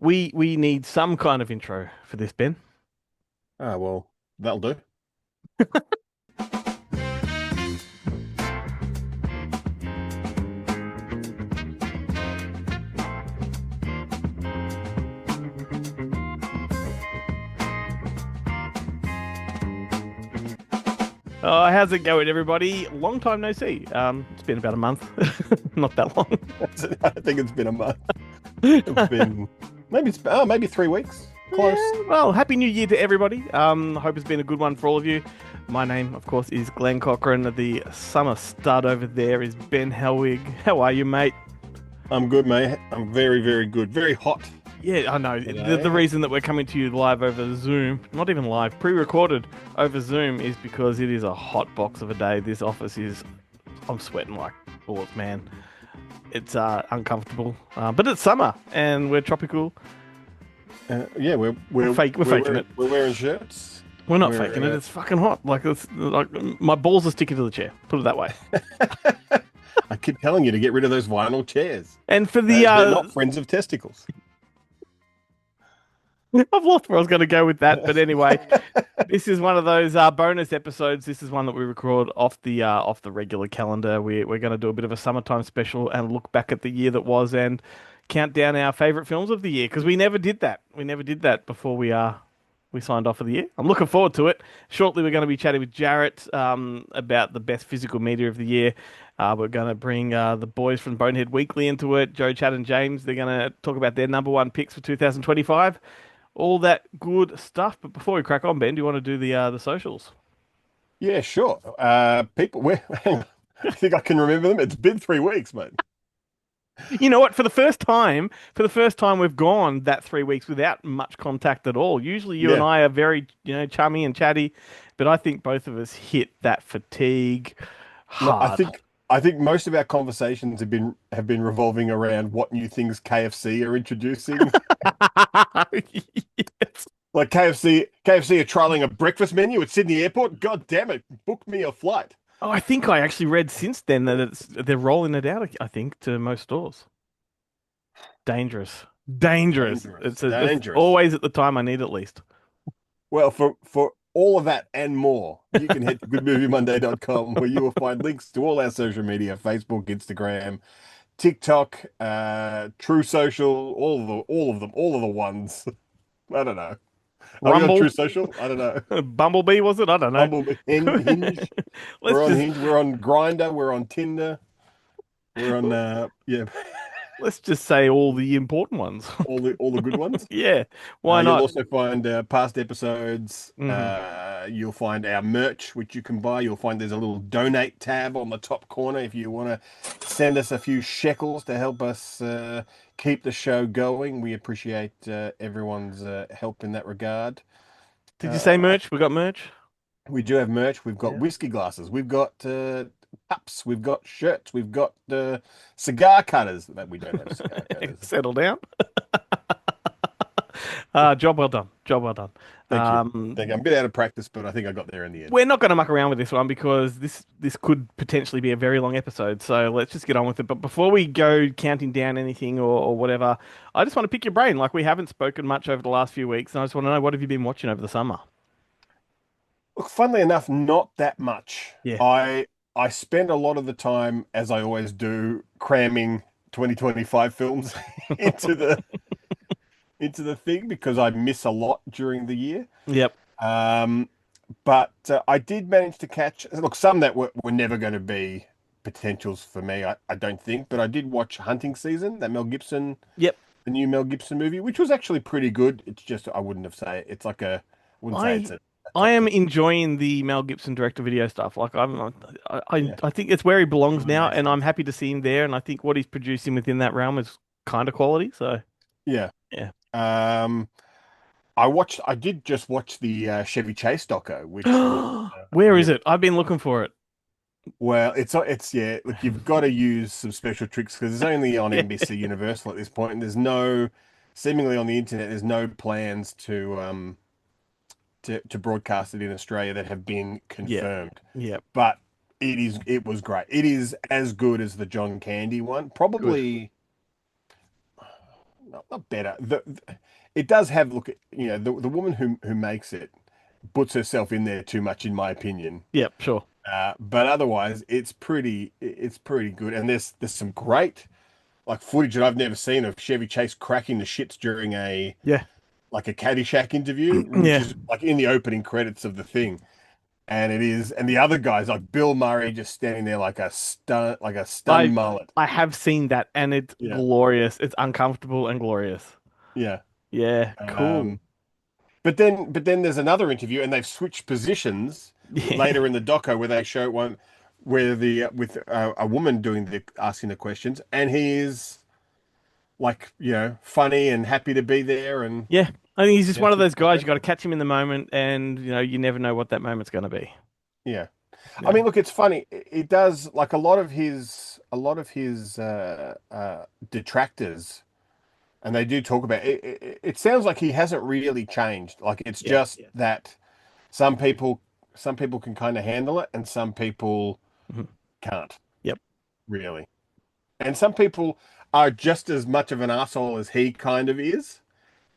we need some kind of intro for this, Ben. Ah, well, that'll do. Oh, how's it going, everybody? Long time no see. It's been about a month, not that long. I think it's been a month. It's been maybe 3 weeks. Yeah, Close. well, happy New Year to everybody. Hope it's been a good one for all of you. My name, of course, is Glenn Cochran. The summer stud over there is Ben Helwig. How are you, mate? I'm good, mate. I'm very, very good. Very hot Yeah, I know. The today. reason that we're coming to you live over Zoom, not even live, pre-recorded over Zoom, is because it is a hot box of a day. This office is, I'm sweating like bullets, man. It's uncomfortable, but it's summer and we're tropical. Yeah, we're We're we're fake. We're we're faking wearing, it. we're wearing shirts. We're not We're faking it. It's fucking hot. Like it's like my balls are sticking to the chair. Put it that way. I keep telling you to get rid of those vinyl chairs. And for the They're not friends of testicles. I've lost where I was going to go with that, but anyway, this is one of those bonus episodes. This is one that we record off the regular calendar. We're going to do a bit of a summertime special and look back at the year that was and count down our favorite films of the year because we never did that. We never did that before we signed off for the year. I'm looking forward to it. Shortly, we're going to be chatting with Jarret about the best physical media of the year. We're going to bring the boys from Bonehead Weekly into it. Joe, Chad, and James. They're going to talk about their number one picks for 2025. All that good stuff. But before we crack on, Ben, do you want to do the socials? Yeah, sure. People, hang on. I think I can remember them. It's been 3 weeks, mate. You know what? For the first time, we've gone that 3 weeks without much contact at all. Usually, you and Yeah. I are very, chummy and chatty, but I think both of us hit that fatigue No, I hard. think I think most of our conversations have been revolving around what new things KFC are introducing. Yes. Like KFC are trialing a breakfast menu at Sydney Airport. God damn it, book me a flight. Oh, I think I actually read since then that they're rolling it out. I think to most stores. Dangerous, dangerous. Dangerous, It's dangerous. always at the time I need at least. Well, for all of that and more, you can head to goodmoviemonday.com where you will find links to all our social media, Facebook, Instagram, TikTok, True Social, all of the ones. I don't know. Are we on Rumble, True Social? I don't know. Bumblebee, was it? I don't know. Bumble, Hinge. Let's just We're on Grinder. We're on Tinder. We're on yeah, let's just say all the important ones. all the good ones. Yeah, why You'll not? also find past episodes. Hmm. You'll find our merch, which you can buy. You'll find there's a little donate tab on the top corner if you want to send us a few shekels to help us keep the show going. We appreciate everyone's help in that regard. Did you say I merch? We got merch. We do have merch. We've got Yeah. whiskey glasses. We've got cups. We've got shirts. We've got cigar cutters. That we don't have cigar cutters. Settle down. Job well done. Job well done. Thank you. Um, Thank you. I'm a bit out of practice, but I think I got there in the end. we're not going to muck around with this one because this could potentially be a very long episode. So let's just get on with it. But before we go counting down anything or whatever, I just want to pick your brain. Like we haven't spoken much over the last few weeks, and I just want to know what have you been watching over the summer? Look, funnily enough, not that much. Yeah. I spend a lot of the time, as I always do, cramming 2025 films into the thing because I miss a lot during the year. Yep. Um, but I did manage to catch, look, some that were never going to be potentials for me, I don't think, but I did watch Hunting Season, that Mel Gibson, Yep. the new Mel Gibson movie, which was actually pretty good. It's just, I wouldn't have say it's like a, I wouldn't say I it's a I top am 10. enjoying the Mel Gibson direct to video stuff. Like Yeah. I think it's where he belongs Really now, nice and stuff. I'm happy to see him there. And I think what he's producing within that realm is kind of quality. So Yeah. yeah. Um, I did just watch the Chevy Chase doco, which was, Where is yeah, it? I've been looking for it. well, yeah, look, you've got to use some special tricks because it's only on Yeah. NBC Universal at this point, and seemingly on the internet, there's no plans to broadcast it in Australia that have been Yeah. confirmed. Yeah. But it was great. It is as good as the John Candy one. Good. Probably, not better. It does have look. The woman who makes it puts herself in there too much, in my opinion. Yep, sure. But otherwise, it's pretty good. And there's some great like footage that I've never seen of Chevy Chase cracking the shits during a Yeah. like a Caddyshack interview, which Yeah. is like in the opening credits of the thing. And the other guys like Bill Murray just standing there like a stunned I mullet. I have seen that and it's Yeah, glorious. It's uncomfortable and glorious. yeah. Yeah, cool. Um, but then there's another interview, and they've switched positions Yeah. later in the doco where they show one where the with a woman doing the asking the questions, and he is like funny and happy to be there, and Yeah. I think he's just yeah, one of super those guys you got to professional. catch him in the moment and you never know what that moment's going to be. Yeah. I Yeah. mean, look, it's funny. It does like a lot of his detractors, and they do talk about it. It sounds like he hasn't really changed. Like it's Yeah. just that some people, some people can kind of handle it, and some people Mhm. can't Yep. really. And some people are just as much of an asshole as he kind of is,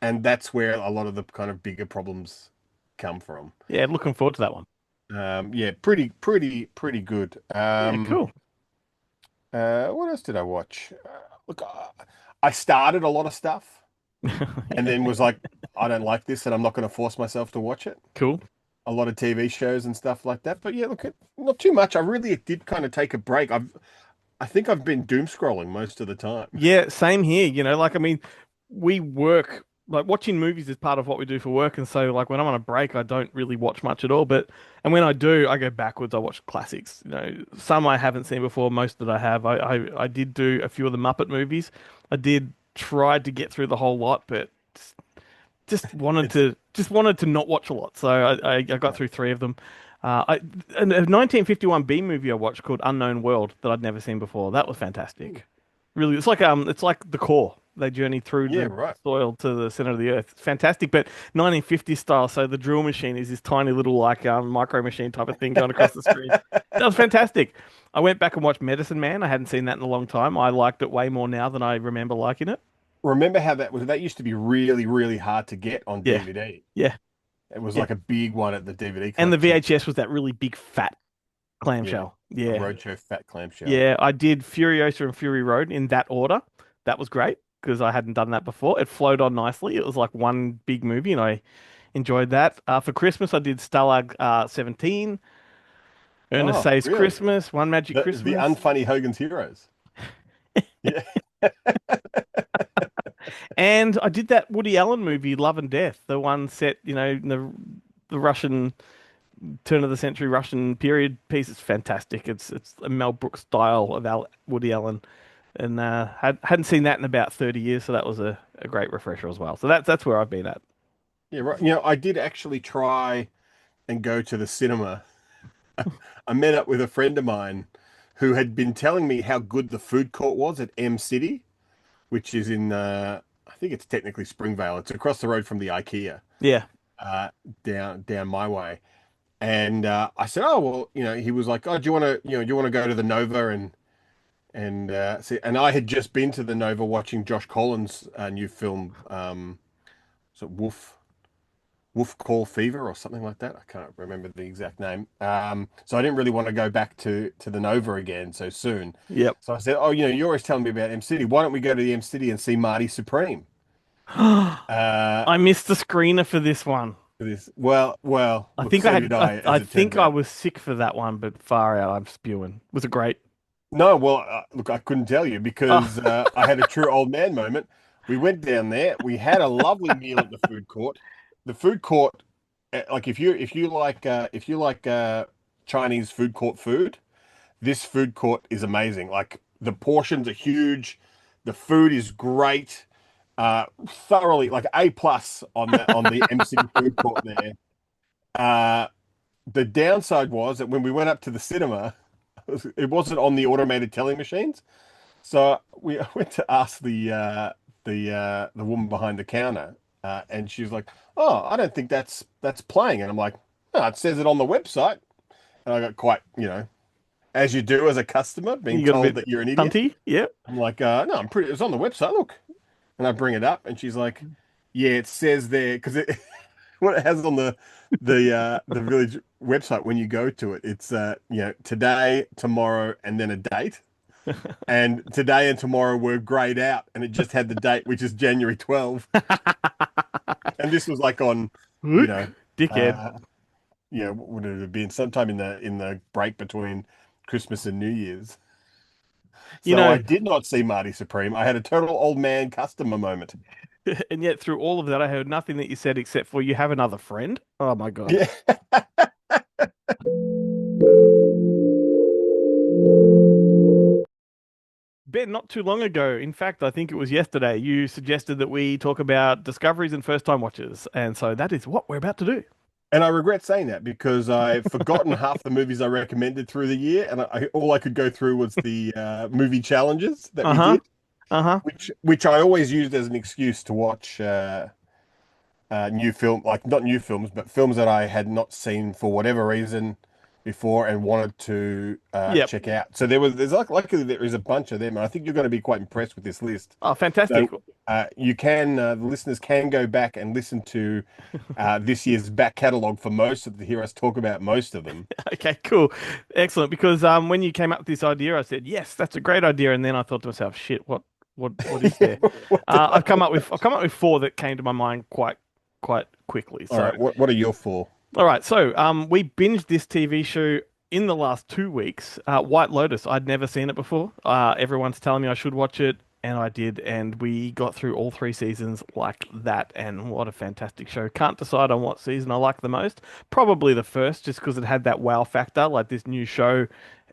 and that's where a lot of the kind of bigger problems come from. Yeah, looking forward to that one. Yeah, pretty good. Yeah, cool. What else did I watch? Look, I started a lot of stuff and then was like, I don't like this and I'm not going to force myself to watch it. Cool. A lot of TV shows and stuff like that. But yeah, look, not too much. I really did kind of take a break. I think I've been doom scrolling most of the time. Yeah, same here. Like I mean, we work like watching movies is part of what we do for work, and so like when I'm on a break, I don't really watch much at all. But and when I do, I go backwards. I watch classics. Some I haven't seen before. Most that I have. I did do a few of the Muppet movies. I did try to get through the whole lot, but It's just wanted to not watch a lot. So I got yeah. through three of them. A 1951 B movie I watched called Unknown World that I'd never seen before. That was fantastic. Really, it's like the core. They journey through Yeah, the right. soil to the center of the earth. It's fantastic, but 1950s style. So the drill machine is this tiny little like micro machine type of thing going across the screen. That was fantastic. I went back and watched Medicine Man. I hadn't seen that in a long time. I liked it way more now than I remember liking it. Remember how that was? That used to be really, really hard to get on Yeah, DVD. yeah, It was yeah. like a big one at the DVD And the collection. VHS was that really big fat Yeah, clamshell. a Yeah. Roadshow fat clamshell. Yeah, I did Furiosa and Fury Road in that order. That was great because I hadn't done that before. It flowed on nicely. It was like one big movie and I enjoyed that. For Christmas, I did Stalag 17, Ernest Oh, Saves really? Christmas, One Magic The Christmas. unfunny Hogan's Heroes. Yeah. And I did that Woody Allen movie, Love and Death, the one set, in the Russian turn of the century Russian period piece. It's fantastic. It's a Mel Brooks style of Woody Allen. And hadn't seen that in about 30 years, so that was a great refresher as well. So that's where I've been at. Yeah, right. I did actually try and go to the cinema. I met up with a friend of mine who had been telling me how good the food court was at M City, which is in I think it's technically Springvale. It's across the road from the IKEA, Yeah. uh, down my way. And I said, "Oh, well, he was like, "Oh, do you want to go to the Nova and see?" And I had just been to the Nova watching Josh Collins' new film, so Wolf Call Fever or something like that. I can't remember the exact name. So I didn't really want to go back to the Nova again so soon. Yep. So I said, "Oh, you're always telling me about M City. Why don't we go to the M City and see Marty Supreme?" Uh, I missed the screener for this one. for this, well, I look, think I so did had I, I as it turns think I out. was sick for that one, but far out, I'm spewing. Was it great? No, well, look, I couldn't tell you Oh, because I had a true old man moment. We went down there. We had a lovely meal at the food court. The food court, like if you like Chinese food court food, this food court is amazing. Like the portions are huge, the food is great, thoroughly like A plus on the M City food court there. Uh, the downside was that when we went up to the cinema, it wasn't on the automated telling machines. So we went to ask the woman behind the counter, and she was like, "Oh, I don't think that's playing." And I'm like, "No, it says it on the website." And I got quite, as you do as a customer, being you got a told bit that you're an idiot. hunty? Yep. I'm like, "No, I'm pretty. It's on the website. Look." And I bring it up, and she's like, "Yeah, it says there because it what it has on the village website when you go to it. It's today, tomorrow, and then a date. And today and tomorrow were grayed out, and it just had the date, which is January 12. And this was like on, you Look, know, dickhead. uh, what would it have been? Sometime in the break between Christmas and New Year's. You So I know, did not see Marty Supreme. I had a total old man customer moment. and yet through all of that, I heard nothing that you said except for you have another friend. Oh my God. Yeah. Ben, not too long ago, in fact, I think it was yesterday, you suggested that we talk about discoveries and first time watches. And so that is what we're about to do. And I regret saying that because I've forgotten half the movies I recommended through the year, and all I could go through was the movie challenges that we Uh-huh. did, Uh-huh. which I always used as an excuse to watch new film, like not new films, but films that I had not seen for whatever reason before and wanted to Yep. check out. So there's like luckily there is a bunch of them, and I think you're going to be quite impressed with this list. Oh, fantastic. So the listeners can go back and listen to this year's back catalogue for most of the hear us talk about most of them. Okay, cool. Excellent. Because when you came up with this idea, I said, yes, that's a great idea. And then I thought to myself, shit, what is there? What did I miss? I've come up with four that came to my mind quite quickly. All So right, what are your four? all right, so we binged this TV show in the last 2 weeks. White Lotus. I'd never seen it before. Everyone's telling me I should watch it, and I did, and we got through all three seasons like that. And what a fantastic show! Can't decide on what season I like the most. Probably the first, just because it had that wow factor. Like this new show,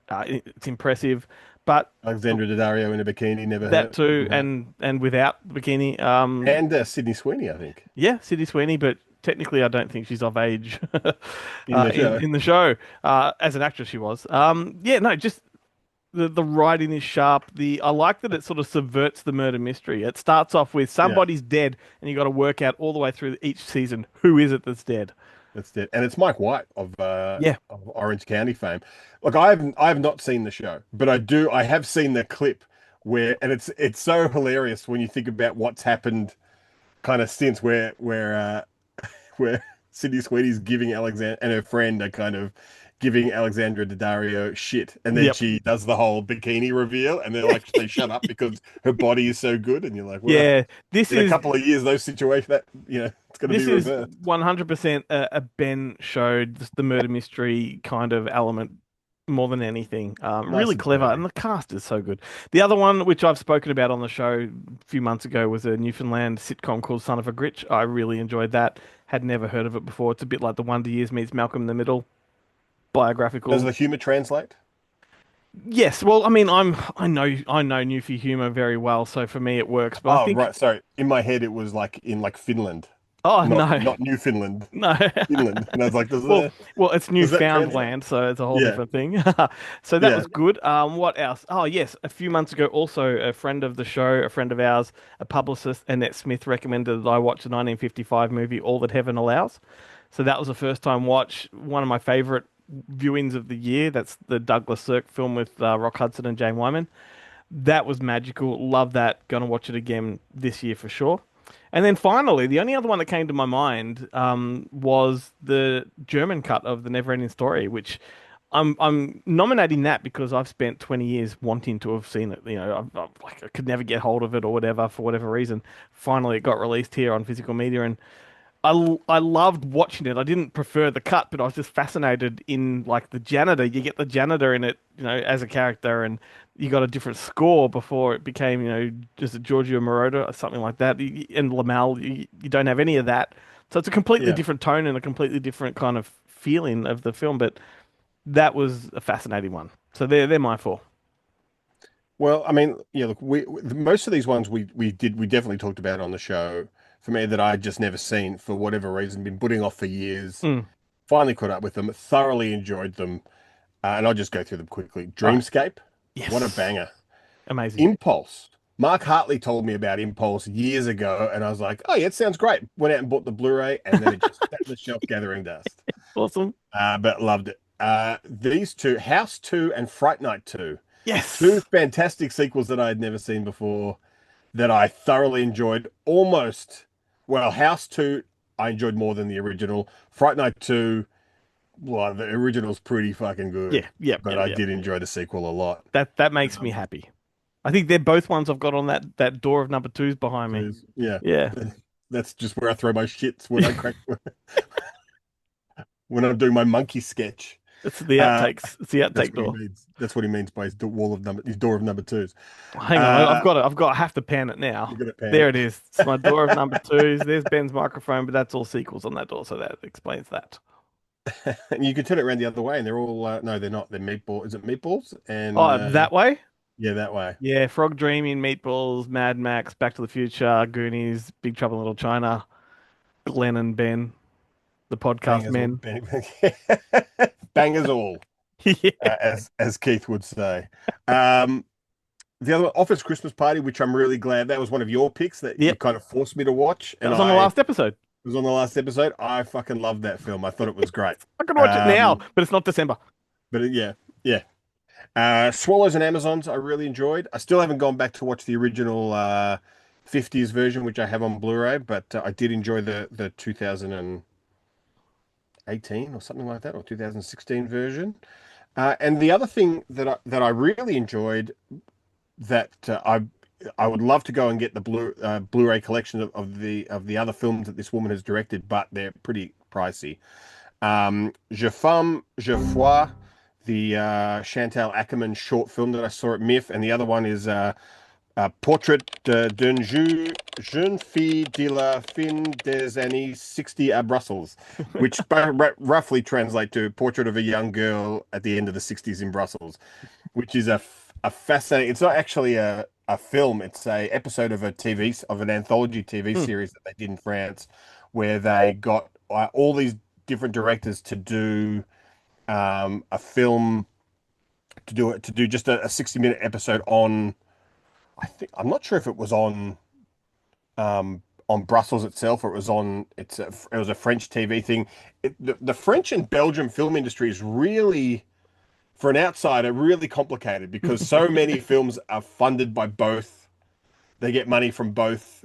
it's impressive. But Alexandra Daddario in a bikini, never that hurt, too, couldn't hurt. and without the bikini, And Sydney Sweeney, I think, yeah, Sydney Sweeney, but technically, I don't think she's of age in the show. in the show. As an actress, she was. Yeah, no, just the writing is sharp. I like that it sort of subverts the murder mystery. It starts off with Yeah. somebody's dead, and you got to work out all the way through each season who is it that's dead. That's it. And it's Mike White Yeah, of Orange County fame. Look, I have not seen the show, but I have seen the clip where and it's so hilarious when you think about what's happened kind of since where Sydney Sweeney's giving Alexander and her friend are kind of giving Alexandra Daddario shit. And then yep, she does the whole bikini reveal and they're like they shut up because her body is so good and you're like, well, yeah. This in a is couple of years those situations that it's going to be this is reversed. 100% a Ben show, just the murder mystery kind of element more than anything. Nice Really and clever, dirty. and the cast is so good. The other one, which I've spoken about on the show a few months ago, was a Newfoundland sitcom called Son of a Gritch. I really enjoyed that. Had never heard of it before. It's a bit like The Wonder Years meets Malcolm in the Middle, Does biographical. the humor translate? Yes, well, I mean, I know Newfie humor very well, so for me it works. But I Oh, think, right. Sorry. In my head, it was like in like Finland, oh not no, not Newfoundland, no. Finland. And I was like, Well, well, it's does that translate? Newfoundland, so it's a whole Yeah, different thing. So that yeah. was good. What else? Oh, yes, a few months ago, also a friend of the show, a friend of ours, a publicist, Annette Smith, recommended that I watch the 1955 movie All That Heaven Allows. So that was a first time watch, one of my favorite viewings of the year. That's the Douglas Sirk film with Rock Hudson and Jane Wyman. That was magical. Love that. Going to watch it again this year for sure. And then finally, the only other one that came to my mind was the German cut of the Neverending Story, which I'm nominating that because I've spent 20 years wanting to have seen it. You know, like I could never get hold of it or whatever for whatever reason. Finally, it got released here on physical media, and I loved watching it. I didn't prefer the cut, but I was just fascinated in like the janitor. You get the janitor in it, you know, as a character, and you got a different score before it became, you know, just a Giorgio Moroder or something like that. And Lamal, you don't have any of that, so it's a completely Yeah. different tone and a completely different kind of feeling of the film. But that was a fascinating one. So they're my four. Well, I mean, yeah. Look, most of these ones we definitely talked about on the show. For me, that I'd just never seen for whatever reason, been putting off for years. Mm. Finally caught up with them. Thoroughly enjoyed them, and I'll just go through them quickly. All right. Dreamscape, what a Yes. banger! Amazing. Impulse. Mark Hartley told me about Impulse years ago, and I was like, "Oh yeah, it sounds great." Went out and bought the Blu-ray, and then it just sat on the shelf gathering dust. Awesome. But loved it. These two, House 2 and Fright Night 2, two Yes. fantastic sequels that I had never seen before. that I thoroughly enjoyed. Almost, well, House 2, I enjoyed more than the original. Fright Night 2, well, the original's pretty fucking good, Yeah, yep, but yep, I yep. did enjoy the sequel a lot. That makes me Um, happy. I think they're both ones I've got on that door of number twos behind me. yeah, Yeah. that's just where I throw my shits when I crack when I'm doing my monkey sketch. It's the Uh, outtakes. It's the that's outtake what he door. means. That's what he means by his door of number twos. Hang on, Uh, I have to pan it now. you're gonna pan There it. it is. It's my door of number twos. There's Ben's microphone, but that's all sequels on that door, so that explains that. And you can turn it around the other way, and they're all no, they're not. They're meatball. Is it meatballs? And Oh, that way? yeah, that way. Yeah, Frog Dreaming, Meatballs, Mad Max, Back to the Future, Goonies, Big Trouble in Little China, Glenn and Ben, the podcast Bangers all, men. bangers all, Yeah. as Keith would say. Um, the other one, Office Christmas Party, which I'm really glad that was one of your picks that you Yep. kind of forced me to watch, That and was on the I last episode. was on the last episode. I fucking loved that film. I thought it was great. I can watch it now, Um, but it's not December. yeah, yeah. Swallows and Amazons, I really enjoyed. I still haven't gone back to watch the original 50s version, which I have on Blu-ray, but I did enjoy the 2018 or something like that, or 2016 version. And the other thing that I really enjoyed that I would love to go and get the Blu-ray collection of the other films that this woman has directed, but they're pretty pricey. Je Femme, Je Foi, the Chantal Ackerman short film that I saw at MIF, and the other one is Portrait d'une jeune fille de la fin des années 60 à Brussels, which roughly translate to Portrait of a Young Girl at the end of the 60s in Brussels, which is a fascinating. It's not actually a film. It's a episode of an anthology TV Hmm. series that they did in France, where they got all these different directors to do a film to do just a 60-minute episode on. I'm not sure if it was on Brussels itself or it was on it was a French TV thing. The French and Belgian film industry is really, for an outsider, really complicated because so many films are funded by both. They get money from both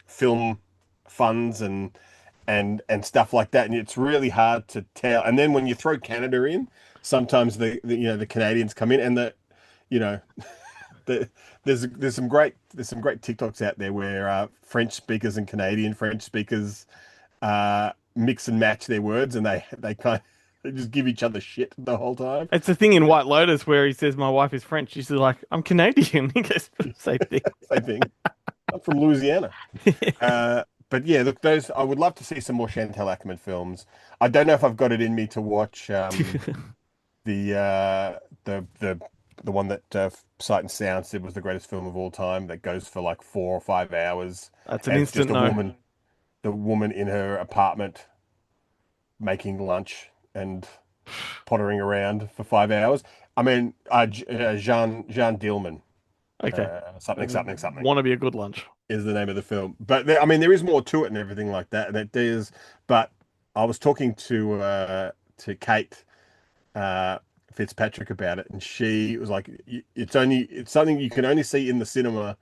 film funds and stuff like that, and it's really hard to tell. And then when you throw Canada in, sometimes the Canadians come in, and you know the, there's some great TikToks out there where French speakers and Canadian French speakers mix and match their words, and they kind of they just give each other shit the whole time. It's the thing in White Lotus where he says, "My wife is French." She's like, "I'm Canadian." He goes, "Same thing." Same thing. I'm from Louisiana. But yeah, look, those I would love to see some more Chantal Ackerman films. I don't know if I've got it in me to watch the the one that Sight and Sound said was the greatest film of all time that goes for like 4 or 5 hours, That's an and it's just instant no. the woman in her apartment making lunch and pottering around for 5 hours. I mean, Jean Dillman, Okay. something Want to be a good lunch. is the name of the film. But I mean, there is more to it and everything like that. And it is. But I was talking to Kate Fitzpatrick about it, and she was like, it's something you can only see in the cinema,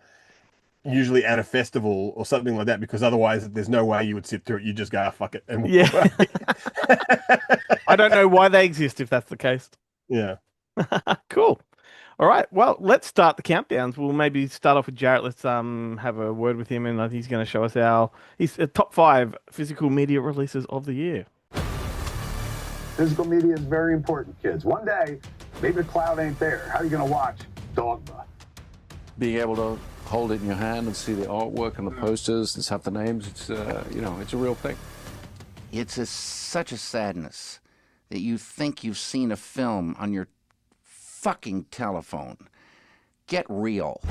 usually at a festival or something like that, because otherwise there's no way you would sit through it. You just go, "Ah, fuck it," and Yeah. walk away. I don't know why they exist if that's the case. Yeah. Cool. All right. Well, let's start the countdowns. We'll maybe start off with Jarret. Let's have a word with him, and I think he's going to show us our his top five physical media releases of the year. Physical media is very important, kids. One day, maybe the cloud ain't there. How are you going to watch Dogma? Being able to hold it in your hand and see the artwork and the posters and have the names, it's it's a real thing. It's such a sadness that you think you've seen a film on your fucking telephone. Get real.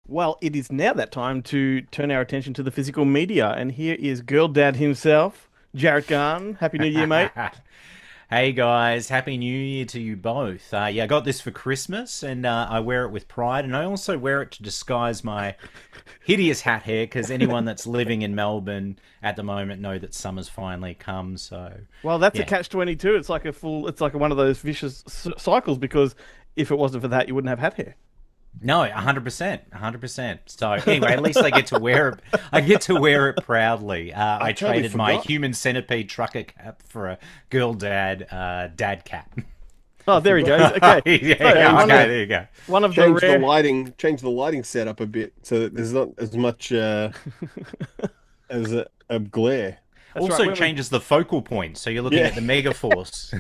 Well, it is now that time to turn our attention to the physical media, and here is Girl Dad himself, Jarret Garn. Happy New Year, mate. Hey guys, Happy New Year to you both. Yeah, I got this for Christmas and I wear it with pride, and I also wear it to disguise my hideous hat hair because anyone that's living in Melbourne at the moment know that summer's finally come. So, Well, that's a yeah. catch-22. It's like one of those vicious cycles because if it wasn't for that, you wouldn't have had hair. No, 100%, 100%. So anyway, at least I get to wear it. I get to wear it proudly. I totally traded my forgot. human centipede trucker cap for a girl dad dad cap. Oh, there he goes. Okay. Yeah, one okay, of- there you go. One of the Change rare. change the lighting setup a bit so that there's not as much as a glare. That's Also right, when we- changes the focal point, so you're looking Yeah. at the mega force.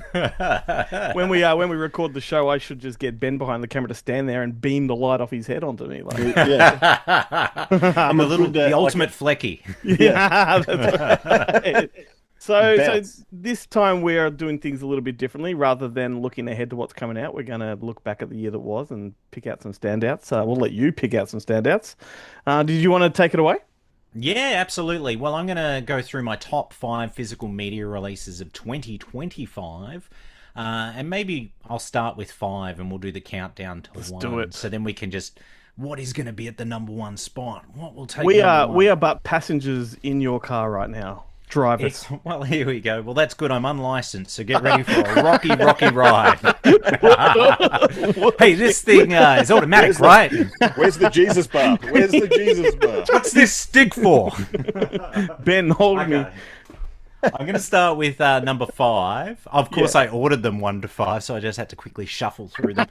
when we record the show, I should just get Ben behind the camera to stand there and beam the light off his head onto me. Like, Yeah, I'm a little, good, the like ultimate flecky. yeah, that's right. So Bounce. this time we're doing things a little bit differently. Rather than looking ahead to what's coming out, we're going to look back at the year that was and pick out some standouts. We'll let you pick out some standouts. Did you want to take it away? Yeah, absolutely. Well, I'm going to go through my top 5 physical media releases of 2025. And maybe I'll start with 5 and we'll do the countdown to 1. do it. So then we can just, what is going to be at the number 1 spot? What will take We number are 1? but passengers in your car right now. Drivers. Well, here we go. Well, that's good. I'm unlicensed, so get ready for a rocky, rocky ride. Hey, this thing is automatic, right? Where's the Jesus bar? Where's the Jesus bar? What's this stick for? Ben, hold me. Okay. I'm going to start with number 5. Of course, I ordered them 1 to 5, so I just had to quickly shuffle through them.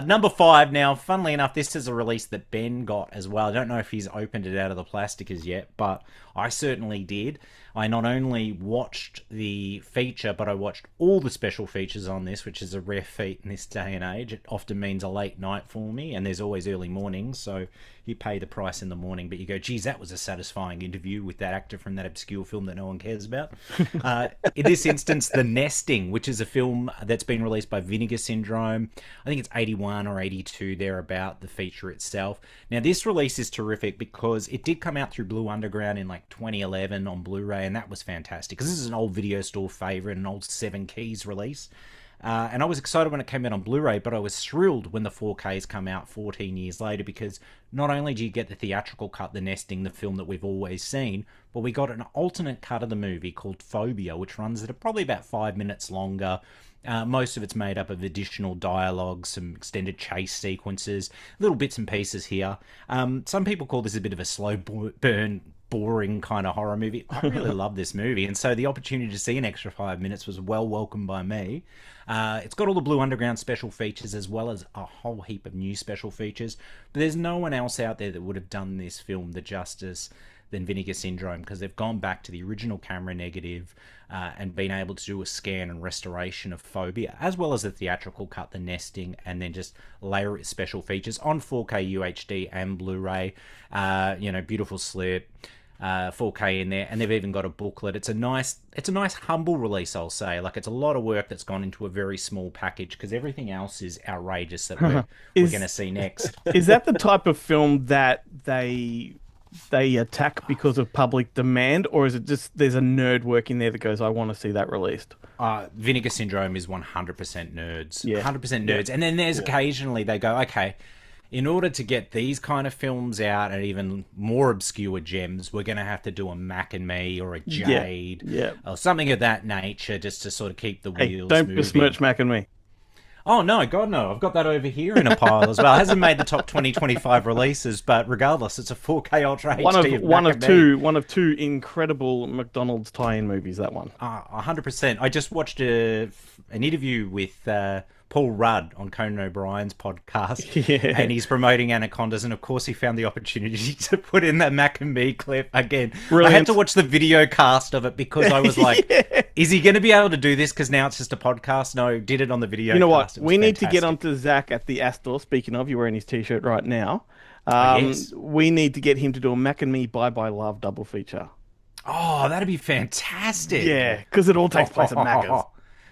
Number 5, now, funnily enough, this is a release that Ben got as well. I don't know if he's opened it out of the plastic as yet, but I certainly did. I not only watched the feature, but I watched all the special features on this, which is a rare feat in this day and age. It often means a late night for me, and there's always early mornings, so you pay the price in the morning, but you go, geez, that was a satisfying interview with that actor from that obscure film that no one cares about. In this instance, The Nesting, which is a film that's been released by Vinegar Syndrome. I think it's 81 or 82 thereabout, the feature itself. Now, this release is terrific because it did come out through Blue Underground in like 2011 on Blu-ray, and that was fantastic because this is an old video store favorite, an old 7 Keys release. And I was excited when it came out on Blu-ray, but I was thrilled when the 4Ks come out 14 years later because not only do you get the theatrical cut, The Nesting, the film that we've always seen, but we got an alternate cut of the movie called Phobia, which runs at probably about 5 minutes longer. Most of it's made up of additional dialogue, some extended chase sequences, little bits and pieces here. Some people call this a bit of a slow burn, boring kind of horror movie. I really love this movie, and so the opportunity to see an extra 5 minutes was well welcomed by me. It's got all the Blue Underground special features as well as a whole heap of new special features, but there's no one else out there that would have done this film the justice than Vinegar Syndrome, because they've gone back to the original camera negative and been able to do a scan and restoration of Phobia, as well as the theatrical cut, The Nesting, and then just layer it special features on 4K UHD and Blu-ray. Beautiful slip. 4K in there, and they've even got a booklet. It's a nice humble release, I'll say. Like, it's a lot of work that's gone into a very small package because everything else is outrageous that we're going to see next. Is that the type of film that they attack because of public demand, or is it just there's a nerd working there that goes, I want to see that released? Vinegar Syndrome is 100% nerds. Yeah. 100% nerds. And then there's occasionally they go, okay, in order to get these kind of films out and even more obscure gems, we're going to have to do a Mac and Me or a Jade or something of that nature just to sort of keep the wheels Don't moving. besmirch Mac and Me. Oh, no, God, no. I've got that over here in a pile as well. It hasn't made the top 2025 releases, but regardless, it's a 4K Ultra HD. One of two incredible McDonald's tie-in movies, that one. 100%. I just watched an interview with Paul Rudd on Conan O'Brien's podcast, and he's promoting Anacondas, and of course he found the opportunity to put in that Mac and Me clip again. Brilliant. I had to watch the video cast of it because I was like, is he going to be able to do this? Because now it's just a podcast. No, did it on the video. You know cast. what? We need to get onto Zach at the Astor. Speaking of, you're wearing his t-shirt right now. Yes. We need to get him to do a Mac and Me Bye Bye Love double feature. Oh, that'd be fantastic. Yeah, because it all takes place at Macca's.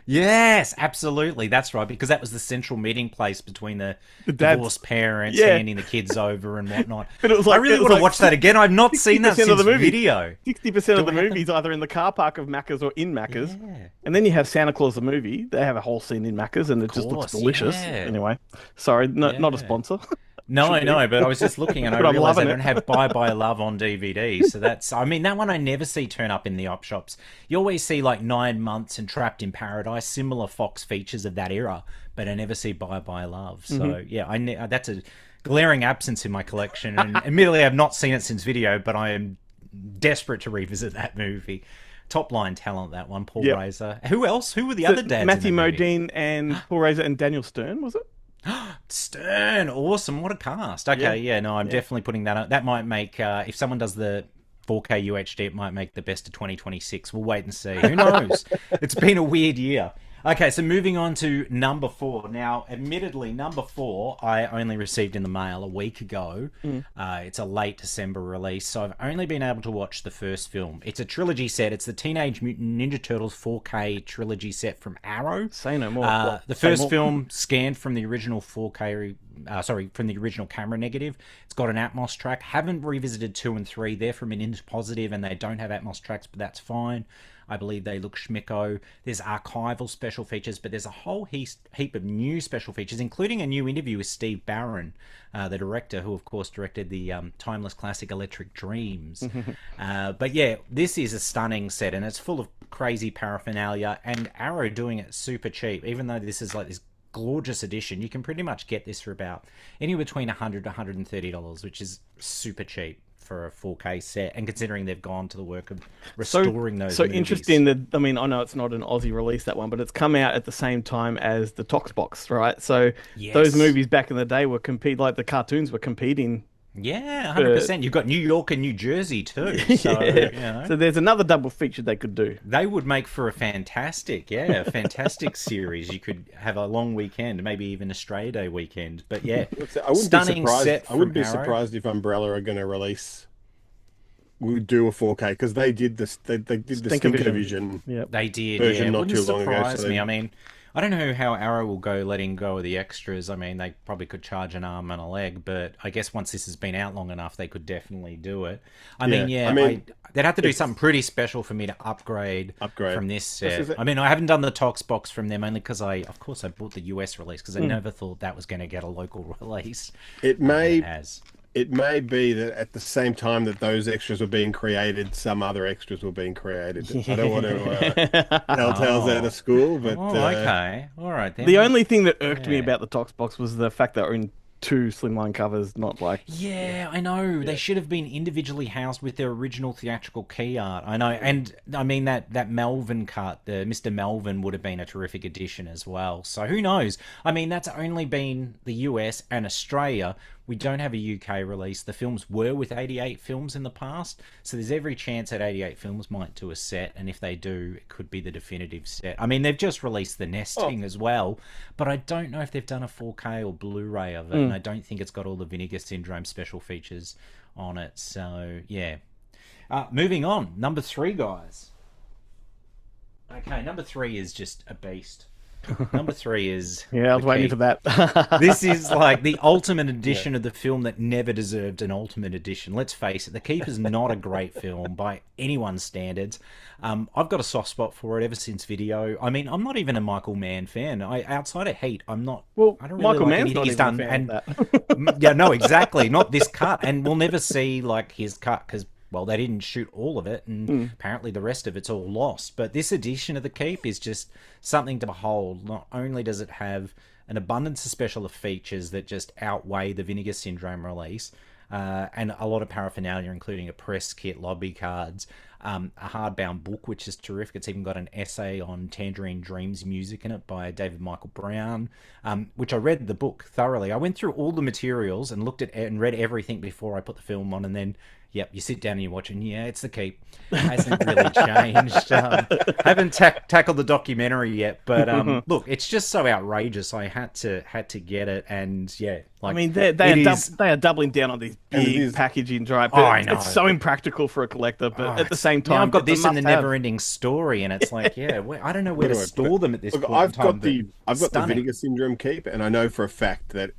Yes, absolutely. That's right, because that was the central meeting place between the dads. divorced parents Yeah. handing the kids over and whatnot. But it was I like- really it was want to like watch that again. I've not seen that 60% since of the movie. video. 60% of Do the I have movie's either in the car park of Macca's or in Macca's. Yeah. And then you have Santa Claus the movie. They have a whole scene in Macca's and it just looks course, delicious. yeah. Anyway, sorry, not a sponsor. No, Should be. no, but I was just looking and I But I'm realized they loving don't it. have Bye Bye Love on DVD. So that's, I mean, that one I never see turn up in the op shops. You always see like 9 Months and Trapped in Paradise, similar Fox features of that era, but I never see Bye Bye Love. So yeah, that's a glaring absence in my collection. And admittedly, I've not seen it since video, but I am desperate to revisit that movie. Top line talent, that one, Paul Reiser. Who else? Who were the other dads? Matthew in the movie? Modine and Paul Reiser and Daniel Stern, was it? Stern, awesome! What a cast. Okay, yeah, no, I'm definitely putting that up. That might make if someone does the 4K UHD, it might make the best of 2026. We'll wait and see. Who knows? It's been a weird year. Okay, so moving on to number 4. Now, admittedly, number 4 I only received in the mail a week ago. It's a late December release, so I've only been able to watch the first film. It's a trilogy set. It's the Teenage Mutant Ninja Turtles 4K trilogy set from Arrow. Say no more. The first film scanned from the original 4K, from the original camera negative. It's got an Atmos track. Haven't revisited 2 and 3. They're from an Interpositive, and they don't have Atmos tracks, but that's fine. I believe they look schmicko. There's archival special features, but there's a whole heap of new special features, including a new interview with Steve Barron, the director, who of course directed the timeless classic Electric Dreams. But yeah, this is a stunning set, and it's full of crazy paraphernalia, and Arrow doing it super cheap. Even though this is like this gorgeous edition, you can pretty much get this for about anywhere between $100 to $130, which is super cheap for a 4K set, and considering they've gone to the work of restoring those movies. Interesting that, I mean, I know it's not an Aussie release, that one, but it's come out at the same time as the Toxbox, right? So those movies back in the day were like the cartoons were competing. Yeah, 100%. You've got New York and New Jersey too. So, you know, so there's another double feature they could do. They would make for a fantastic series. You could have a long weekend, maybe even Australia Day weekend. But yeah, I wouldn't be Arrow. surprised if Umbrella are going to would do a 4K, because they did this. They did the Stinkervision. Yep. They did. Version Yeah, not wouldn't too long ago, surprise so me. I mean, I don't know how Arrow will go letting go of the extras. I mean, they probably could charge an arm and a leg, but I guess once this has been out long enough, they could definitely do it. I mean, they'd have to do something pretty special for me to upgrade from this set. I mean, I haven't done the Tox box from them only because I bought the US release because I never thought that was going to get a local release. It may be that at the same time that those extras were being created, some other extras were being created. I don't want to tell tales out of school, but okay, all right. Then. The only thing that irked me about the Tox box was the fact that we're in 2 slimline covers, not like... Yeah, I know. They should have been individually housed with their original theatrical key art. I know. And, I mean, that Melvin cut, the Mr. Melvin, would have been a terrific addition as well. So, who knows? I mean, that's only been the US and Australia. We don't have a UK release. The films were with 88 Films in the past, so there's every chance that 88 Films might do a set, and if they do, it could be the definitive set. I mean, they've just released The Nesting as well, but I don't know if they've done a 4K or Blu-ray of it, and I don't think it's got all the Vinegar Syndrome special features on it, so yeah. Moving on, number 3, guys. Okay, number 3 is just a beast. Number 3 is... Yeah, I was waiting for that. This is like the ultimate edition of the film that never deserved an ultimate edition. Let's face it, The Keep is not a great film by anyone's standards. I've got a soft spot for it ever since video. I mean, I'm not even a Michael Mann fan. Outside of Heat, I'm not... Well, I don't really Michael like Mann's anything not he's even done. a fan And of that. yeah, no, exactly. Not this cut. And we'll never see like his cut because... Well, they didn't shoot all of it, and apparently the rest of it's all lost. But this edition of The Keep is just something to behold. Not only does it have an abundance of special features that just outweigh the Vinegar Syndrome release, and a lot of paraphernalia, including a press kit, lobby cards, a hardbound book, which is terrific. It's even got an essay on Tangerine Dreams music in it by David Michael Brown, which I read the book thoroughly. I went through all the materials and looked at and read everything before I put the film on, and then yep, you sit down and you watch, and yeah, it's The Keep. It hasn't really changed. Haven't tackled the documentary yet, but look, it's just so outrageous. I had to get it, and yeah, like I mean, they are doubling down on these big packaging drive. I know. It's so impractical for a collector, but at the same time, I've got this in the must-have. never-ending story, and it's like, yeah, I don't know where to store them at this point. I've got in time, the stunning. Vinegar Syndrome Keep, and I know for a fact that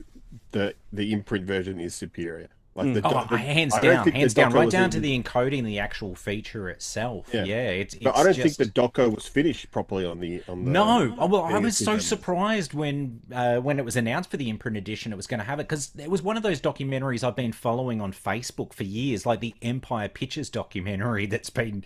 the imprint version is superior. Like hands I don't down, think hands the down, doco right was down to even- the encoding the actual feature itself. Yeah. It's But I don't just... think the doco was finished properly on the No, well, I was so Cinemas. surprised when it was announced for the imprint edition it was going to have it, because it was one of those documentaries I've been following on Facebook for years, like the Empire Pictures documentary that's been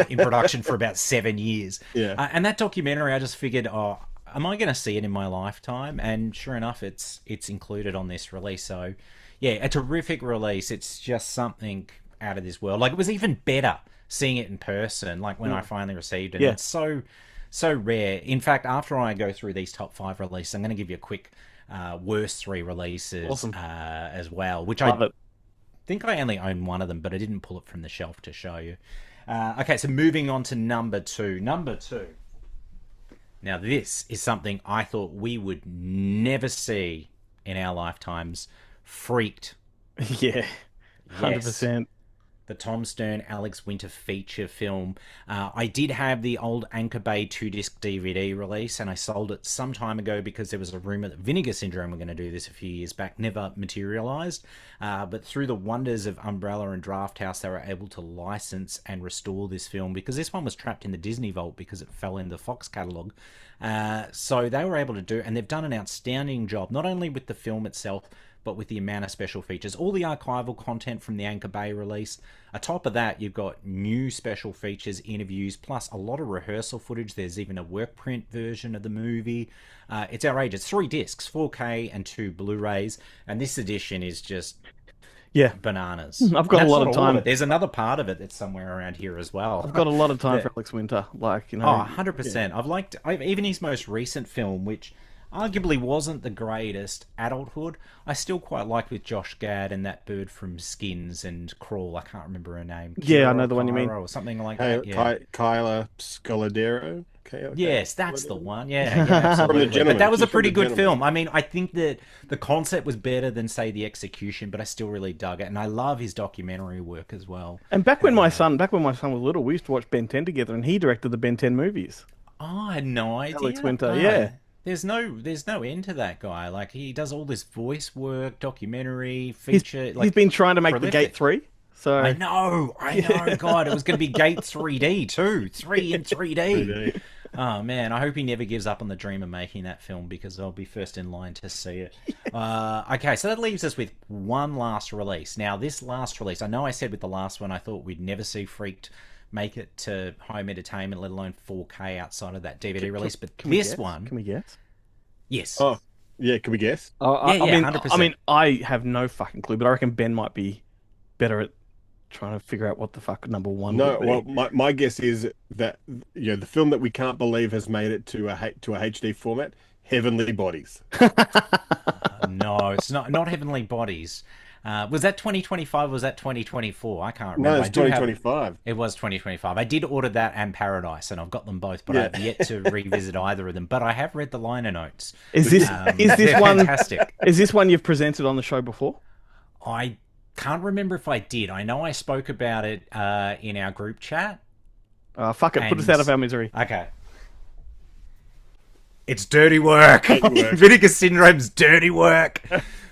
in production for about 7 years. Yeah. And that documentary, I just figured, am I going to see it in my lifetime? And sure enough, it's included on this release. So, yeah, a terrific release. It's just something out of this world. Like, it was even better seeing it in person, like when I finally received it. Yeah. It's so rare. In fact, after I go through these top 5 releases, I'm going to give you a quick worst 3 releases Awesome. as well, which Love I it. think I only own one of them, but I didn't pull it from the shelf to show you. Okay, so moving on to number 2. Number 2. Now, this is something I thought we would never see in our lifetimes. Freaked. Yeah, 100%. The Tom Stern, Alex Winter feature film. I did have the old Anchor Bay 2-disc DVD release, and I sold it some time ago because there was a rumour that Vinegar Syndrome were going to do this a few years back. Never materialised. But through the wonders of Umbrella and Drafthouse, they were able to license and restore this film, because this one was trapped in the Disney vault because it fell in the Fox catalogue. So they were able to do, and they've done an outstanding job, not only with the film itself, but with the amount of special features, all the archival content from the Anchor Bay release. Atop of that, you've got new special features, interviews, plus a lot of rehearsal footage. There's even a work print version of the movie. It's outrageous. 3 discs, 4K and 2 Blu-rays, and this edition is just bananas. I've got a lot of time. There's another part of it that's somewhere around here as well. I've got a lot of time for Alex Winter. Like, you know. 100%. I've even his most recent film, which arguably wasn't the greatest adulthood, I still quite like, with Josh Gad and that bird from Skins and Crawl. I can't remember her name. Yeah, I know the one you mean. Or something like that. Kyla Scoladero. Yes, that's the one. Yeah, absolutely. But that was a pretty good film. I mean, I think that the concept was better than, say, the execution, but I still really dug it, and I love his documentary work as well. And back when my son was little, we used to watch Ben 10 together, and he directed the Ben 10 movies. Oh, I had no idea. Alex Winter, yeah. There's no end to that guy. Like, he does all this voice work, documentary, feature. He's been trying to make the Gate 3. So I know. God, it was going to be Gate 3D too. 3 in 3D. Oh man, I hope he never gives up on the dream of making that film, because I'll be first in line to see it. Okay, so that leaves us with one last release. Now, this last release, I know I said with the last one I thought we'd never see Freaked make it to home entertainment, let alone 4K outside of that DVD release. But this one... Can we guess? Yes. Oh, yeah, can we guess? I mean, 100%. I mean, I have no fucking clue, but I reckon Ben might be better at trying to figure out what the fuck number 1 would be. Well, my guess is that, you know, the film that we can't believe has made it to a HD format, Heavenly Bodies. No, it's not Heavenly Bodies. Was that 2025 or was that 2024? I can't remember. No, it's 2025. It was 2025. I did order that and Paradise, and I've got them both, but I have yet to revisit either of them. But I have read the liner notes. Is this one fantastic? Is this one you've presented on the show before? I can't remember if I did. I know I spoke about it in our group chat. Fuck it, put us out of our misery. Okay. It's dirty work. Vinegar Syndrome's dirty work.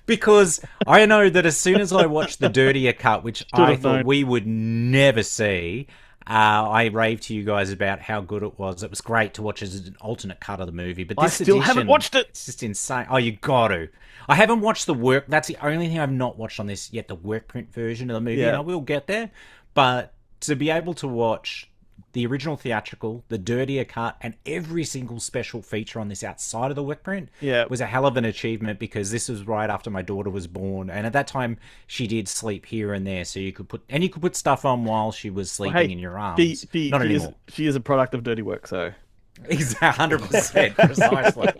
Because I know that as soon as I watched the dirtier cut, which I thought we would never see, I raved to you guys about how good it was. It was great to watch as an alternate cut of the movie. But this I still edition, haven't watched it. It's just insane. Oh, you got to. I haven't watched the work. That's the only thing I've not watched on this yet, the work print version of the movie. Yeah. And I will get there. But to be able to watch the original theatrical, the dirtier cut, and every single special feature on this outside of the work print was a hell of an achievement, because this was right after my daughter was born, and at that time she did sleep here and there, so you could put stuff on while she was sleeping in your arms. Not anymore. She is a product of dirty work, so exactly 100% precisely.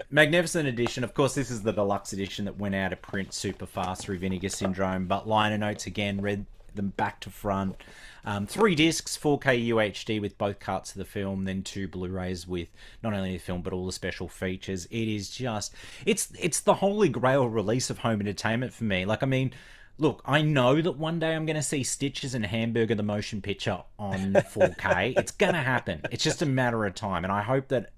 Magnificent edition. Of course, this is the deluxe edition that went out of print super fast through Vinegar Syndrome, but liner notes again, read them back to front. 3 discs, 4K UHD with both cuts of the film, then 2 Blu-rays with not only the film but all the special features. It is just, it's the holy grail release of home entertainment for me. Like, I mean, look, I know that one day I'm going to see Stitches and Hamburger the Motion Picture on 4K. It's going to happen. It's just a matter of time, and I hope that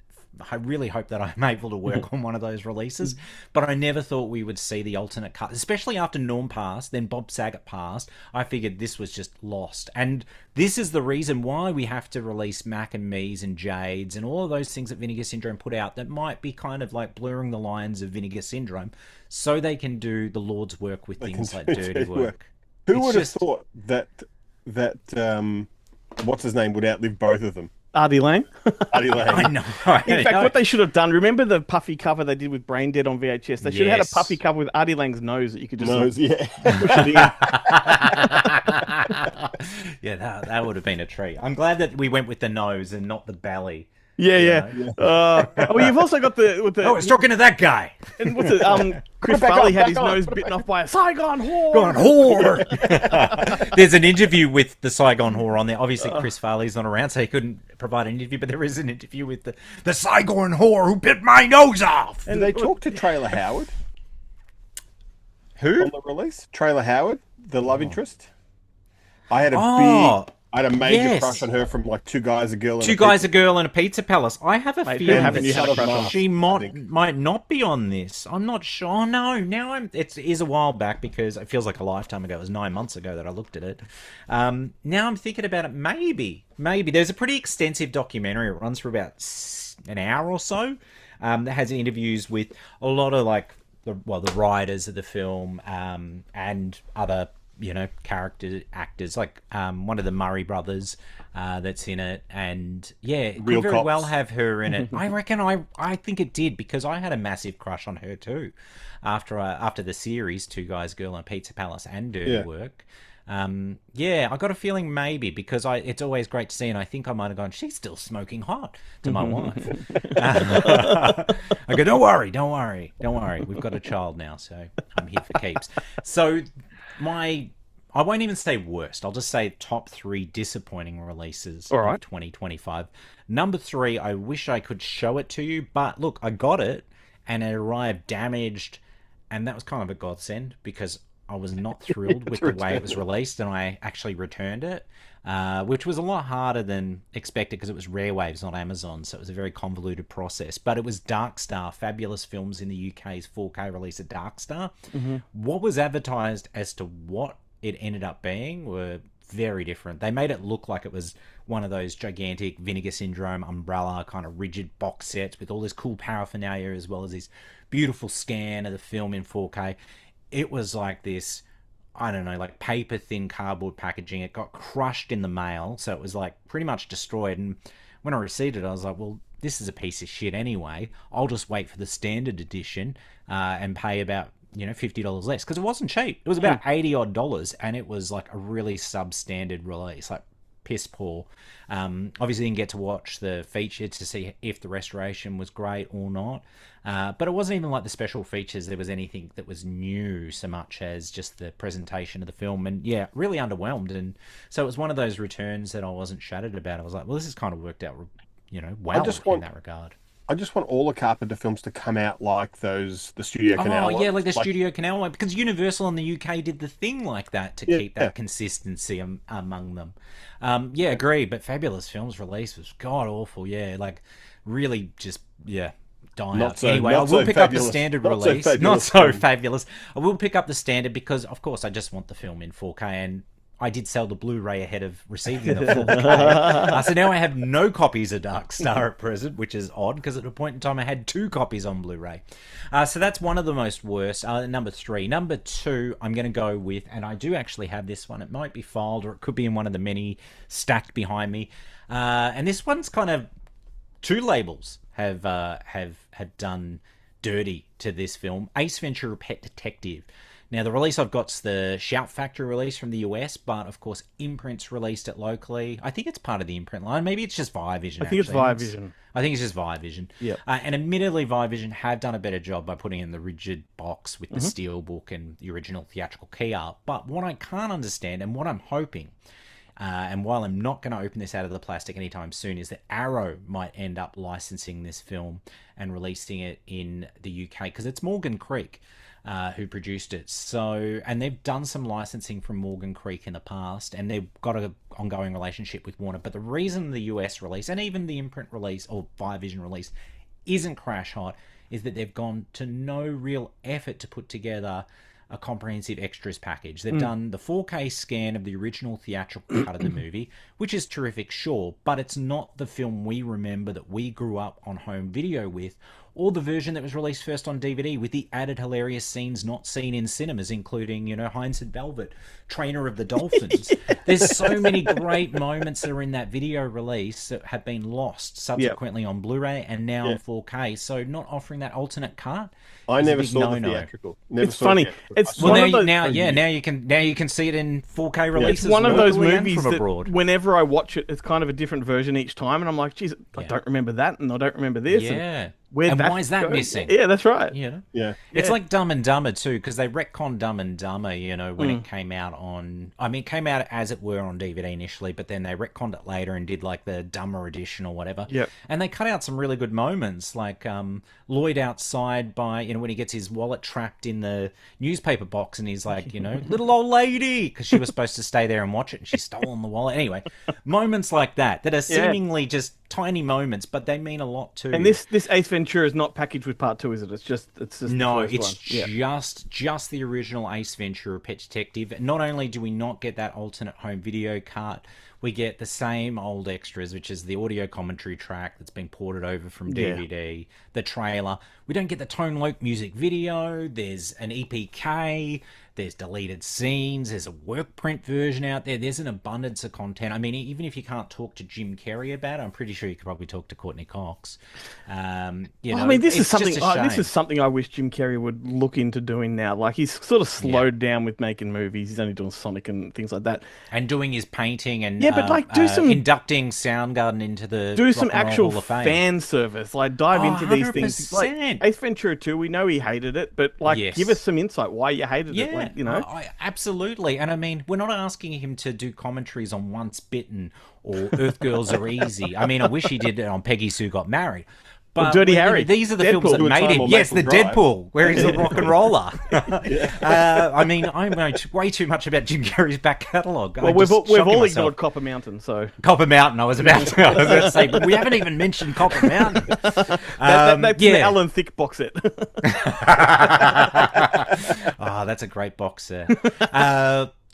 I really hope that I'm able to work on one of those releases. But I never thought we would see the alternate cut, especially after Norm passed, then Bob Saget passed. I figured this was just lost. And this is the reason why we have to release Mac and Me's and Jade's and all of those things that Vinegar Syndrome put out that might be kind of like blurring the lines of Vinegar Syndrome, so they can do the Lord's work with things like dirty work. Who would have thought that what's his name would outlive both of them? Artie Lang. Artie Lang. I know. In fact, what they should have done, remember the puffy cover they did with Brain Dead on VHS? They should have had a puffy cover with Artie Lang's nose that you could just Nose, yeah. push it in. Yeah, that would have been a treat. I'm glad that we went with the nose and not the belly. Yeah. Well, you've also got I was talking to that guy. And what's it? Chris Farley had his nose bitten off by a Saigon whore. There's an interview with the Saigon whore on there. Obviously, Chris Farley's not around, so he couldn't provide an interview. But there is an interview with the Saigon whore who bit my nose off. And they talked to Trailer Howard. Who on the release? Trailer Howard, the love interest. I had a major crush on her from like Two Guys, a Girl, and a Pizza Palace. I have a feeling that she might not be on this. I'm not sure. Oh, no, now it is a while back because it feels like a lifetime ago. It was 9 months ago that I looked at it. Now I'm thinking about it. Maybe there's a pretty extensive documentary. It runs for about an hour or so. That has interviews with a lot of like the writers of the film and other actors like one of the Murray brothers that's in it, and it could very well have her in it. I reckon I think it did, because I had a massive crush on her too after the series Two Guys, Girl and Pizza Palace and Dirty Work. I got a feling maybe because it's always great to see, and I think I might have gone, she's still smoking hot to my wife. I go, don't worry, we've got a child now, so I'm here for keeps. So I won't even say worst, I'll just say top 3 disappointing releases of 2025. Number 3, I wish I could show it to you, but look, I got it and it arrived damaged, and that was kind of a godsend because I was not thrilled with the way it was released, and I actually returned it, which was a lot harder than expected because it was Rare Waves, not Amazon, so it was a very convoluted process. But it was Darkstar, Fabulous Films in the UK's 4K release of Darkstar. Mm-hmm. What was advertised as to what it ended up being were very different. They made it look like it was one of those gigantic Vinegar Syndrome umbrella kind of rigid box sets with all this cool paraphernalia, as well as this beautiful scan of the film in 4K. It was like this, I don't know, like paper thin cardboard packaging. It got crushed in the mail, so it was like pretty much destroyed. And when I received it, I was like, well, this is a piece of shit anyway. I'll just wait for the standard edition and pay about $50 less, because it wasn't cheap. It was about $80 and it was like a really substandard release, like piss poor. Obviously didn't get to watch the feature to see if the restoration was great or not, but it wasn't even like the special features there was anything that was new so much as just the presentation of the film, and really underwhelmed. And so it was one of those returns that I wasn't shattered about. I was like, well, this has kind of worked out well in that regard. I just want all the Carpenter films to come out like the Studio Canal ones. Like the Studio Canal one, because Universal in the UK did the thing like that to keep that consistency among them. Agree, but Fabulous Films release was god-awful, like really just, die out. Anyway, I will pick up the standard release. Not so fabulous. I will pick up the standard because, of course, I just want the film in 4K, and I did sell the Blu-ray ahead of receiving the 4K. So now I have no copies of Darkstar at present, which is odd because at a point in time I had 2 copies on Blu-ray. So that's one of the most worst. Number 3. Number 2, I'm going to go with, and I do actually have this one. It might be filed or it could be in one of the many stacked behind me. And this one's kind of 2 labels have done dirty to this film. Ace Ventura: Pet Detective. Now, the release I've got's the Shout Factory release from the US, but of course, Imprint's released it locally. I think it's part of the Imprint line. Maybe it's just Viavision. I think it's Viavision. I think it's just Viavision. Yep. And admittedly, Viavision have done a better job by putting in the rigid box with the steelbook and the original theatrical key art. But what I can't understand, and what I'm hoping, and while I'm not going to open this out of the plastic anytime soon, is that Arrow might end up licensing this film and releasing it in the UK, because it's Morgan Creek who produced it. So, and they've done some licensing from Morgan Creek in the past, and they've got an ongoing relationship with Warner. But the reason the US release, and even the Imprint release or Viavision release, isn't crash hot is that they've gone to no real effort to put together a comprehensive extras package. They've done the 4K scan of the original theatrical cut of the movie, which is terrific, sure, but it's not the film we remember that we grew up on home video with, or the version that was released first on DVD with the added hilarious scenes not seen in cinemas, including, Heinz and Velvet, trainer of the Dolphins. There's so many great moments that are in that video release that have been lost subsequently on Blu-ray and now on 4K. So not offering that alternate cut. I never saw the theatrical. It's funny. It's well, one of those, now you can see it in 4K releases. It's one of those movies from that abroad. Whenever I watch it, it's kind of a different version each time, and I'm like, geez, I don't remember that, and I don't remember this. Yeah. And why is that missing? Yeah, that's right. Yeah. It's like Dumb and Dumber too, because they retconned Dumb and Dumber, when it came out it came out as it were on DVD initially, but then they retconned it later and did like the Dumber edition or whatever. Yep. And they cut out some really good moments, like Lloyd outside by, when he gets his wallet trapped in the newspaper box and he's like, little old lady, because she was supposed to stay there and watch it and she's stolen the wallet. Anyway, moments like that are seemingly just tiny moments, but they mean a lot too. And this Ace Ventura is not packaged with part 2, is it? It's just no, the first it's one. just the original Ace Ventura Pet Detective. Not only do we not get that alternate home video cut, we get the same old extras, which is the audio commentary track that's been ported over from DVD, the trailer. We don't get the Tone Loc music video. There's an EPK. There's deleted scenes. There's a work print version out there. There's an abundance of content. I mean, even if you can't talk to Jim Carrey about it, I'm pretty sure you could probably talk to Courtney Cox. This is something. This is something I wish Jim Carrey would look into doing now. Like, he's sort of slowed down with making movies. He's only doing Sonic and things like that, and doing his painting and but like do some inducting Soundgarden into the some Rock and Roll actual Hall of Fame. fan service. Like, dive into these things. 100%. Like Ace Ventura 2, we know he hated it, but give us some insight why you hated it. Like, absolutely. And I mean, we're not asking him to do commentaries on Once Bitten or Earth Girls Are Easy. I mean, I wish he did it on Peggy Sue Got Married. But Dirty Harry. These are the Deadpool. films that made him. Yes, the Drive. Deadpool, where he's a rock and roller. I mean, I know way too much about Jim Carrey's back catalogue. Well, we've all ignored Copper Mountain, so Copper Mountain. I was about to say, but we haven't even mentioned Copper Mountain. that's the Alan Thicke box set. That's a great box set.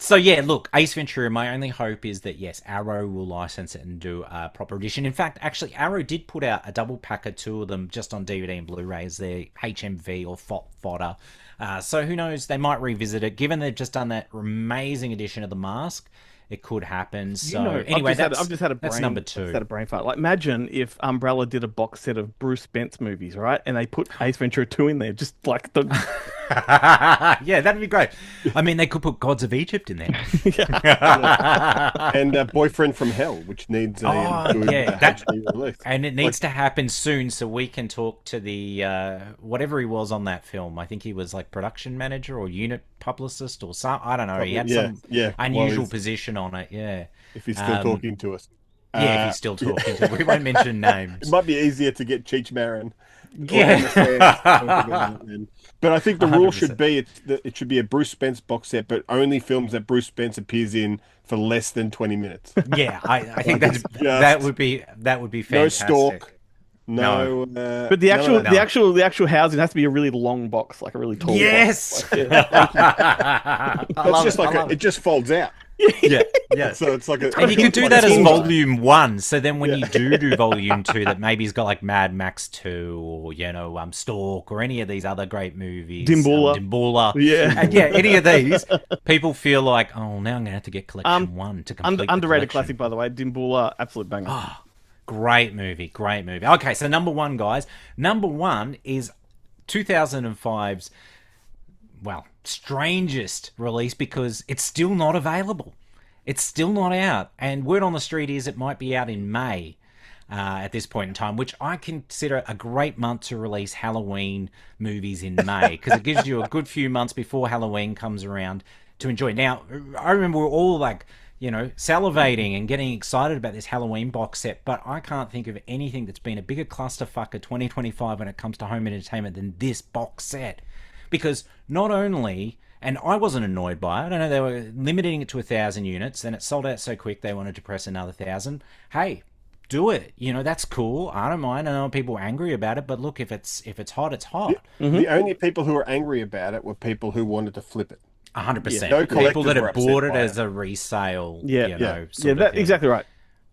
So yeah, look, Ace Ventura, my only hope is that, yes, Arrow will license it and do a proper edition. In fact, actually, Arrow did put out a double pack of 2 of them just on DVD and Blu-ray as their HMV or FOP fodder. So who knows, they might revisit it. Given they've just done that amazing edition of The Mask, it could happen. So anyway, I've just had a brain, that's number 2. I've just had a brain fart. Like, imagine if Umbrella did a box set of Bruce Spence movies, right? And they put Ace Ventura 2 in there, just like the... Yeah, that'd be great. I mean, they could put Gods of Egypt in there. And Boyfriend from Hell, which needs a good HD release. And it needs to happen soon so we can talk to the whatever he was on that film. I think he was like production manager or unit publicist or some. I don't know. He had some unusual position on it. Yeah. If he's still talking to us. Yeah, if he's still talking to us. We won't mention names. It might be easier to get Cheech Marin. Yeah. But I think the 100%. rule should be it should be a Bruce Spence box set, but only films that Bruce Spence appears in for less than 20 minutes. Yeah, I think that would be fantastic. No stalk. No. But the actual housing has to be a really long box, like a really tall yes. box. Like, it just folds out. Yeah. So it's like and you could do that as volume 1. So then when you do volume 2, that maybe he's got like Mad Max 2 or Stalk or any of these other great movies. Dimboola. Any of these, people feel like, oh, now I'm gonna have to get collection 1 to complete. Underrated classic, by the way. Dimboola, absolute banger. Oh, great movie. Okay, so number 1, guys. Number 1 is 2005's strangest release because it's still not available. It's still not out. And word on the street is it might be out in May at this point in time, which I consider a great month to release Halloween movies in May because it gives you a good few months before Halloween comes around to enjoy. Now, I remember we're all like, salivating and getting excited about this Halloween box set, but I can't think of anything that's been a bigger clusterfuck of 2025 when it comes to home entertainment than this box set. Because not only, and I wasn't annoyed by it, I don't know, they were limiting it to 1,000 units, and it sold out so quick they wanted to press another 1,000. Hey, do it. That's cool. I don't mind. I know people are angry about it, but look, if it's hot, it's hot. The only people who were angry about it were people who wanted to flip it. 100%. No People that collectors were have bought upset it by as a resale. Yeah. Exactly right.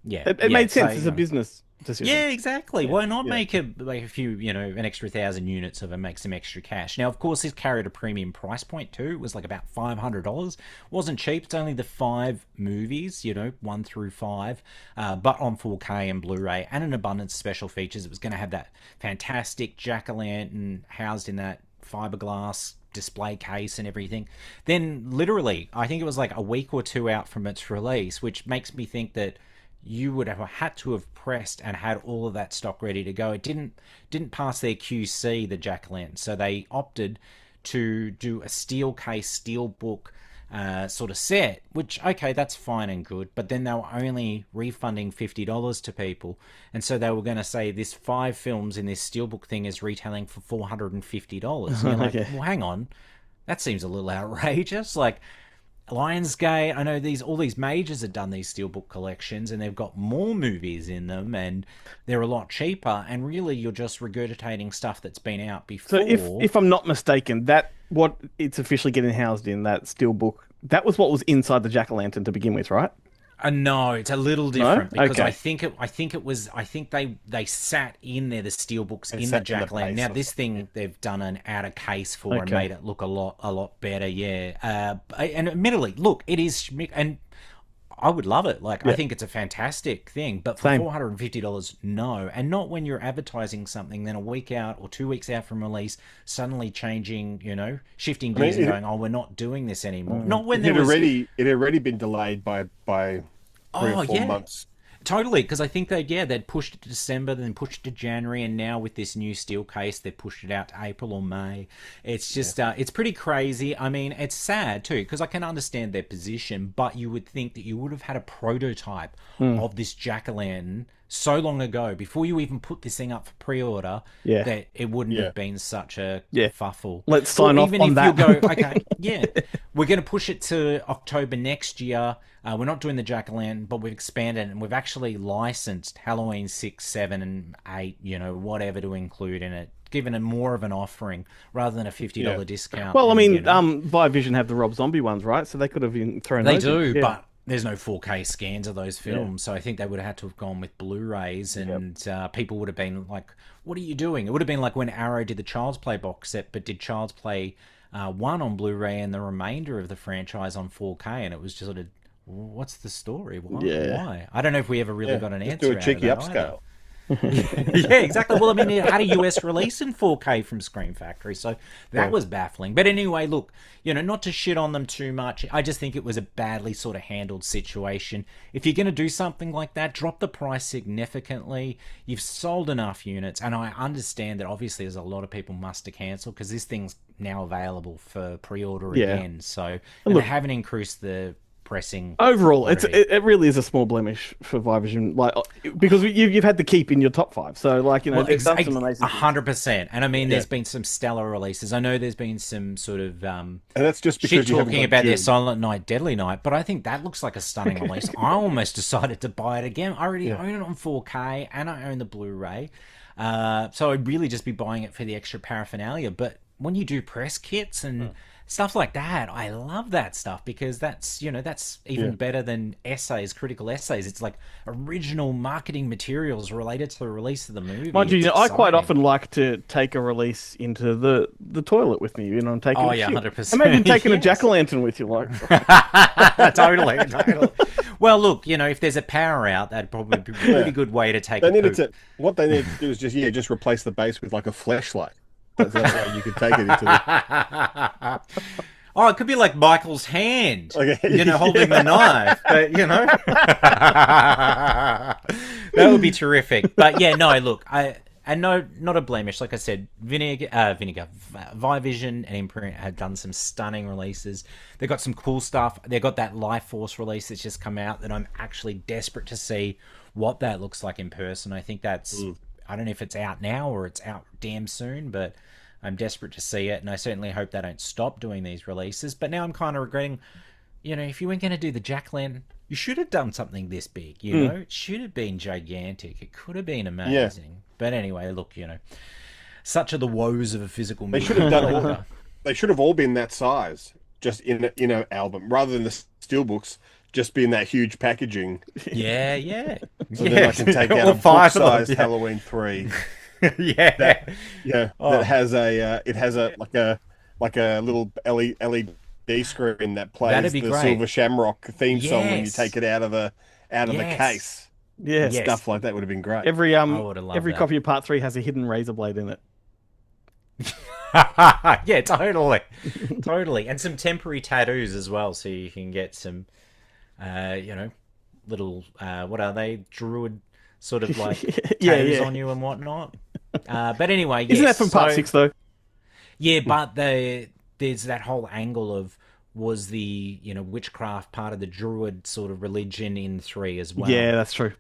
Yeah, It made sense so, as a business decision. Yeah, exactly. Why not make a few, an extra 1,000 units of it, make some extra cash? Now, of course, this carried a premium price point too. It was like about $500. Wasn't cheap. It's only the 5 movies, 1 through 5, but on 4K and Blu-ray, and an abundance of special features. It was going to have that fantastic jack-o'-lantern housed in that fiberglass display case and everything. Then, literally, I think it was like a week or 2 out from its release, which makes me think that you would have had to have pressed and had all of that stock ready to go. It didn't pass their QC, the jack-o'-lantern, so they opted to do a steel case, steel book sort of set, which, okay, that's fine and good, but then they were only refunding $50 to people, and so they were going to say this 5 films in this steelbook thing is retailing for $450. And you're like, well, hang on, that seems a little outrageous. Like, Lionsgate, I know all these majors have done these steelbook collections, and they've got more movies in them, and they're a lot cheaper. And really, you're just regurgitating stuff that's been out before. So, if I'm not mistaken, that what it's officially getting housed in, that steelbook, that was what was inside the jack-o'-lantern to begin with, right? No, it's a little different because Okay. I think they sat in there, the steelbooks in the jack-o'-lantern. Now this thing they've done an outer case for and made it look a lot better. Yeah, and admittedly, look, it is schmick, and I would love it. Like, I think it's a fantastic thing, but for $450, no, and not when you're advertising something. Then a week out or 2 weeks out from release, suddenly changing, shifting gears and going, "Oh, we're not doing this anymore." Not when it was it had already been delayed by 3 or 4 months. Totally, because I think they'd pushed it to December, then pushed it to January, and now with this new steel case, they've pushed it out to April or May. It's just, it's pretty crazy. I mean, it's sad too, because I can understand their position, but you would think that you would have had a prototype of this jack-o'-lantern so long ago, before you even put this thing up for pre-order, that it wouldn't have been such a fuffle. Let's sign off on that. Even if you go, okay, we're going to push it to October next year. We're not doing the jack-o'-lantern, but we've expanded and we've actually licensed Halloween 6, 7, and 8, whatever to include in it, given it more of an offering rather than a $50 discount. Well, I mean, Vivision have the Rob Zombie ones, right? So they could have thrown They those in. do, but there's no 4K scans of those films, so I think they would have had to have gone with Blu-rays, and people would have been like, what are you doing? It would have been like when Arrow did the Child's Play box set, but did Child's Play 1 on Blu-ray and the remainder of the franchise on 4K, and it was just sort of, what's the story? Why? I don't know if we ever really got an answer. Do a cheeky upscale. Yeah, exactly. Well, I mean, it had a US release in 4K from Scream Factory, so that was baffling. But anyway, look, not to shit on them too much, I just think it was a badly sort of handled situation. If you're going to do something like that, drop the price significantly. You've sold enough units, and I understand that obviously there's a lot of people must have cancelled because this thing's now available for pre-order again. So, and they haven't increased the pressing. Overall, it really is a small blemish for Vivision, like, because you've had to keep in your top 5. So, like, they've done some amazing 100%. And I mean, there's been some stellar releases. I know there's been some sort of and that's just because shit talking about their Silent Night, Deadly Night, but I think that looks like a stunning release. I almost decided to buy it again. I already own it on 4K, and I own the Blu-ray, so I'd really just be buying it for the extra paraphernalia. But when you do press kits and stuff like that, I love that stuff, because that's even better than essays, critical essays. It's like original marketing materials related to the release of the movie. Mind you, I quite often like to take a release into the toilet with me, and take 100%. Imagine taking a jack-o'-lantern with you, like. Totally. Well, look, if there's a power out, that'd probably be a pretty good way to take what they need to do is just replace the base with like a flashlight. That's how you could take it into the... Oh, it could be like Michael's hand, holding the knife. But, that would be terrific. But yeah, no, look, not a blemish. Like I said, Vivision and Imprint have done some stunning releases. They've got some cool stuff. They've got that Life Force release that's just come out that I'm actually desperate to see what that looks like in person. I think that's... I don't know if it's out now or it's out damn soon, but I'm desperate to see it, and I certainly hope they don't stop doing these releases. But now I'm kind of regretting, if you weren't going to do the jack-o'-lantern, you should have done something this big, you know? It should have been gigantic. It could have been amazing. But anyway, look, such are the woes of a physical They media. should have done all. They should have all been that size, just in an album, rather than the steelbooks just being that huge packaging. Yeah. So then I can take out All a five of them, book-sized Halloween 3. Yeah. That has like a little LED screen that plays That'd be the great. Silver Shamrock theme song when you Yes. take it out of the case. Yeah. Yes. Stuff like that would have been great. Every would've loved every that. copy of Part 3 has a hidden razor blade in it. Yeah, totally. And some temporary tattoos as well, so you can get some, little, what are they, druid sort of like tattoos on you and whatnot. But anyway, yes. Isn't that from Part 6, though? Yeah, but there's that whole angle of, was the witchcraft part of the druid sort of religion in 3 as well. Yeah, that's true.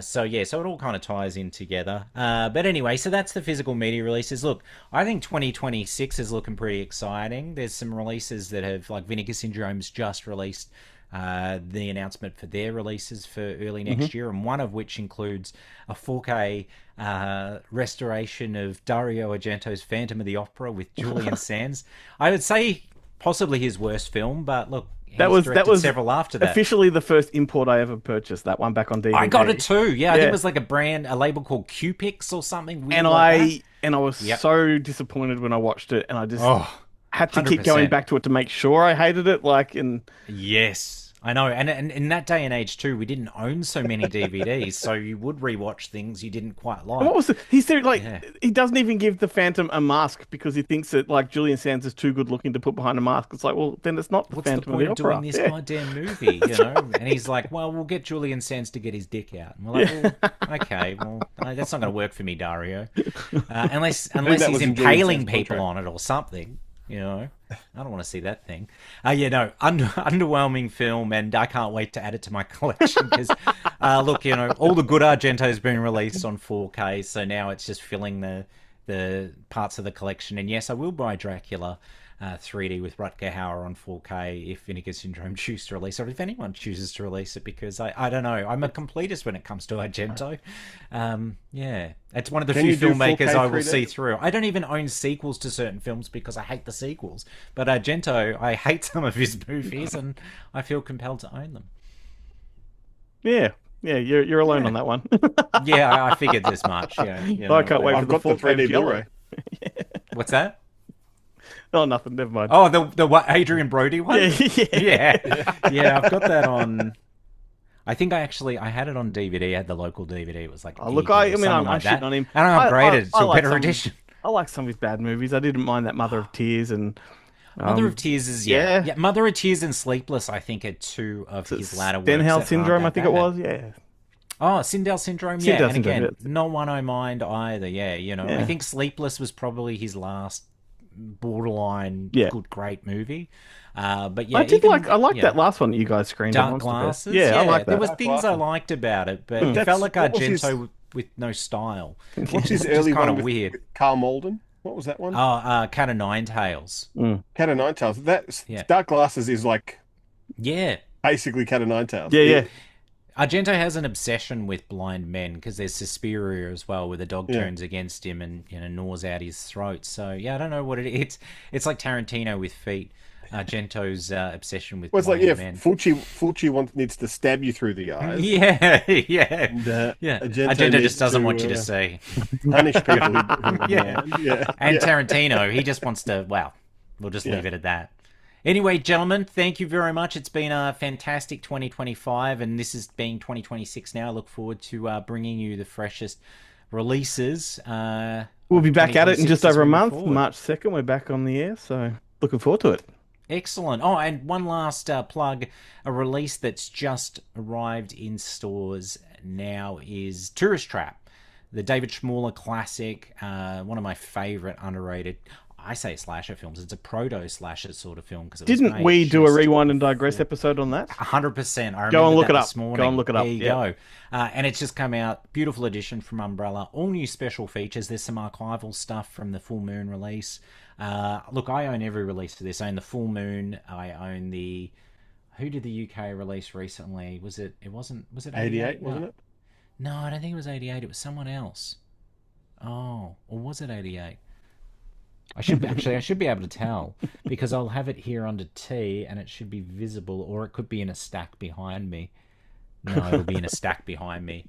So it all kind of ties in together. But anyway, so that's the physical media releases. Look, I think 2026 is looking pretty exciting. There's some releases that have, like Vinegar Syndrome's just released the announcement for their releases for early next year, and one of which includes a 4K restoration of Dario Argento's Phantom of the Opera with Julian Sands. I would say possibly his worst film, but look, That was several after that. Officially the first import I ever purchased. That one back on DVD. I got it too. Yeah, I think it was like a label called Q-Pix or something weird and like I was so disappointed when I watched it, and I just had to keep 100%. going back to it to make sure I hated it. Yes, I know. And in that day and age too, we didn't own so many DVDs, so you would rewatch things you didn't quite like. And what was he said? He doesn't even give the Phantom a mask because he thinks that Julian Sands is too good looking to put behind a mask. It's like, well, then it's not the What's Phantom the point of of the Opera. doing this goddamn movie, And he's like, well, we'll get Julian Sands to get his dick out. And we're like, well, okay, that's not going to work for me, Dario. Unless that he's was in impaling Julian Sands' people contract. on it or something, I don't want to see that thing. Underwhelming film, and I can't wait to add it to my collection because, look, all the good Argento's been released on 4K, so now it's just filling the parts of the collection. And yes, I will buy Dracula 3D with Rutger Hauer on 4K if Vinegar Syndrome chooses to release it, or if anyone chooses to release it, because I don't know. I'm a completist when it comes to Argento. It's one of the few you do filmmakers 4K I will 3D? see through. I don't even own sequels to certain films because I hate the sequels. But Argento, I hate some of his movies, and I feel compelled to own them. Yeah, you're alone on that one. Yeah, I figured as much. I can't wait for I've the got the 4K 3D yellow. Blu-ray. What's that? Oh, nothing. Never mind. Oh, the what, Adrian Brody one? Yeah. Yeah, I've got that on. I think I had it on DVD. I had the local DVD. It was like, Look, Eagle or I'm something like shitting that. on him. And I upgraded to a like better edition. I like some of his bad movies. I didn't mind that Mother of Tears and Mother of Tears is yeah. Mother of Tears and Sleepless, I think, are two of his latter works. Stenhal that Syndrome, I aren't think that it bad. was. Yeah. Oh, Sindel Syndrome, Sindel yeah. And Syndrome, again, yeah. not one I mind either. Yeah, I think Sleepless was probably his last borderline good, great movie. But yeah, I liked that last one that you guys screened. Dark Monster Glasses. Fest. Yeah, I like that. There was things I liked about it, but it felt like what was his- Argento with no style. What's his Which is early kinda one weird. with Carl Malden? What was that one? Cat of Nine Tails. Cat of Nine Tails. Dark Glasses is like Yeah. basically Cat of Nine Tails. Yeah. Argento has an obsession with blind men because there's Suspiria as well, where the dog turns against him and gnaws out his throat. So yeah, I don't know what it is. It's like Tarantino with feet. Argento's obsession with blind men. Fulci needs to stab you through the eyes. Yeah. And, Argento just doesn't want you to see. Punish people. Yeah. And Tarantino, he just wants to. Well, we'll just leave it at that. Anyway, gentlemen, thank you very much. It's been a fantastic 2025, and this is being 2026 now. I look forward to bringing you the freshest releases. We'll be back at it in 2026 just as over a we move month. forward. March 2nd, we're back on the air, so looking forward to it. Excellent. Oh, and one last plug. A release that's just arrived in stores now is Tourist Trap, the David Schmorler classic, one of my favorite underrated, I say slasher films. It's a proto-slasher sort of film. Didn't we do a Rewind and Digress episode on that? 100%. I Go and look that it up. this morning. Go and look it up. There you go. And it's just come out. Beautiful edition from Umbrella. All new special features. There's some archival stuff from the Full Moon release. Look, I own every release for this. I own the Full Moon. I own the who did the UK release recently? Was it? It wasn't. Was it 88, 88? wasn't No. it? No, I don't think it was 88. It was someone else. Oh, or was it 88? I should be able to tell because I'll have it here under T and it should be visible, or it could be in a stack behind me. No, it'll be in a stack behind me.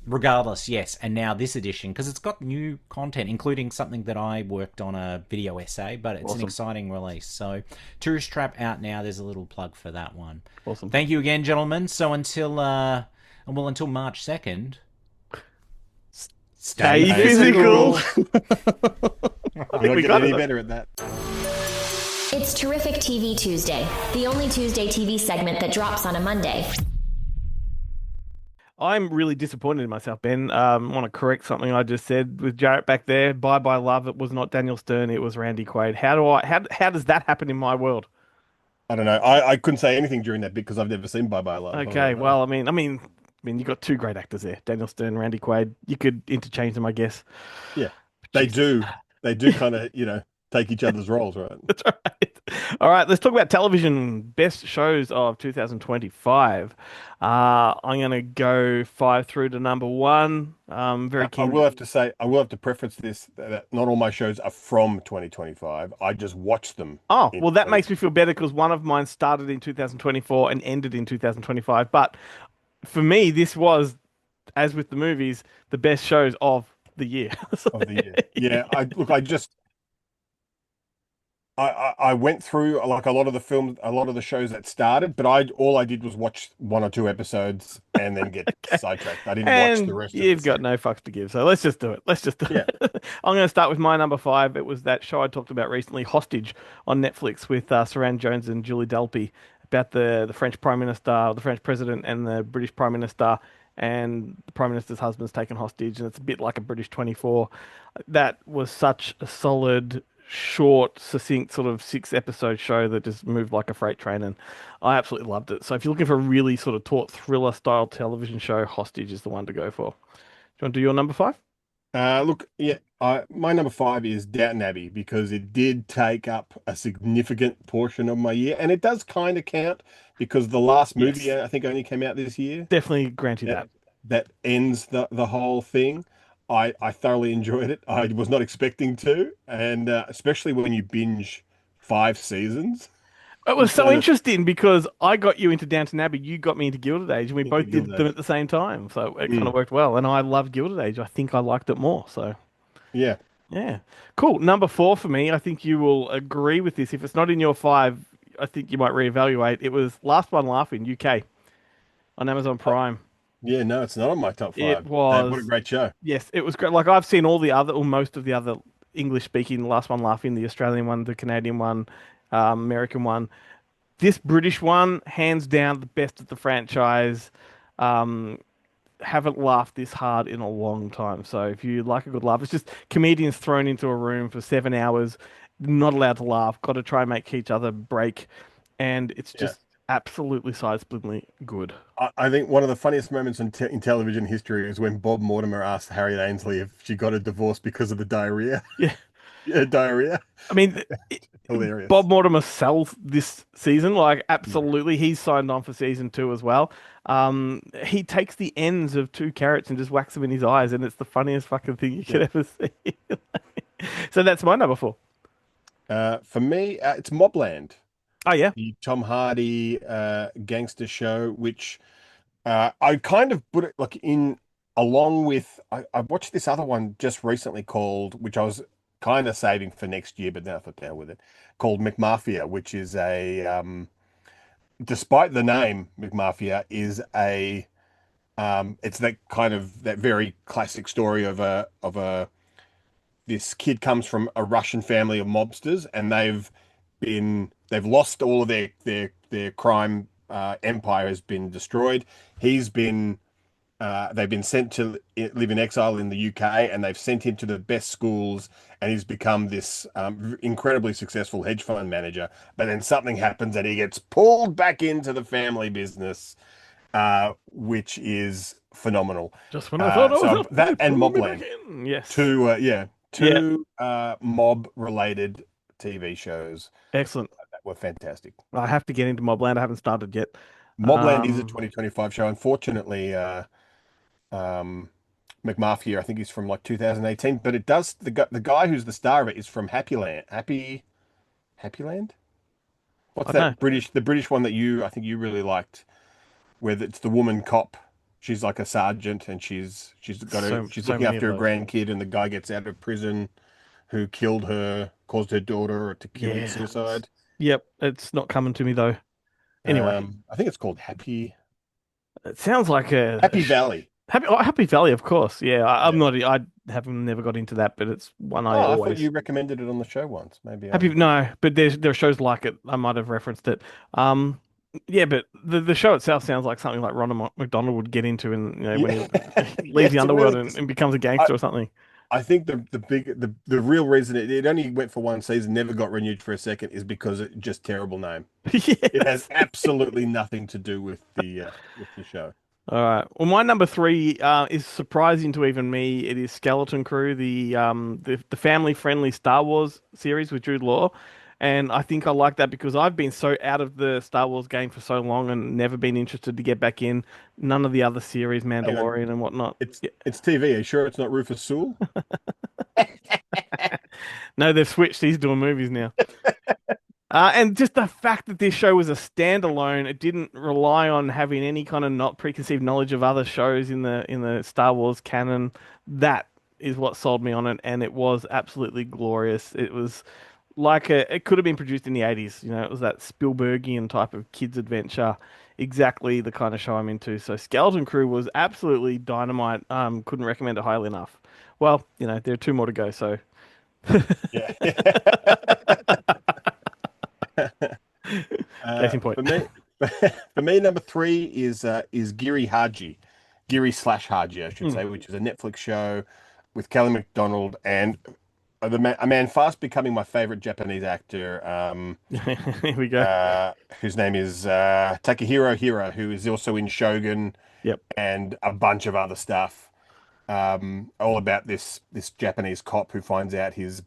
Regardless, yes. And now this edition, because it's got new content, including something that I worked on a video essay, but it's an exciting release. So, Tourist Trap out now. There's a little plug for that one. Awesome. Thank you again, gentlemen. So until until March 2nd, Stay physical. I'm not getting any better at that. It's Terrific TV Tuesday, the only Tuesday TV segment that drops on a Monday. I'm really disappointed in myself, Ben. I want to correct something I just said with Jarret back there. Bye bye love. It was not Daniel Stern. It was Randy Quaid. How does that happen in my world? I don't know. I couldn't say anything during that bit because I've never seen Bye Bye Love. Okay, well, I mean, you got two great actors there, Daniel Stern, Randy Quaid. You could interchange them, I guess. Yeah, they do. They do kind of, take each other's roles, right? That's right. All right, let's talk about television best shows of 2025. I'm going to go 5 through to number 1. Very keen. I will have to preface this that not all my shows are from 2025. I just watched them. Oh, well, that makes me feel better because one of mine started in 2024 and ended in 2025. But for me, this was, as with the movies, the best shows of the year. Of the year. Yeah, I went through like a lot of the films, a lot of the shows that started, but all I did was watch 1 or 2 episodes and then get sidetracked. I didn't watch the rest of it. You've got no fucks to give, so let's just do it. It. I'm going to start with my number 5. It was that show I talked about recently, Hostage, on Netflix with Saran Jones and Julie Delpy, about the French Prime Minister, the French President, and the British Prime Minister, and the Prime Minister's husband's taken hostage, and it's a bit like a British 24. That was such a solid, short, succinct sort of 6-episode show that just moved like a freight train, and I absolutely loved it. So if you're looking for a really sort of taut thriller style television show, Hostage is the one to go for. Do you want to do your number 5? My number 5 is Downton Abbey because it did take up a significant portion of my year, and it does kind of count because the last movie I think only came out this year. Definitely grant you that. That ends the whole thing. I thoroughly enjoyed it. I was not expecting to, and especially when you binge 5 seasons. It was so interesting because I got you into Downton Abbey, you got me into Gilded Age, and we both did them at the same time. So it kind of worked well. And I loved Gilded Age. I think I liked it more. So yeah. Cool. Number 4 for me, I think you will agree with this. If it's not in your 5, I think you might reevaluate. It was Last One Laughing, UK, on Amazon Prime. Yeah, no, it's not on my top 5. It was. What a great show. Yes, it was great. Like, I've seen all the other, or most of the other English-speaking Last One Laughing, the Australian one, the Canadian one, American one. This British one, hands down, the best of the franchise. Haven't laughed this hard in a long time. So if you like a good laugh, it's just comedians thrown into a room for 7 hours, not allowed to laugh, got to try and make each other break. And it's just absolutely side-splittingly good. I think one of the funniest moments in television history is when Bob Mortimer asked Harriet Ainsley if she got a divorce because of the diarrhea. Yeah, diarrhea. I mean, hilarious. Bob Mortimer sells this season, like absolutely. He's signed on for season 2 as well. He takes the ends of 2 carrots and just whacks them in his eyes, and it's the funniest fucking thing you could ever see. So that's my number 4. For me, it's Mobland. Oh yeah, the Tom Hardy gangster show, which I kind of put it like in along with. I watched this other one just recently which I was kind of saving for next year, but then I thought down with it, called McMafia, which is despite the name, McMafia is it's that very classic story of this kid comes from a Russian family of mobsters, and they've lost all of their crime empire has been destroyed. They've been sent to live in exile in the UK, and they've sent him to the best schools, and he's become this incredibly successful hedge fund manager. But then something happens and he gets pulled back into the family business, which is phenomenal. Just when I thought I was that and Mobland. Yes. Two mob related TV shows. Excellent. were fantastic. I have to get into Mobland. I haven't started yet. Mobland is a 2025 show. Unfortunately, um, McMafia, I think he's from like 2018, but it does the guy who's the star of it is from Happyland. What's I don't know. that the British one that I think you really liked, where it's the woman cop. She's like a sergeant, and she's So looking many of after a those. grandkid, and the guy gets out of prison who caused her daughter to commit Yeah. suicide. Yep. It's not coming to me though. Anyway, I think it's called it sounds like Happy Valley. Happy Valley, of course. Yeah, I'm Yeah. not. I haven't never got into that, but it's one I Oh, I thought always you recommended it on the show once. Maybe happy. I. No, but there are shows like it. I might have referenced it. Yeah, but the show itself sounds like something like Ronald McDonald would get into, and when Yeah, he yeah, leaves the it's a underworld really. and becomes a I, gangster or something. I think the real reason it only went for one season, never got renewed for a second, is because it's just terrible name. It has Yes. absolutely nothing to do with the show. All right. Well, my number three is surprising to even me. It is Skeleton Crew, the family-friendly Star Wars series with Jude Law, and I think I like that because I've been so out of the Star Wars game for so long and never been interested to get back in. None of the other series, Hang on, Mandalorian and whatnot. Yeah. it's TV. Are you sure it's not Rufus Sewell? No, they've switched. He's doing movies now. And just the fact that this show was a standalone, it didn't rely on having any kind of not preconceived knowledge of other shows in the Star Wars canon. That is what sold me on it, and it was absolutely glorious. It was like it could have been produced in the 80s. It was that Spielbergian type of kids adventure, exactly the kind of show I'm into. So Skeleton Crew was absolutely dynamite. Couldn't recommend it highly enough. Well, there are two more to go, so. Yeah. Case in point. For me, number three is Giri/Haji, I should say, which is a Netflix show with Kelly MacDonald and a man fast becoming my favorite Japanese actor, Here we go. whose name is Takahiro Hira, who is also in Shogun Yep. and a bunch of other stuff. All about this Japanese cop who finds out his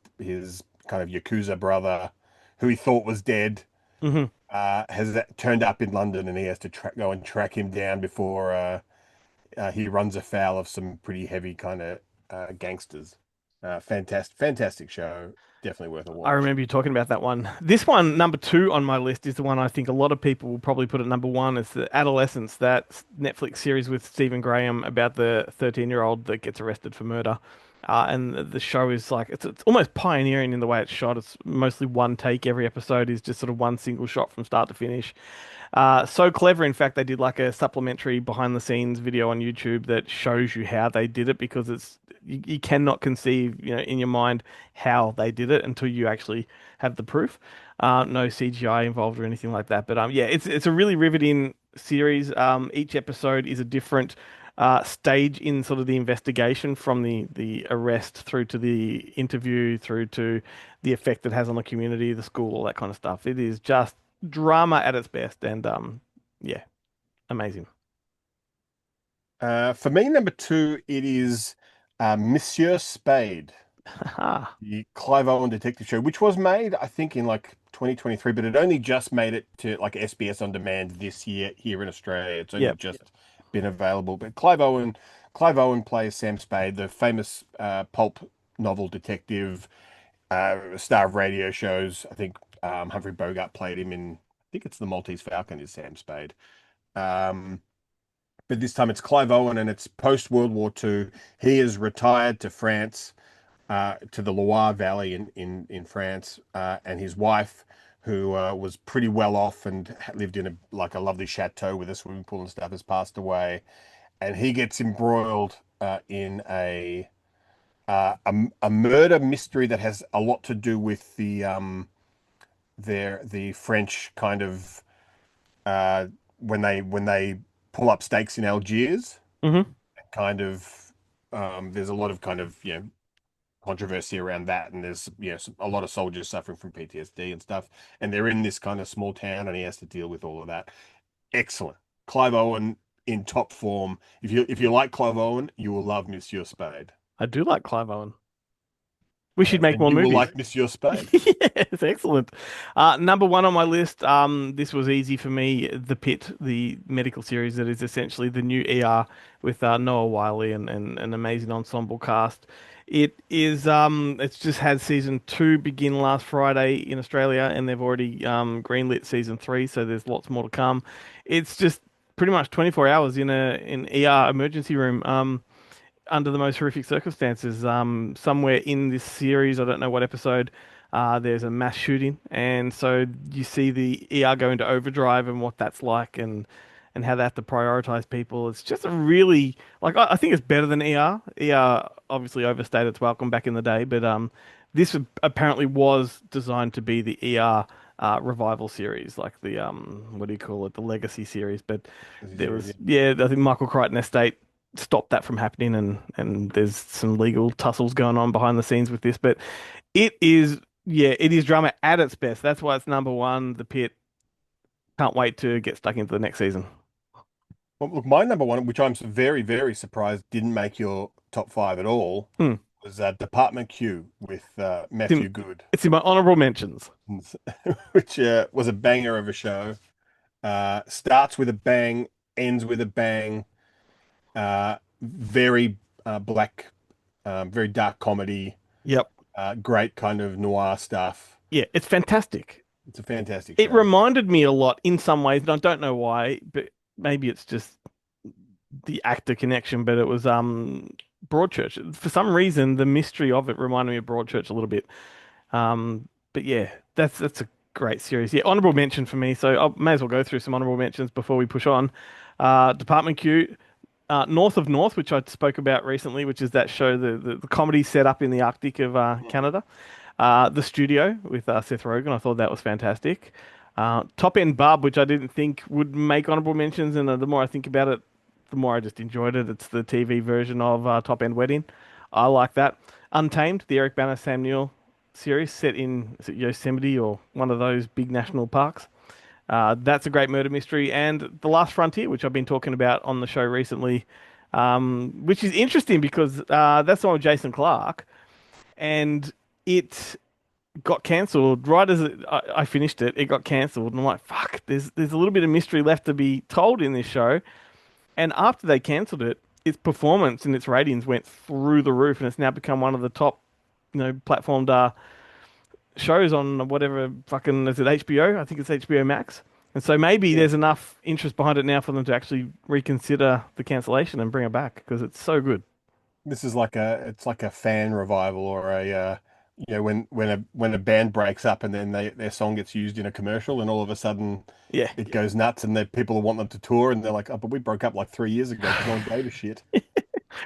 kind of Yakuza brother, who he thought was dead, hmm has turned up in London, and he has to go and track him down before he runs afoul of some pretty heavy kind of gangsters. Fantastic show. Definitely worth a I watch. remember you talking about that one. This one, number two on my list, is the one I think a lot of people will probably put at number one. It's the Adolescence, that Netflix series with Stephen Graham about the 13-year-old that gets arrested for murder. And the show is like it's almost pioneering in the way it's shot. It's mostly one take. Every episode is just sort of one single shot from start to finish. So clever, in fact, they did like a supplementary behind the scenes video on YouTube that shows you how they did it because you cannot conceive, in your mind how they did it until you actually have the proof. No CGI involved or anything like that. But yeah, it's a really riveting series. Each episode is a different stage in sort of the investigation from the arrest through to the interview through to the effect it has on the community, the school, all that kind of stuff. It is just drama at its best, and yeah, amazing. For me, number two, it is Monsieur Spade, Haha. the Clive Owen detective show, which was made, I think, in like 2023, but it only just made it to like SBS On Demand this year here in Australia. It's only Yep. just been available. But Clive Owen plays Sam Spade, the famous pulp novel detective, star of radio shows. I think Humphrey Bogart played him in. I think it's The Maltese Falcon is Sam Spade. Um, but this time it's Clive Owen, and it's post World War II. He is retired to France, to the Loire Valley in France, and his wife, who was pretty well off and lived in a lovely chateau with a swimming pool and stuff, has passed away, and he gets embroiled in a murder mystery that has a lot to do with the French kind of when they pull up stakes in Algiers, hmm kind of there's a lot of kind of controversy around that, and there's a lot of soldiers suffering from PTSD and stuff, and they're in this kind of small town, and he has to deal with all of that. Excellent. Clive Owen in top form. If you like Clive Owen, you will love Monsieur Spade. I do like Clive Owen. We should make And more you will movies. like Monsieur Spade. Yes, excellent. Number one on my list. This was easy for me. The Pit, the medical series that is essentially the new ER with Noah Wiley and an amazing ensemble cast. It's just had season 2 begin last Friday in Australia, and they've already greenlit season 3, so there's lots more to come. It's just pretty much 24 hours in an ER emergency room. Under the most horrific circumstances. Somewhere in this series, I don't know what episode, there's a mass shooting, and so you see the ER go into overdrive and what that's like, and how they have to prioritize people. It's just a really like I think it's better than ER. ER obviously overstayed its welcome back in the day, but this apparently was designed to be the ER. Revival series, like the what do you call it, the legacy series, but there was, yeah, I think Michael Crichton Estate stop that from happening, and there's some legal tussles going on behind the scenes with this, but it is, yeah, it is drama at its best. That's why it's number one. The Pit. Can't wait to get stuck into the next season. Well, look, my number one, which I'm very, very surprised didn't make your top 5 at all, was Department Q with Matthew Good. It's in my honorable mentions. Which was a banger of a show. Starts with a bang, ends with a bang. Very black, very dark comedy. Yep. Great kind of noir stuff. Yeah, it's fantastic. It's a fantastic It show. reminded me a lot in some ways, and I don't know why, but maybe it's just the actor connection, but it was Broadchurch. For some reason, the mystery of it reminded me of Broadchurch a little bit. But yeah, that's a great series. Yeah, honorable mention for me. So I may as well go through some honorable mentions before we push on. Department Q, North of North, which I spoke about recently, which is that show, the comedy set up in the Arctic of Canada. The Studio with Seth Rogen. I thought that was fantastic. Top End Bub, which I didn't think would make honorable mentions, and the more I think about it, the more I just enjoyed it. It's the TV version of Top End Wedding. I like that. Untamed, the Eric Bana Sam Neill series set in, is it Yosemite or one of those big national parks. That's a great murder mystery. And The Last Frontier, which I've been talking about on the show recently, which is interesting because that's the one with Jason Clarke, and it got cancelled right as I finished it. It got cancelled, and I'm like, fuck. There's a little bit of mystery left to be told in this show. And after they cancelled it, its performance and its ratings went through the roof, and it's now become one of the top, platformed shows on whatever fucking, is it HBO? I think it's HBO Max. And so maybe there's enough interest behind it now for them to actually reconsider the cancellation and bring it back because it's so good. This is it's like a fan revival, or a when a band breaks up and then their song gets used in a commercial, and all of a sudden it goes nuts, and people want them to tour, and they're like, oh, but we broke up like 3 years ago because no one gave a shit.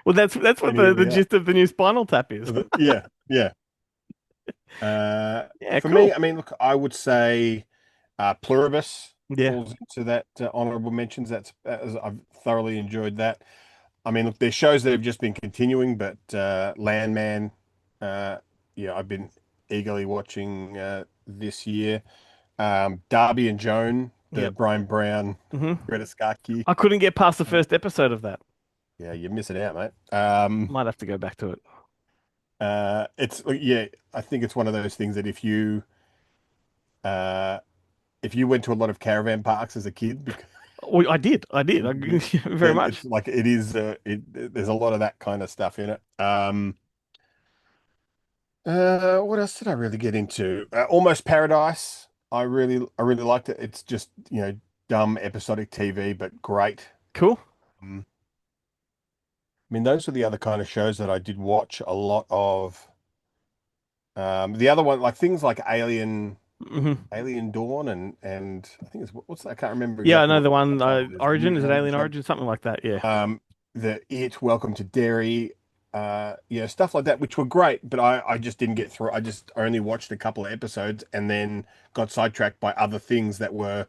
Well, that's what the gist of the new Spinal Tap is. Yeah. For cool. me, I mean, look, I would say Pluribus Yeah. falls into that honorable mentions. I've thoroughly enjoyed that. I mean, look, there's shows that have just been continuing, but Landman, I've been eagerly watching this year. Darby and Joan, the Brian Brown, Greta Scacchi. I couldn't get past the first episode of that. Yeah, you're missing out, mate. Might have to go back to it. I think it's one of those things that if you went to a lot of caravan parks as a kid, Well, I did very much. It's like it is. There's a lot of that kind of stuff in it. What else did I really get into? Almost Paradise. I really liked it. It's just dumb episodic TV, but great. Cool. I mean, those are the other kind of shows that I did watch a lot of. The other one, like things like Alien Dawn, and I think it's what's that? I can't remember. Yeah, I exactly know the what one. the title is. Origin, is it Alien Origin? Something like that. Yeah. Welcome to Derry. Stuff like that, which were great, but I just didn't get through. I just only watched a couple of episodes and then got sidetracked by other things that were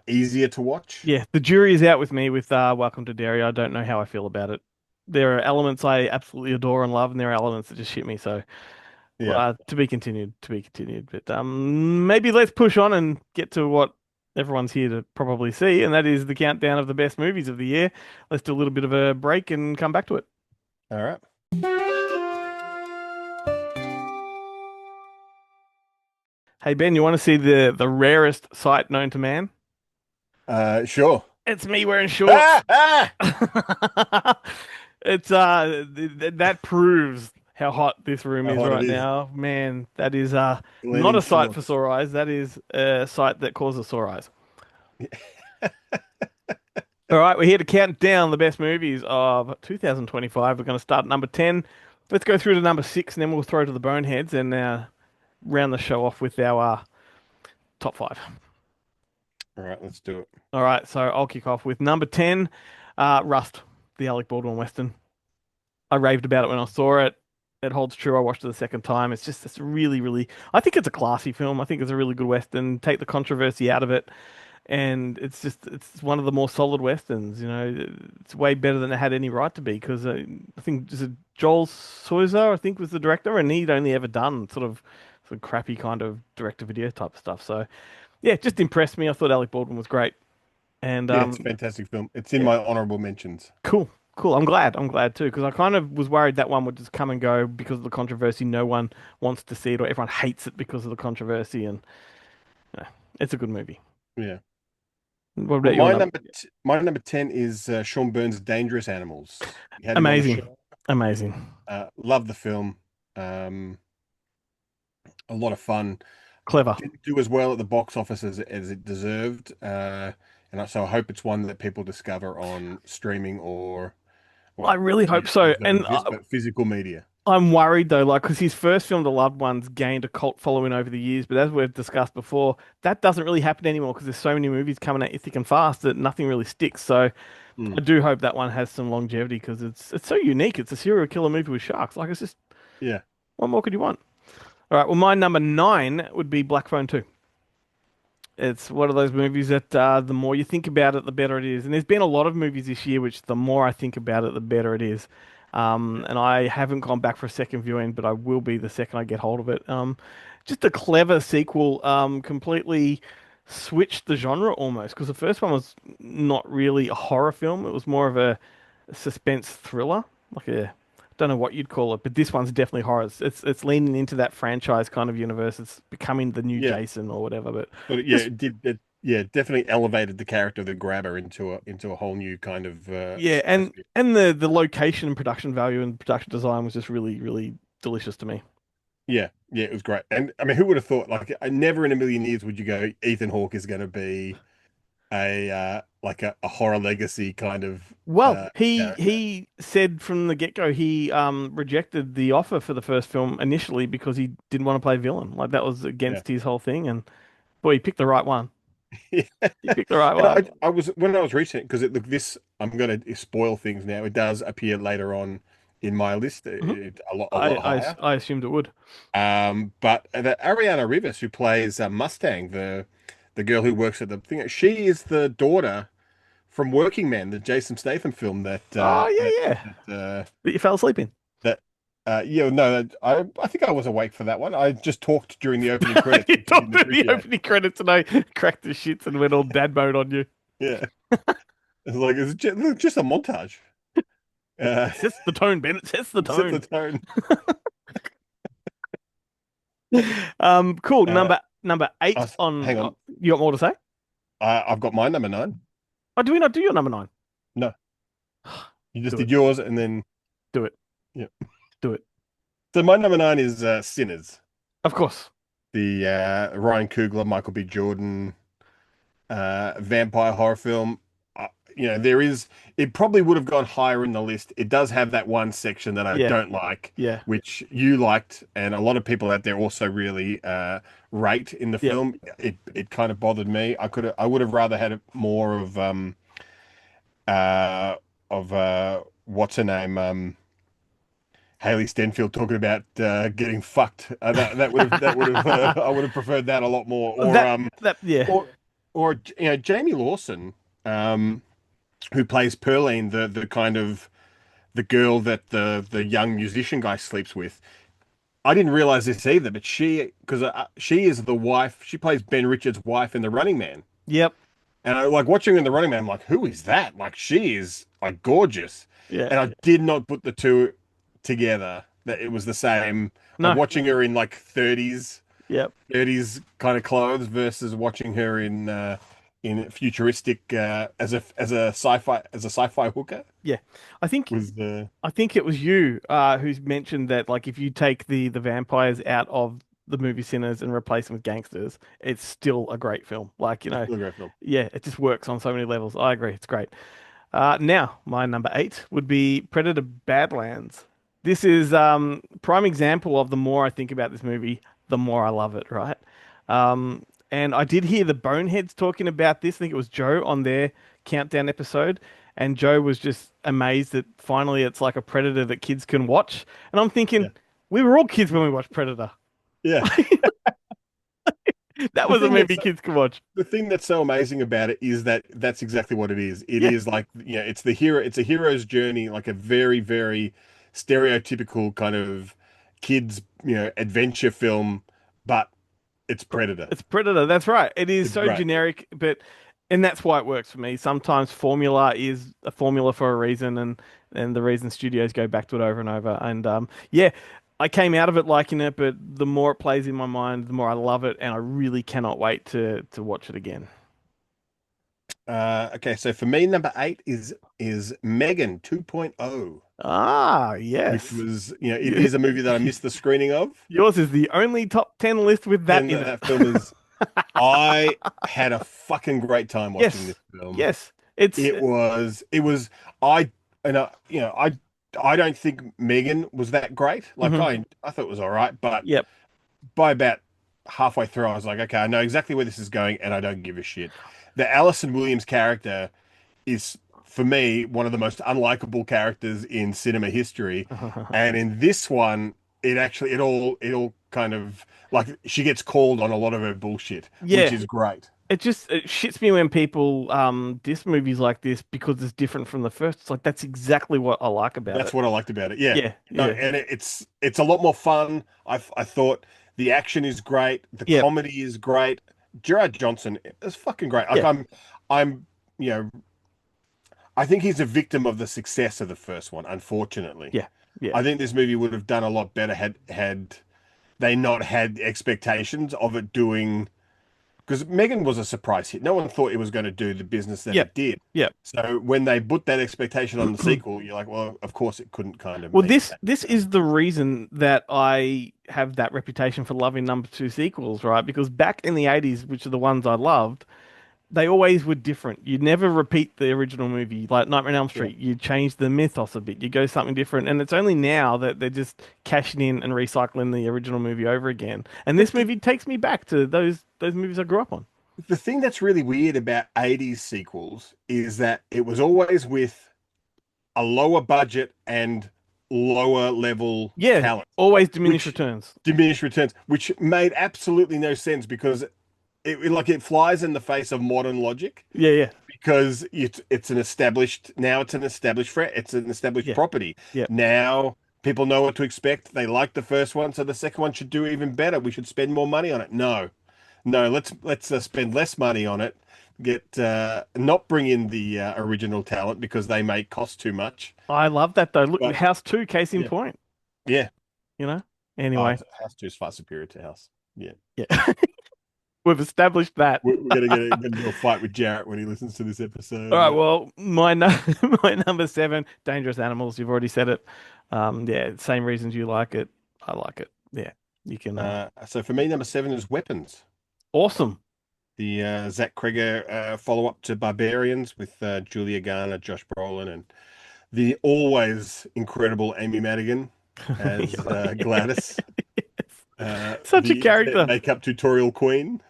easier to watch. Yeah, the jury is out with me with Welcome to Derry. I don't know how I feel about it. There are elements I absolutely adore and love, and there are elements that just shit me. So, to be continued. But maybe let's push on and get to what everyone's here to probably see, and that is the countdown of the best movies of the year. Let's do a little bit of a break and come back to it. All right. Hey Ben, you want to see the rarest sight known to man? Sure. It's me wearing shorts. Ah! It's that proves how hot this room How is hot it right is. now. Man, that is not Gleaming a sight for shorts. sore eyes. That is a sight that causes sore eyes. All right, we're here to count down the best movies of 2025. We're going to start at number 10. Let's go through to number 6, and then we'll throw to the Boneheads and round the show off with our top 5. All right, let's do it. All right, so I'll kick off with number 10, Rust, the Alec Baldwin Western. I raved about it when I saw it. It holds true. I watched it the second time. It's really, really, I think it's a classy film. I think it's a really good Western. Take the controversy out of it. And it's one of the more solid Westerns, you know. It's way better than it had any right to be because I think is it Joel Souza, I think was the director, and he'd only ever done sort of crappy kind of direct-to-video type of stuff. So yeah, it just impressed me. I thought Alec Baldwin was great. And Yeah, it's a fantastic film. It's in yeah, my honorable mentions. cool. Cool. I'm glad too, because I kind of was worried that one would just come and go because of the controversy. No one wants to see it, or everyone hates it because of the controversy. And it's a good movie. Yeah. What Well, about your my number 10 is Sean Burns' Dangerous Animals. You had him on the Amazing, show. amazing, Love the film. A lot of fun. clever. Didn't do as well at the box office as it deserved. So I hope it's one that people discover on streaming or I well, really hope so. don't And exist, but physical media. I'm worried though, like, because his first film, The Loved Ones, gained a cult following over the years. But as we've discussed before, that doesn't really happen anymore because there's so many movies coming at you thick and fast that nothing really sticks. So I Mm. do hope that one has some longevity because it's so unique. It's a serial killer movie with sharks. Like, it's just, Yeah. what more could you want? All right. Well, my number 9 would be Black Phone 2. It's one of those movies that the more you think about it, the better it is. And there's been a lot of movies this year, which the more I think about it, the better it is. And I haven't gone back for a second viewing, but I will be the second I get hold of it. Just a clever sequel, completely switched the genre almost, because the first one was not really a horror film. It was more of a suspense thriller, like a, I don't know what you'd call it, but this one's definitely horror. It's leaning into that franchise kind of universe. It's becoming the new Yeah. Jason or whatever. But But yeah, just it did. Yeah, definitely elevated the character of the grabber into a whole new kind of yeah, and sphere. and the location and production value and production design was just really, really delicious to me. Yeah, yeah, it was great. And I mean, who would have thought? Like, never in a million years would you go, Ethan Hawke is going to be a horror legacy kind of Well, he character. he said from the get-go he rejected the offer for the first film initially because he didn't want to play villain. Like that was Yeah. against his whole thing, and boy, he picked the right one. Yeah. He picked the right And one. I was when I was reaching it because it look this I'm going to spoil things now. It does appear later on in my list, Mhm. a lot higher. I assumed it would. But the Ariana Rivas who plays Mustang, the girl who works at the thing, she is the daughter from Working Man, the Jason Statham film Oh yeah, yeah. That you fell asleep in. that yeah, no, I think I was awake for that one. I just talked during the opening credits, You which I talked didn't to the appreciate. opening credits and I cracked the shits and went all dad mode on you. Yeah, it's like it's just a montage. Uh, It sets the tone, Ben. It sets the set the tone. tone. Cool. Uh, Number 8 on. Hang on, You got more to say? I've got my number 9. Oh, do we not do your number 9? No, you just Do did it. yours, and then Do it. yeah. Do it. So my number 9 is Sinners, Of course. the Ryan Coogler, Michael B. Jordan vampire horror film. It probably would have gone higher in the list. It does have that one section that I Yeah. don't like, Yeah. which you liked, and a lot of people out there also really rate in the Yeah. film. It kind of bothered me. I would have rather had more of what's her name, Haley Stenfield talking about getting fucked. That would have I would have preferred that a lot more. Or Yeah. or Jamie Lawson, who plays Pearline, the kind of the girl that the young musician guy sleeps with. I didn't realize this either, but she is the wife. She plays Ben Richards' wife in The Running Man. Yep. And I like watching her in The Running Man. I'm like, who is that? Like, she is like gorgeous. Yeah. And I did not put the two together that it was the same. No. Like watching her in like 30s Yep. 30s kind of clothes versus watching her in futuristic as a sci-fi hooker Yeah. I think was the I think it was you who's mentioned that like if you take the vampires out of the movie Sinners and replace them with gangsters, it's still a great film. Like, still a great film. yeah, it just works on so many levels. I agree. It's great. Now, my number eight would be Predator Badlands. This is prime example of the more I think about this movie, the more I love it, right? And I did hear the Boneheads talking about this. I think it was Joe on their countdown episode, and Joe was just amazed that finally it's like a Predator that kids can watch. And I'm thinking, Yeah. we were all kids when we watched Predator. Yeah. That The was a thing movie that's kids could watch. the thing that's so amazing about it is that that's exactly what it is. It Yeah. is like, it's it's a hero's journey, like a very, very stereotypical kind of kids, adventure film, but it's Predator. It's Predator. That's right. It is It's so great. generic, and that's why it works for me. Sometimes formula is a formula for a reason, and the reason studios go back to it over and over. And yeah, I came out of it liking it, but the more it plays in my mind, the more I love it, and I really cannot wait to watch it again. Okay, so for me, number eight is Megan 2.0, Ah, which yes. was, it is a movie that I missed the screening of. Yours is the only top 10 list with that And in it. that film is, I had a fucking great time watching Yes. this film. Yes. It's It was, I, and I don't think Megan was that great. Like Mhm. I thought it was all right, but Yep. by about halfway through, I was like, okay, I know exactly where this is going, and I don't give a shit. The Allison Williams character is, for me, one of the most unlikable characters in cinema history. And in this one, it all kind of like she gets called on a lot of her bullshit, which Yeah. is great. It shits me when people diss movies like this because it's different from the first. It's like that's exactly what I like about That's it. what I liked about it. Yeah. Yeah, No, yeah, and it's a lot more fun. I thought the action is great, the yeah, comedy is great. Gerard Johnson is fucking great. Like yeah, I'm you know I think he's a victim of the success of the first one, unfortunately. yeah, yeah. I think this movie would have done a lot better had they not had expectations of it doing, because Megan was a surprise hit. No one thought it was going to do the business that Yep. it did. Yep. So when they put that expectation on the sequel, you're like, well, of course it couldn't kind of Well, meet this that. this is the reason that I have that reputation for loving number two sequels, right? Because back in the 80s, which are the ones I loved, they always were different. You'd never repeat the original movie, like Nightmare on Elm Yeah. Street. You change the mythos a bit. You go something different, and it's only now that they're just cashing in and recycling the original movie over again. And this movie takes me back to those movies I grew up on. The thing that's really weird about 80s sequels is that it was always with a lower budget and lower level Yeah, talent, always diminished which returns. diminished returns, which made absolutely no sense because it flies in the face of modern logic, Yeah, yeah, because it's an established, now it's an established threat, it's an established yeah, property. yeah. Now people know what to expect. They like the first one, so the second one should do even better. We should spend more money on it. No, no, let's spend less money on it. Get not bring in the original talent because they may cost too much. I love that though. Look, But House 2, case in yeah, point, yeah. you know? Oh, Anyway, House 2 is far superior to House. Yeah, yeah. We've established that. we're gonna do a fight with Jarret when he listens to this episode. All right, well, my number seven, Dangerous Animals. You've already said it. Yeah, same reasons you like it. I like it. Yeah, you can. So for me, number seven is Weapons, Awesome. the Zach Kreger follow-up to Barbarians with Julia Garner, Josh Brolin, and the always incredible Amy Madigan as Gladys, Such a the character. internet makeup tutorial queen.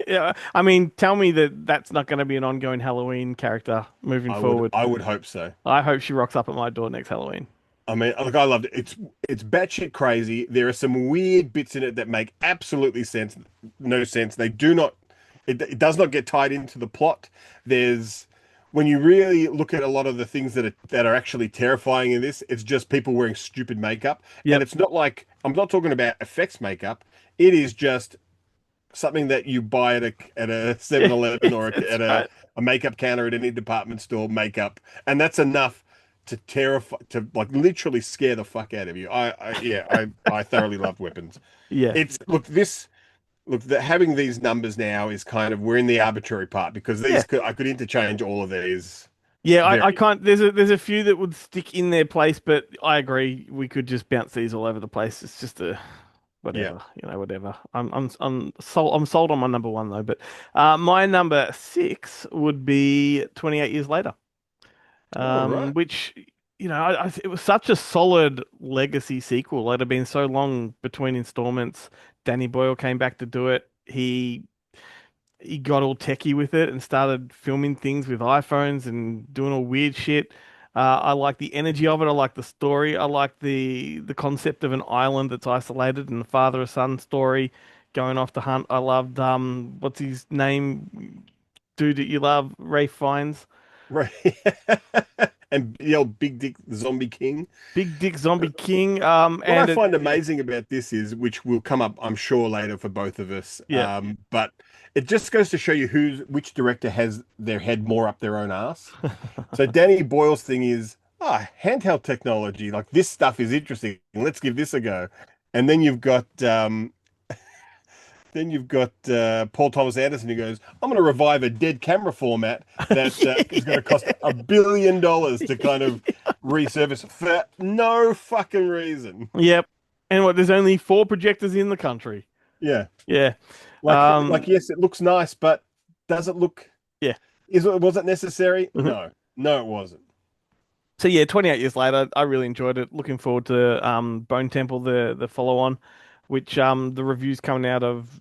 Yeah, I mean, tell me that that's not going to be an ongoing Halloween character moving forward. I would hope so. I hope she rocks up at my door next Halloween. I mean, look, I loved it. It's batshit crazy. There are some weird bits in it that make absolutely no sense. They do not. It does not get tied into the plot. When you really look at a lot of the things that are actually terrifying in this, it's just people wearing stupid makeup, Yep. and it's not like, I'm not talking about effects makeup. It is just something that you buy at a 7-Eleven or That's at right. a makeup counter at any department store makeup, and that's enough to terrify, to like literally scare the fuck out of you. I thoroughly love weapons. Yeah. It's having these numbers now is kind of, we're in the arbitrary part, because Yeah. I could interchange all of these. Yeah, I Very, can't. There's a few that would stick in their place, but I agree. We could just bounce these all over the place. It's just a yeah. whatever, whatever. I'm sold on my number one though. But my number six would be 28 Years Later. All right. Which it was such a solid legacy sequel. It had been so long between installments. Danny Boyle came back to do it. He got all techie with it and started filming things with iPhones and doing all weird shit. I like the energy of it. I like the story. I like the concept of an island that's isolated and the father and son story going off to hunt. I loved what's his name, dude that you love, Ray Fiennes. Right. And the old Big Dick Zombie King. Big Dick Zombie King. What I find amazing about this is, which will come up, I'm sure, later for both of us. Yeah. But it just goes to show you which director has their head more up their own ass. So Danny Boyle's thing is, handheld technology, like this stuff is interesting. Let's give this a go. And then you've got Paul Thomas Anderson, who goes, I'm going to revive a dead camera format that is going to cost $1 billion to kind of resurface for no fucking reason. Yep. And there's only 4 projectors in the country. Yeah. Yeah. Like yes, it looks nice, but does it look? Yeah. Was it necessary? Mm-hmm. No, it wasn't. So yeah, 28 Years Later, I really enjoyed it. Looking forward to Bone Temple, the follow on, which the reviews coming out of,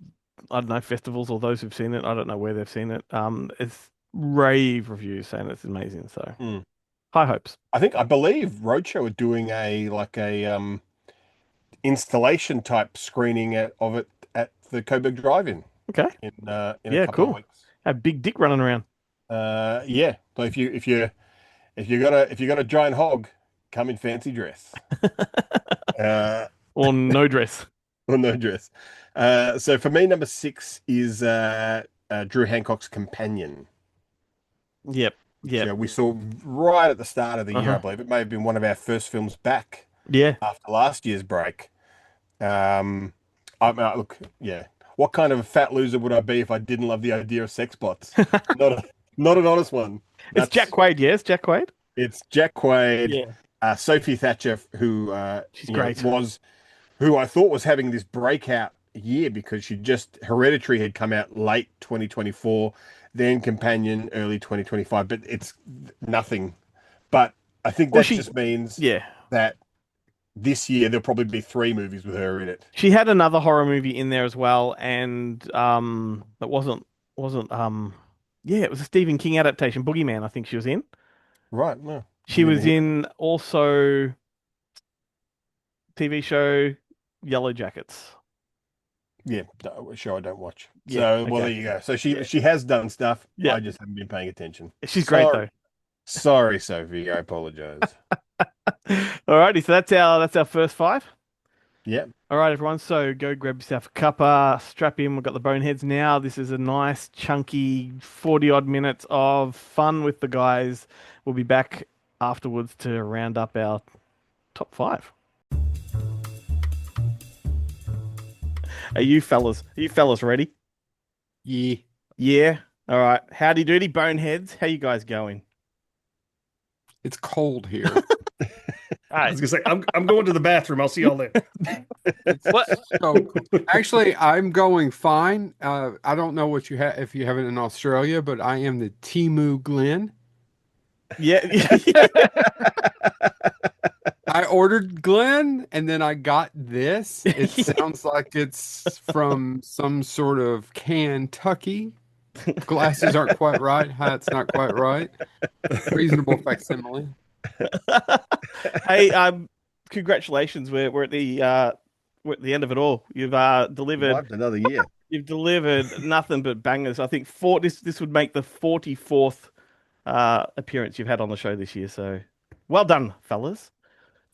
I don't know, festivals or those who've seen it. I don't know where they've seen it. It's rave reviews saying it's amazing. So high hopes. I believe Roadshow are doing a installation type screening of it at the Coburg Drive-In. Okay. In a couple of weeks. Have Big Dick running around. Yeah. So if you got a giant hog, come in fancy dress. Or no dress. Or no dress. So for me, number 6 is Drew Hancock's Companion. Yep. So we saw right at the start of the year, I believe. It may have been one of our first films back. Yeah. After last year's break. Look, yeah. What kind of a fat loser would I be if I didn't love the idea of sex bots? Not an honest one. It's Jack Quaid, yes, Jack Quaid. It's Jack Quaid. Yeah. Sophie Thatcher, who she's great. Who I thought was having this breakout year, because Hereditary had come out late 2024, then Companion early 2025, but it's nothing. But I think that just means that this year there'll probably be 3 movies with her in it. She had another horror movie in there as well, and it wasn't it was a Stephen King adaptation, Boogeyman, I think she was in. Right, no. She was in also TV show Yellow Jackets. Yeah, no, show I don't watch. Yeah, so, well, there you go. So she has done stuff. Yeah. I just haven't been paying attention. She's great though. Sorry, Sophie. I apologize. Alrighty, so that's our first 5. Yeah. All right, everyone. So go grab yourself a cuppa, strap in. We've got the Boneheads now. This is a nice, chunky 40-odd minutes of fun with the guys. We'll be back afterwards to round up our top 5. Are you fellas ready? Yeah. Yeah. All right. Howdy doody, Boneheads. How you guys going? It's cold here. I was gonna say I'm going to the bathroom. I'll see y'all there. What? So, actually, I'm going fine. I don't know what you have if you have it in Australia, but I am the Timu Glen. Yeah. I ordered Glen, and then I got this. It sounds like it's from some sort of Kentucky. Glasses aren't quite right. Hat's not quite right. Reasonable facsimile. Hey, congratulations. We're at the end of it all. You've delivered another year. You've delivered nothing but bangers. I think this would make the 44th appearance you've had on the show this year. So well done, fellas.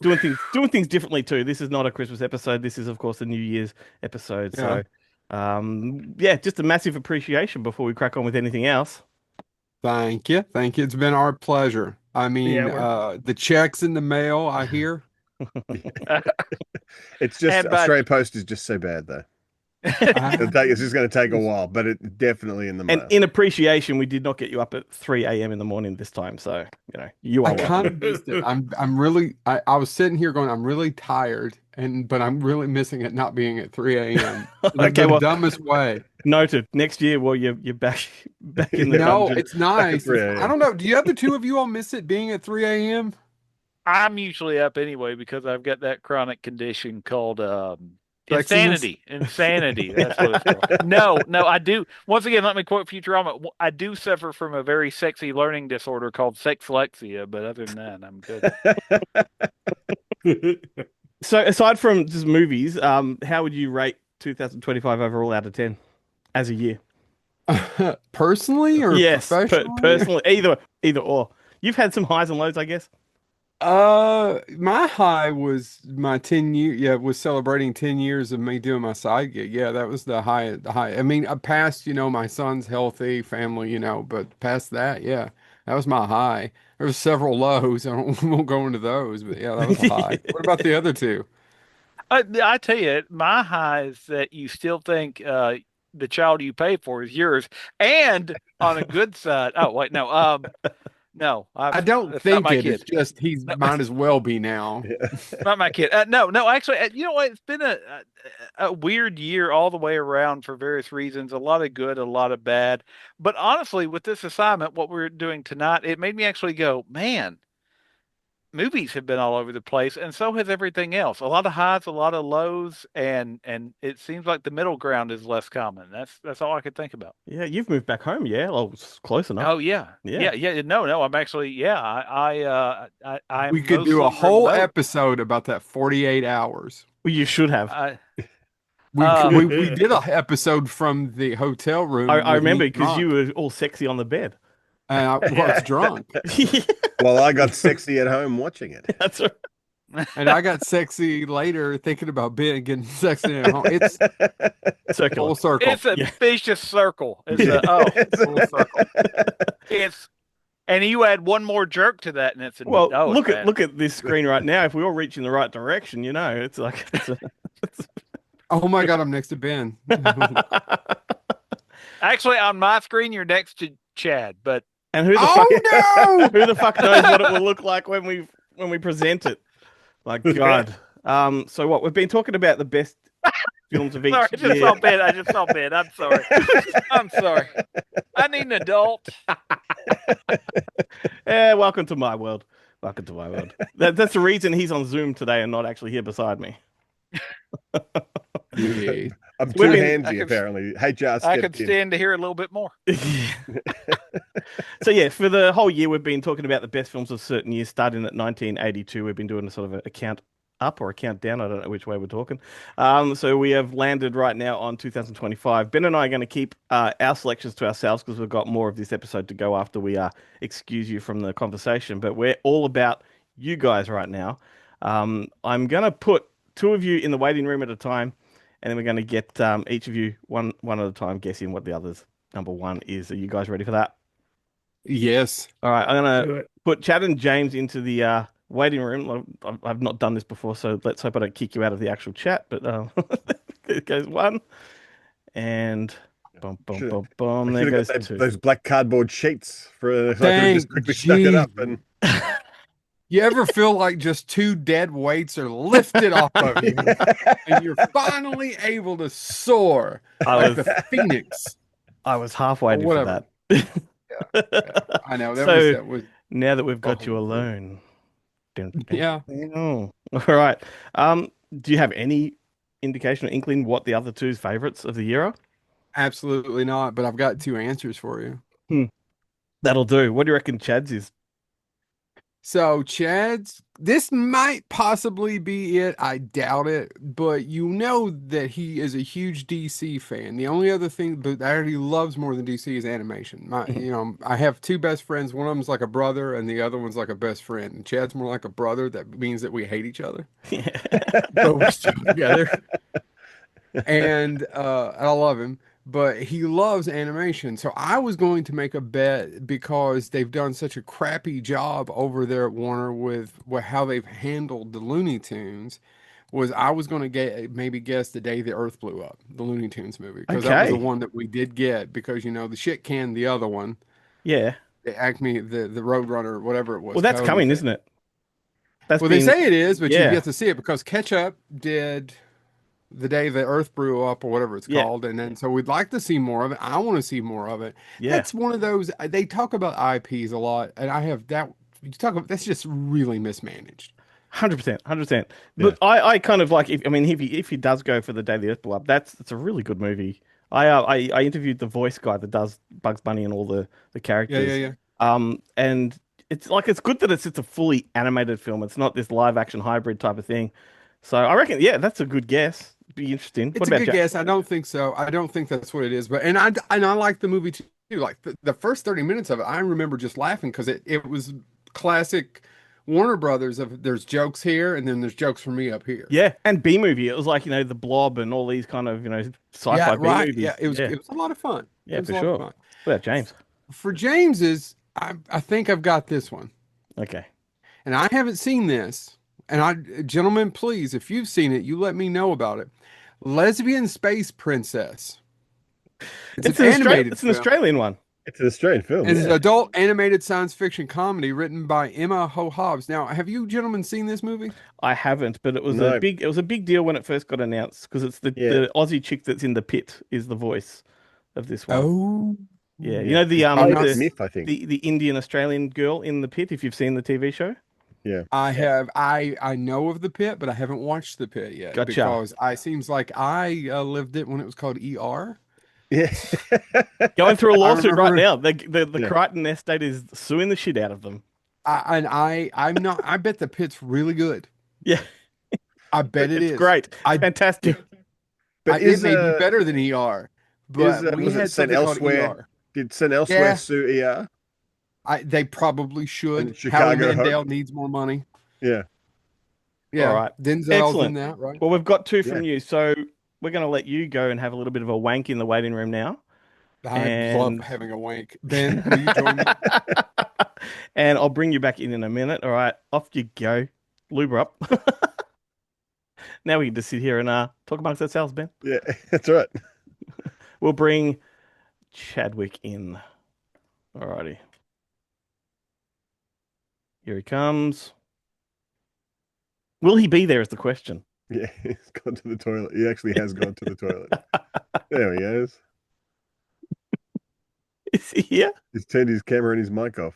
Doing things differently too. This is not a Christmas episode. This is, of course, a New Year's episode. Yeah. So, just a massive appreciation before we crack on with anything else. Thank you. Thank you. It's been our pleasure. I mean, Yeah, the check's in the mail, I hear. It's just And by Australia Post is just so bad though. It's just going to take a while, but it's definitely in the And mail. in appreciation, we did not get you up at 3 a.m. in the morning this time. So, you I are kind welcome. of missed it. I'm really I was sitting here going, I'm really tired, but I'm really missing it not being at 3 a.m. Okay, The well, dumbest way. noted. Next year, well, you're back in the No, dungeon. it's nice. 3 I a.m. don't know. Do you have the two of you all miss it being at 3 a.m.? I'm usually up anyway because I've got that chronic condition called Sexiness? Insanity. That's what it's called. No, I do. Once again, let me quote Futurama. I do suffer from a very sexy learning disorder called sexlexia, but other than that, I'm good. So, aside from just movies, how would you rate 2025 overall out of 10 as a year? Personally or Yes, professionally? personally, either or. You've had some highs and lows, I guess. My high was my 10 year, was celebrating 10 years of me doing my side gig. Yeah, that was the high, I mean, past, my son's healthy, family, but past that, yeah, that was my high. There was several lows. Won't go into those, but yeah, that was a high. What about the other two? I tell you, my high is that you still think the child you pay for is yours, and on a good side. Oh wait, no, I don't it's not think my it. It's kid. just he's No, might as well be now. not my kid. No. Actually, you know what? It's been a weird year all the way around for various reasons. A lot of good, a lot of bad. But honestly, with this assignment, what we're doing tonight, it made me actually go, man. Movies have been all over the place, and so has everything else. A lot of highs, a lot of lows, and it seems like the middle ground is less common. That's all I could think about. Yeah, you've moved back home. Yeah, well, it's close enough. Oh yeah, Yeah. yeah. No. I'm actually, yeah. We I'm could do a mostly whole remote. episode about that 48 hours. Well, you should have. We did an episode from the hotel room. I with me remember because you drunk. were all sexy on the bed. And I was drunk. Well, I got sexy at home watching it. That's right. And I got sexy later thinking about getting sexy at home. It's Circular. full circle. It's a vicious circle. It's Full circle. it's and you add one more jerk to that, and it's Well, it's look bad. at this screen right now. If we all reach in the right direction, it's like. Oh my God, I'm next to Ben. Actually, on my screen, you're next to Chad, but And who the no! who the fuck knows what it will look like when we present it? My God. So what we've been talking about the best films of each sorry, year. I just saw Ben. I'm sorry. I'm sorry. I need an adult. Yeah, welcome to my world. Welcome to my world. That's the reason he's on Zoom today and not actually here beside me. Yeah. I'm too handsy, apparently. I could stand to hear a little bit more. So yeah, for the whole year we've been talking about the best films of certain years, starting at 1982. We've been doing a sort of a count up or a count down. I don't know which way we're talking. So we have landed right now on 2025. Ben and I are going to keep our selections to ourselves because we've got more of this episode to go after we excuse you from the conversation. But we're all about you guys right now. I'm going to put two of you in the waiting room at a time, and then we're going to get each of you one at a time guessing what the other's number one is. Are you guys ready for that? Yes. All right, I'm going to put Chad and James into the waiting room. I've not done this before, so let's hope I don't kick you out of the actual chat. But it goes one, and boom, boom, boom, boom. There goes two. Those black cardboard sheets for if I could Thank just quickly stuck it up and. You ever feel like just two dead weights are lifted off of you and you're finally able to soar like the phoenix? I was half waiting for that. Yeah. I know. That was now that we've got you alone. Yeah. All right. Do you have any indication or inkling what the other two's favorites of the year are? Absolutely not, but I've got two answers for you. That'll do. What do you reckon Chad's is? So this might possibly be it. I doubt it, but you know that he is a huge DC fan. The only other thing that he loves more than DC is animation. I have two best friends. One of them's like a brother, and the other one's like a best friend. And Chad's more like a brother. That means that we hate each other, but we're still together. And I love him. but he loves animation. So I was going to make a bet because they've done such a crappy job over there at Warner with how they've handled the Looney Tunes. I was going to maybe guess The Day the Earth Blew Up, the Looney Tunes movie, because that was the Okay. one that we did get because the shit canned the other one, Yeah. the Acme, the Roadrunner, whatever it was, Well, that's Cody. coming, isn't it? That's Well, they been, say it is, but you've yeah. yet to see it because Ketchup did The Day the Earth Blew Up or whatever it's Yeah. called, and then so we'd like to see more of it. I want to see more of it. Yeah. That's one of those they talk about IPs a lot, and I have that. You talk about that's just really mismanaged. 100%, 100%. But I kind of like if he does go for the Day the Earth Blew Up, that's a really good movie. I interviewed the voice guy that does Bugs Bunny and all the Yeah, yeah, characters. yeah. And it's good that it's a fully animated film. It's not this live action hybrid type of thing. So I reckon, yeah, that's a good guess. Be interesting. What It's a about good Jack? guess. I don't think so. I don't think that's what it is. But and I like the movie too. Like the first 30 minutes of it, I remember just laughing because it was classic Warner Brothers of there's jokes here and then there's jokes from me up here. Yeah, and B movie. It was like the Blob and all these kind of Yeah, sci-fi B right. movies. Yeah, it was a lot of fun. Yeah, It was for a lot of sure. fun. What about James? For James's, I think I've got this one. Okay. And I haven't seen this. And gentlemen, please, if you've seen it, you let me know about it. Lesbian Space Princess. It's an animated It's an film. Australian one. It's an Australian film. It's an Yeah. adult animated science fiction comedy written by Emma Ho Hobbs. Now, have you gentlemen seen this movie? I haven't, but it was No. a big deal when it first got announced because it's the Aussie chick that's in the pit is the voice of this one. Oh, Yeah, Kate Smith, I think. the Indian Australian girl in the pit. If you've seen the TV show, Yeah. I have. I know of the pit, but I haven't watched the pit yet Gotcha. because I seems like I lived it when it was called ER. Yeah. going through a lawsuit right remember- now. The Crichton estate is suing the shit out of them. I'm not. I bet the pit's really good. Yeah, I bet it's is great. I Fantastic. But it may be better than ER. But we was had it St. something called Elsewhere? ER. Did St. Elsewhere Yeah. sue ER? They probably should. And Chicago Howie Mandel Hope. needs more money. Yeah. Yeah, All right. Denzel's Excellent. in that, right? Well, we've got two from you, so we're going to let you go and have a little bit of a wank in the waiting room now. I love having a wank. Ben, will you join me? And I'll bring you back in a minute. All right, off you go. Lube her up. Now we can just sit here and talk amongst ourselves, Ben. Yeah, that's right. We'll bring Chadwick in. Alrighty. Here he comes. Will he be there is the question. Yeah, he's gone to the toilet. He actually has gone to the toilet. There he is. Is he here? He's turned his camera and his mic off.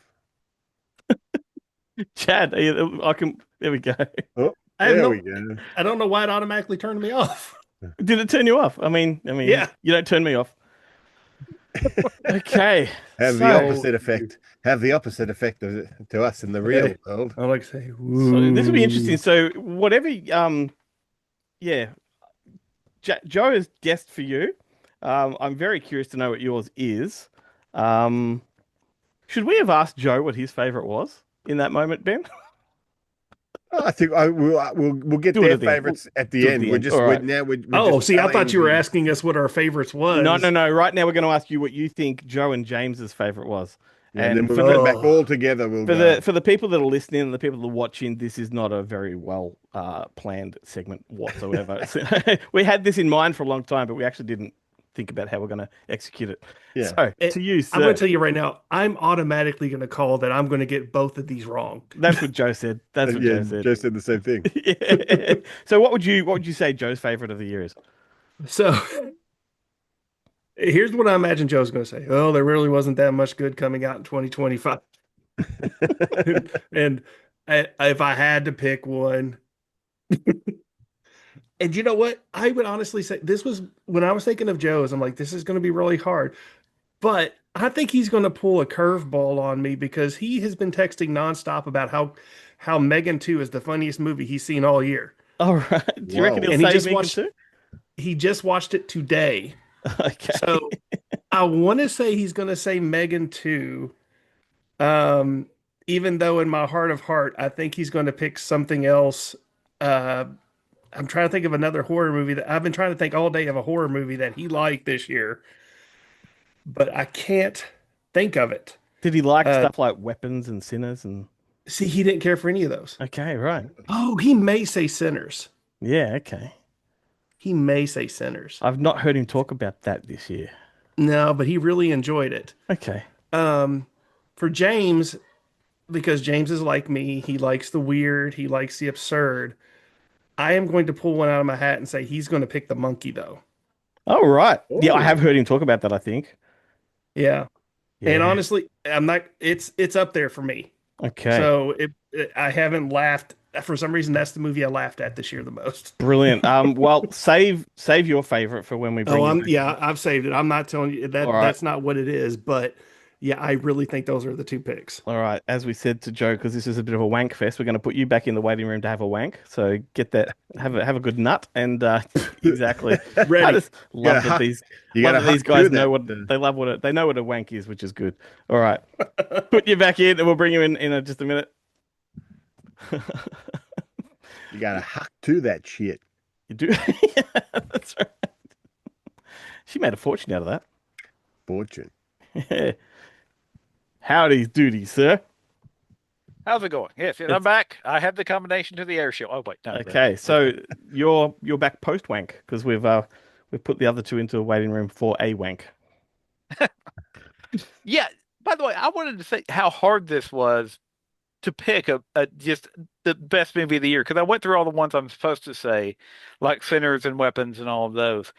Chad, there we go. Oh, I there don't we know- go. I don't know why it automatically turned me off. Did it turn you off? I mean, Yeah. you don't turn me off. Okay. Have the so- opposite effect. Have the opposite effect to us in the real world. I like to say, So this will be interesting. So whatever, yeah, Joe has guessed for you. I'm very curious to know what yours is. Should we have asked Joe what his favorite was in that moment, Ben? Oh, I think we'll get Do it their at the end. favorites at Do the it at end. the We're end. just All we're, right. now we're Oh, just see, I thought telling you were asking us what our favorites was. No. Right now we're going to ask you what you think Joe and James's favorite was. And then for we'll the go back all together. We'll for go. the people that are listening and the people that are watching, this is not a very well planned segment whatsoever. We had this in mind for a long time, but we actually didn't think about how we're going to execute it. Yeah. So to you, sir, I'm going to tell you right now, I'm automatically going to call that I'm going to get both of these wrong. that's what Joe said. That's what Joe said. Joe said the same thing. Yeah. So what would you say Joe's favorite of the year is? So here's what I imagine Joe's going to say. Oh, there really wasn't that much good coming out in 2025. and if I had to pick one, and you know what? I would honestly say this was when I was thinking of Joe's, I'm like, this is going to be really hard. But I think he's going to pull a curveball on me because he has been texting nonstop about how Megan 2 is the funniest movie he's seen all year. All right. Do you reckon he'll And he say just Megan watched too? He just watched it today. Okay. So I want to say he's going to say Megan 2. Even though in my heart of heart, I think he's going to pick something else. I'm trying to think of another horror movie that I've been trying to think all day of a horror movie that he liked this year. but I can't think of it. Did he like Uh, stuff like Weapons and Sinners and? See, he didn't care for any of those. Okay, right. Oh, he may say Sinners. Yeah, okay. He may say Sinners. I've not heard him talk about that this year. No, but he really enjoyed it. Okay. For James, because James is like me, he likes the weird, he likes the absurd. I am going to pull one out of my hat and say he's going to pick the monkey, though. Oh, right. Yeah, I Ooh. have heard him talk about that, I think. Yeah. And Yeah. honestly, I'm not. It's up there for me. Okay. So I haven't laughed for some reason. That's the movie I laughed at this year the most. Brilliant. Well, save your favorite for when we bring Oh, you back. I've saved it. I'm not telling you that All right. that's not what it is, but yeah, I really think those are the two picks. All right. As we said to Joe, because this is a bit of a wank fest, we're going to put you back in the waiting room to have a wank. So get that, have a good nut, and exactly. Ready. I just love gotta that huck- these you love gotta that these huck guys through know that. what they love. They know what a wank is, which is good. All right. Put you back in, and we'll bring you in just a minute. You gotta huck to that shit. You do. Yeah, that's right. She made a fortune out of that. Fortune. Howdy doody, sir. How's it going? Yes, I'm back. I have the combination to the air shield. Oh wait, no. Okay, so you're back post wank because we've put the other two into a waiting room for a wank. Yeah. By the way, I wanted to say how hard this was to pick a just the best movie of the year because I went through all the ones I'm supposed to say, like Sinners and Weapons and all of those,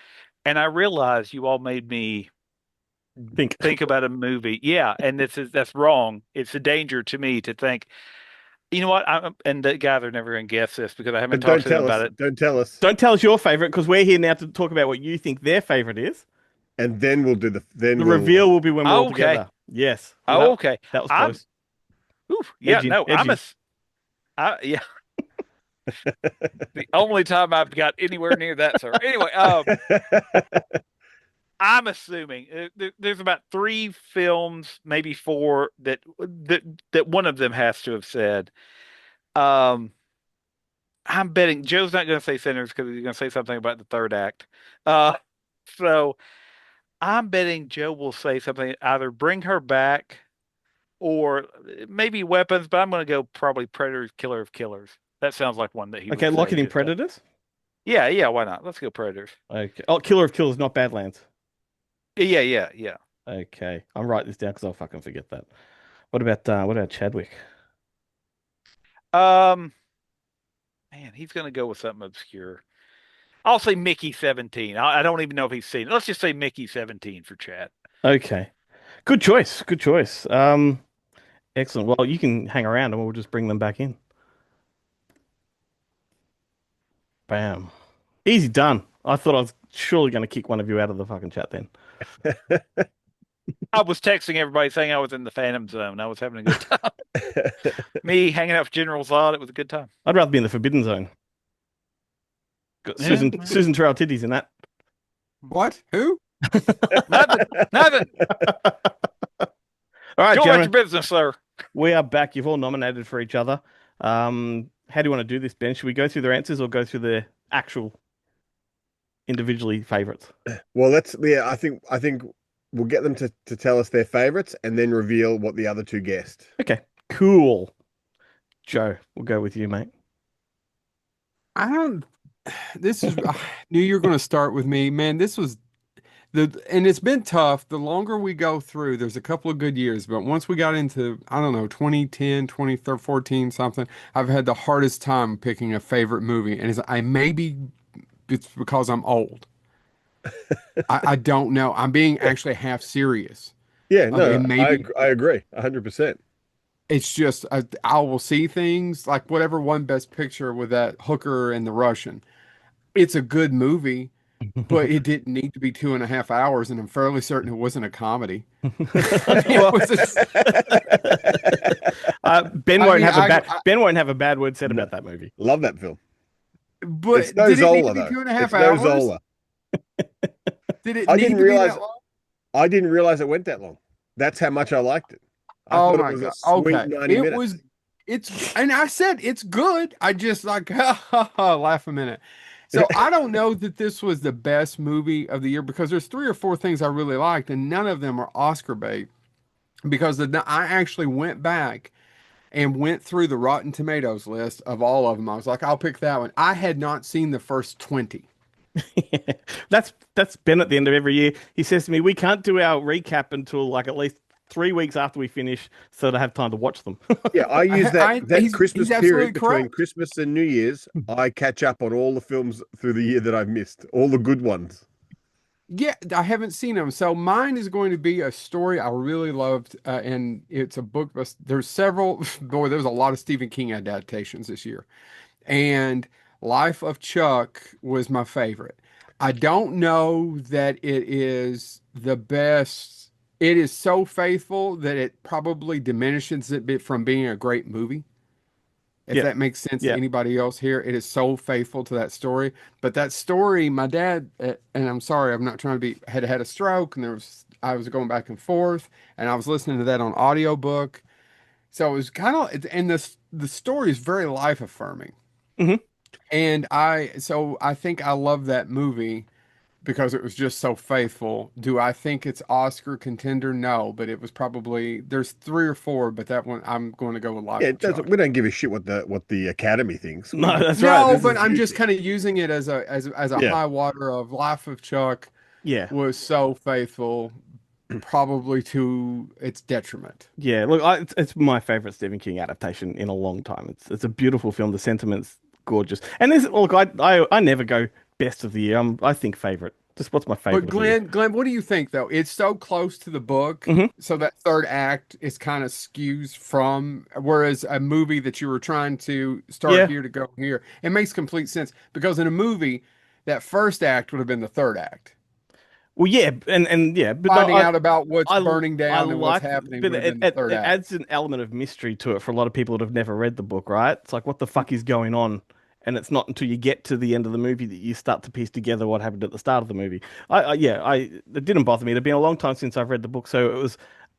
and I realized you all made me think about a movie. Yeah, and that's wrong. It's a danger to me to think. You know what? And the guys are never going to guess this because I haven't But don't talked to them tell about us. it. Don't tell us. Don't tell us your favorite because we're here now to talk about what you think their favorite is. And then we'll do the. Then The we'll, reveal will be when we're all Okay. together. Yes. Oh, That- okay. That was I'm- close. Oof, yeah, Edging, no, edging. yeah. The only time I've got anywhere near that, sir. Anyway, I'm assuming there's about 3 films, maybe 4 that one of them has to have said. I'm betting Joe's not going to say Sinners because he's going to say something about the third act. So I'm betting Joe will say something either Bring Her Back or maybe Weapons, but I'm going to go probably Predator's Killer of Killers. That sounds like one that he Okay, would lock say it in just, Predators. Yeah, why not? Let's go Predators. Okay. Oh, Killer of Killers, not Badlands. Yeah. Okay, I'm writing this down because I'll fucking forget that. What about Chadwick? Man, he's going to go with something obscure. I'll say Mickey 17. I don't even know if he's seen it. Let's just say Mickey 17 for Chad. Okay, good choice. Good choice. Excellent. Well, you can hang around and we'll just bring them back in. Bam. Easy done. I thought I was surely going to kick one of you out of the fucking chat then. I was texting everybody saying I was in the Phantom Zone. I was having a good time. Me hanging out with General Zod. It was a good time. I'd rather be in the Forbidden Zone. Got Susan Terrell titties in that. What? Who? Nothing. All right, Go about your gentlemen, business, sir. we are back. You've all nominated for each other. How do you want to do this, Ben? Should we go through their answers or go through their actual individually favorites? Well, I think we'll get them to tell us their favorites and then reveal what the other two guessed. Okay, cool. Joe, we'll go with you, mate. This is, I knew you were going to start with me, man. And it's been tough. The longer we go through, there's a couple of good years, but once we got into, I don't know, 2010, 2014, something, I've had the hardest time picking a favorite movie. And it's because I'm old. I don't know. I'm being actually half serious. Yeah, no, maybe I agree 100%. it's just I will see things like whatever won Best Picture with that hooker and the Russian. It's a good movie, but it didn't need to be 2.5 hours, and I'm fairly certain it wasn't a comedy. Ben won't have a bad word said about that movie. Love that film. But It's no did it need Zola, to be though. 2.5 It's no hours? Zola. Did it I need didn't to be realize. that long? I didn't realize it went that long. That's how much I liked it. I Oh thought my it was God. a sweet Okay. 90 It minutes. was, and I said it's good. I just like, ha, ha, ha, laugh a minute. So I don't know that this was the best movie of the year because there's 3 or 4 things I really liked, and none of them are Oscar bait. Because I actually went back and went through the Rotten Tomatoes list of all of them. I was like, I'll pick that one. I had not seen the first 20. That's Ben at the end of every year. He says to me, "We can't do our recap until like at least 3 weeks after we finish, so to have time to watch them." Yeah, I use that Christmas he's absolutely period between correct. Christmas and New Year's. I catch up on all the films through the year that I've missed, all the good ones. Yeah, I haven't seen them. So mine is going to be a story I really loved, and it's a book. There's several. Boy, there's a lot of Stephen King adaptations this year, and Life of Chuck was my favorite. I don't know that it is the best. It is so faithful that it probably diminishes it bit from being a great movie. If Yeah. that makes sense Yeah. to anybody else here, it is so faithful to that story. But that story, my dad, and I'm sorry, I'm not trying to be, had a stroke, and I was going back and forth, and I was listening to that on audiobook. So it was kind of, and the story is very life affirming. Mhm. And so I think I love that movie because it was just so faithful. Do I think it's Oscar contender? No, but it was probably, there's 3 or 4, but that one I'm going to go with Life Yeah, of Chuck. we don't give a shit what the Academy thinks. No, that's right. No, but I'm just kind of using it as a Yeah. high water of Life of Chuck Yeah. was so faithful, probably to its detriment. Yeah, look, it's my favorite Stephen King adaptation in a long time. It's a beautiful film. The sentiment's gorgeous. And this, look, I never go best of the year. I think favorite. Just what's my favorite? But Glenn, what do you think though? It's so close to the book, so that third act is kind of skews from, whereas a movie that you were trying to start here to go here, it makes complete sense because in a movie, that first act would have been the third act. Well, yeah, and yeah, but finding out about what's burning down and what's like, happening but would have been the third it act. adds an element of mystery to it for a lot of people that have never read the book, right? It's like, what the fuck is going on? And it's not until you get to the end of the movie that you start to piece together what happened at the start of the movie. It didn't bother me. It had been a long time since I've read the book, so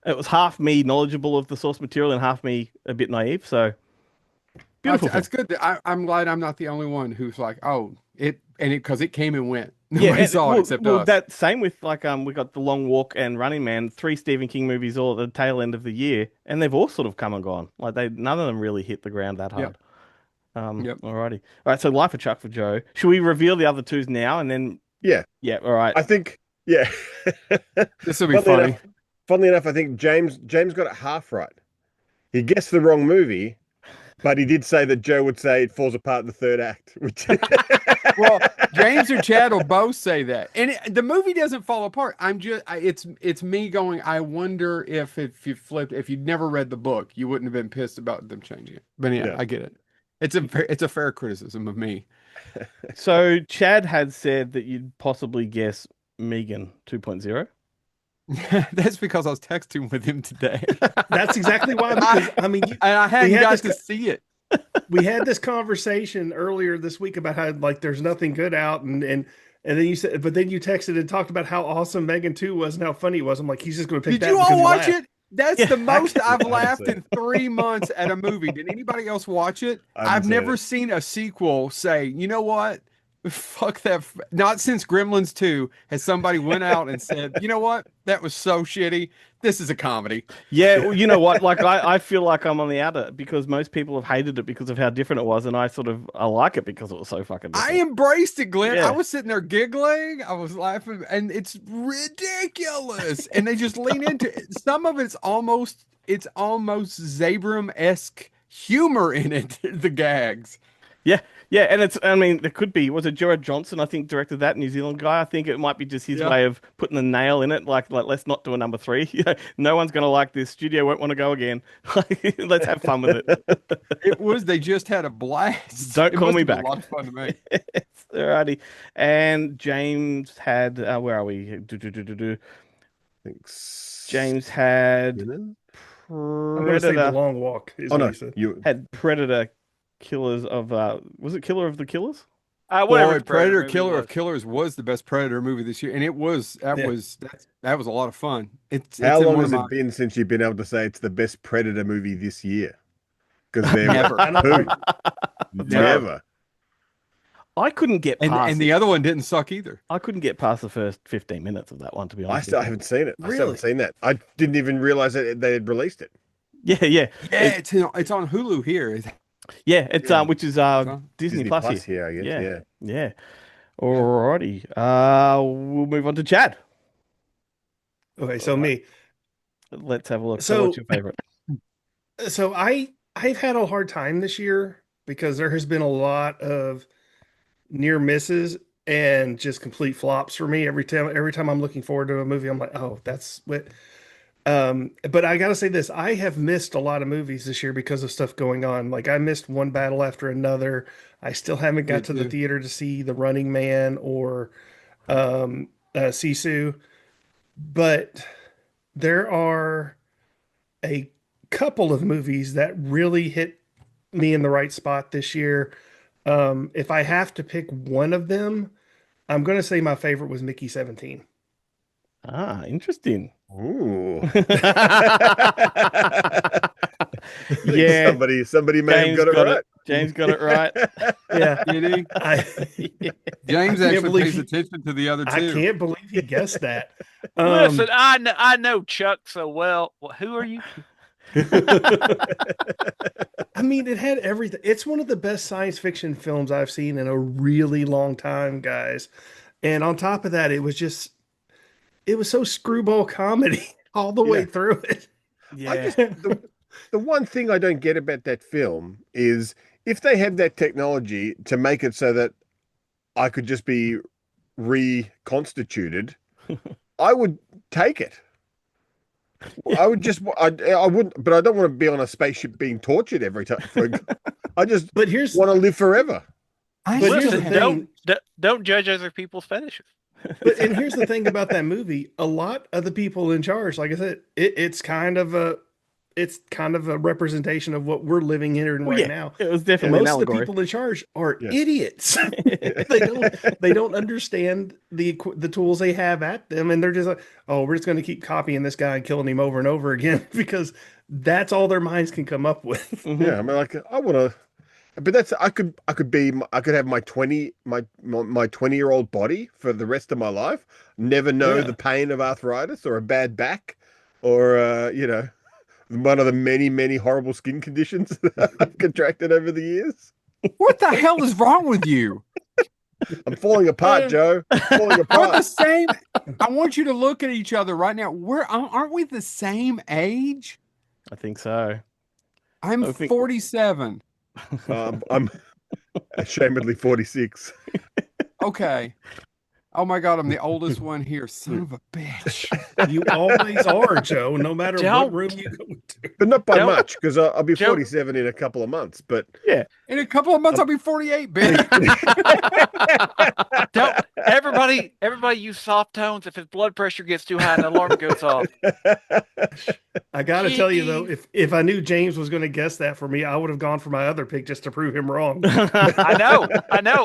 it was half me knowledgeable of the source material and half me a bit naive. So beautiful. That's good. I'm glad I'm not the only one who's like, oh, because it came and went. Yeah, Nobody saw it except us. that same with like we got The Long Walk and Running Man, 3 Stephen King movies all at the tail end of the year, and they've all sort of come and gone. Like none of them really hit the ground that hard. Alrighty. All right, so Life of Chuck for Joe. Should we reveal the other twos now and then? Yeah. Yeah. All right. I think this will be funny. Funnily enough, I think James got it half right. He guessed the wrong movie, but he did say that Joe would say it falls apart in the third act. Well, James or Chad will both say that, and the movie doesn't fall apart. It's me going. I wonder if you'd never read the book, you wouldn't have been pissed about them changing it. But yeah. I get it. It's a fair criticism of me. So Chad had said that you'd possibly guess Megan 2.0. That's because I was texting with him today. That's exactly why. Because I hadn't got to see it. We had this conversation earlier this week about how like there's nothing good out, and then you said, but then you texted and talked about how awesome Megan 2 was and how funny it was. I'm like, he's just going to pick that. Did you all watch it? That's Yeah, the most I've laughed in 3 months at a movie. Did anybody else watch it? I've never seen a sequel say, you know what? Fuck that. Not since Gremlins 2 has somebody went out and said, you know what? That was so shitty. This is a comedy. Yeah, well, you know what? Like I feel like I'm on the outer because most people have hated it because of how different it was, and I like it because it was so fucking different. I embraced it, Glenn. Yeah. I was sitting there giggling. I was laughing, and it's ridiculous. And they just lean into it. Some of it's almost Zabram-esque humor in it. The gags. Yeah, and there could be, was it Jarret Johnson, I think, directed that, New Zealand guy? I think it might be just his way of putting the nail in it, like let's not do a number 3. You know, no one's going to like this. Studio won't want to go again. Let's have fun with it. They just had a blast. Don't call me back. A lot of fun to me. Alrighty. And James had, where are we? James had I'm going to say The Long Walk. You had Predator. Killers of was it Killer of the Killers? Boy, Predator Killer of Killers was the best Predator movie this year, and it was that was a lot of fun. How long has it been since you've been able to say it's the best Predator movie this year? Because there were two. Never. I couldn't get past And the other one didn't suck either. I couldn't get past the first 15 minutes of that one, to be honest. I haven't seen it. I still Really? haven't seen that. I didn't even realize that they had released it. Yeah. Yeah, it's on Hulu here. It's which is Disney Plus here. here, I guess. Yeah. Alrighty. We'll move on to Chad. Okay, so me. Let's have a look. So- What's your favorite? So I've had a hard time this year because there has been a lot of near misses and just complete flops for me every time I'm looking forward to a movie. I'm like, oh, that's what. But I gotta say this: I have missed a lot of movies this year because of stuff going on. Like I missed one battle after another. I still haven't got to the theater to see The Running Man or Sisu, but there are a couple of movies that really hit me in the right spot this year. If I have to pick one of them, I'm going to say my favorite was Mickey 17. Interesting. Ooh. Yeah. Somebody may have got it right. James got it right. Yeah. Did he? James can't actually believe pays he- attention to the other two. I can't believe he guessed that. Listen, I know Chuck so well. Who are you? I mean, it had everything. It's one of the best science fiction films I've seen in a really long time, guys. And on top of that, it was so screwball comedy all the way through it. Yeah. The one thing I don't get about that film is if they had that technology to make it so that I could just be reconstituted, I would take it. I wouldn't, but I don't want to be on a spaceship being tortured every time. I just want to live forever. But here's the Listen, thing. don't judge other people's fetishes. And here's the thing about that movie: a lot of the people in charge, like I said, it's kind of a representation of what we're living in right now. It was definitely Most an of the allegory. people in charge are idiots. they don't understand the tools they have at them, and they're just like, oh, we're just going to keep copying this guy and killing him over and over again because that's all their minds can come up with. Yeah, I mean, like I want to, but that's I could have my 20-year-old body for the rest of my life, never know the pain of arthritis or a bad back, or one of the many horrible skin conditions that I've contracted over the years. What the hell is wrong with you? I'm falling apart, Joe. Falling We're the apart. same. I want you to look at each other right now. Aren't we the same age? I think so. I'm 47. I'm ashamedly 46. Okay. Oh my God, I'm the oldest one here. Son of a bitch. You always are, Joe, no matter what room you go to. But not by much, because I'll be 47 in a couple of months. But yeah, in a couple of months, I'll be 48, bitch. Don't everybody use soft tones. If his blood pressure gets too high, an alarm goes off. I got to tell you though, if I knew James was going to guess that for me, I would have gone for my other pick just to prove him wrong. I know.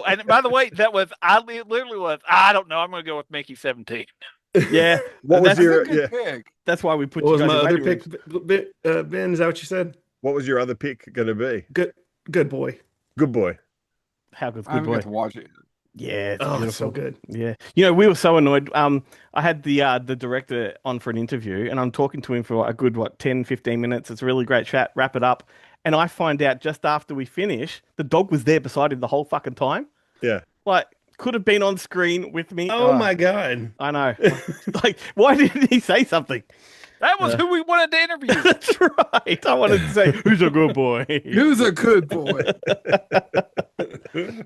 And by the way, it literally was. I don't know. I'm going to go with Mickey 17. Yeah. What was your pick? That's why we put What you was guys my in other waiting pick? rooms. Ben, is that what you said? What was your other pick going to be? Good boy. Good boy. How good's I good haven't boy? got to watch it. Yeah, it's Oh, beautiful. it's so good. Yeah, we were so annoyed. I had the director on for an interview, and I'm talking to him for a good 10, 15 minutes. It's a really great chat. Wrap it up, and I find out just after we finish, the dog was there beside him the whole fucking time. Yeah, like could have been on screen with me. Oh my God! I know. Like, why didn't he say something? That was who we wanted to interview. That's right. I wanted to say, who's a good boy? Who's a good boy?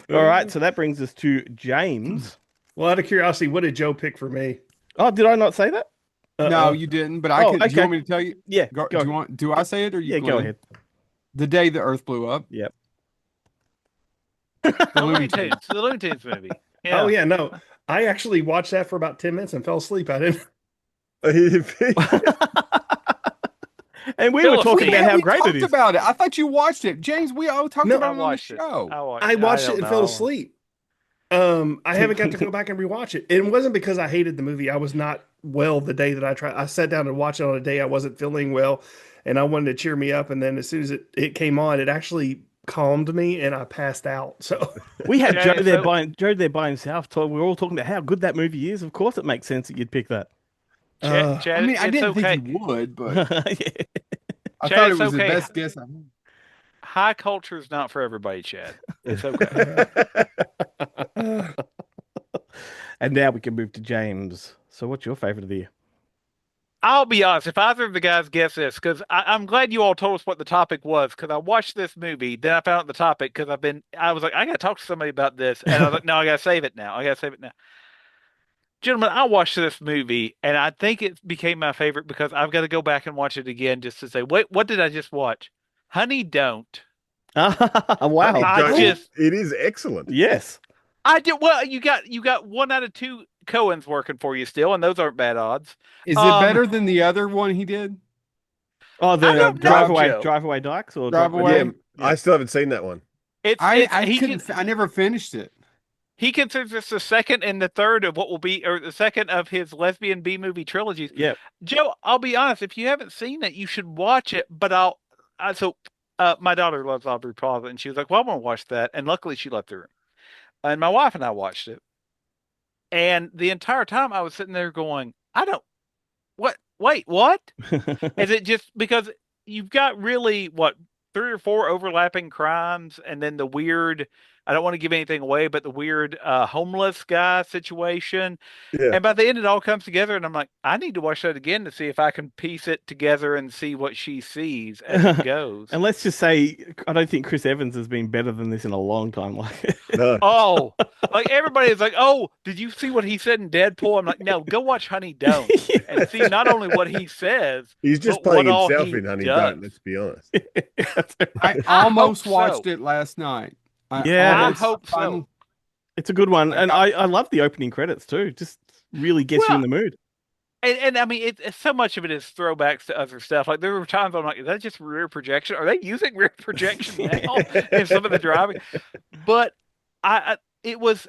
All right, so that brings us to James. Well, out of curiosity, what did Joe pick for me? Oh, did I not say that? No, you didn't. But I Oh, could. Do okay. you want me to tell you? Yeah. Do I say it or you? Yeah, go Glenn? ahead. The day the Earth blew up. Yep. The Looney Tunes movie. Yeah. Oh yeah, no, I actually watched that for about 10 minutes and fell asleep. I didn't. And we were talking about how great it is. About it. I thought you watched it, James. We all talked about it on the show. I watched it and fell asleep. I haven't got to go back and rewatch it. It wasn't because I hated the movie. I was not well the day that I tried. I sat down to watch it on a day I wasn't feeling well, and I wanted to cheer me up. And then as soon as it came on, it actually calmed me and I passed out. So We had Jay, so- Joe there by himself. So we were all talking about how good that movie is. Of course, it makes sense that you'd pick that. Chad, I mean, I it's didn't okay. think you would, but Yeah. I Chad, thought it it's was the okay. best guess I had. High culture is not for everybody, Chad. It's okay. And now we can move to James. So, what's your favorite of the year? I'll be honest, if either of the guys guess this, because I'm glad you all told us what the topic was, because I watched this movie, then I found out the topic, because I was like, I got to talk to somebody about this, and I was like, no, I got to save it now. I got to save it now. Gentlemen, I watched this movie, and I think it became my favorite because I've got to go back and watch it again just to say, wait, what did I just watch? Honey, Don't. Wow. It is excellent. Yes. I did well. You got 1 out of 2 Coens working for you still, and those aren't bad odds. Is it better than the other one he did? Oh, the I don't know, Joe. drive away Dykes or Drive Away? Away? Yeah, I still haven't seen that one. I never finished it. He considers this the second and the third of what will be, or the second of his lesbian B movie trilogies. Yeah. Joe, I'll be honest. If you haven't seen it, you should watch it. But my daughter loves Aubrey Plaza, and she was like, "Well, I'm gonna watch that." And luckily, she left the room. And my wife and I watched it. And the entire time, I was sitting there going, "I don't. What? Wait, what?" Is it just because you've got really 3 or 4 overlapping crimes, and then the weird, I don't want to give anything away, but the weird homeless guy situation. Yeah. And by the end, it all comes together, and I'm like, I need to watch that again to see if I can piece it together and see what she sees as it goes. And let's just say, I don't think Chris Evans has been better than this in a long time. Like, No. Oh, like everybody is like, oh, did you see what he said in Deadpool? I'm like, no, go watch Honey Don't and see not only what he says, He's just but playing what all himself he in Honey does. Don't, let's be honest. I almost hope watched so. it last night. I hope so. It's a good one, and I love the opening credits too. Just really gets you in the mood. And I mean, so much of it is throwbacks to other stuff. Like there were times I'm like, is that just rear projection? Are they using rear projection now in some of the driving? But it was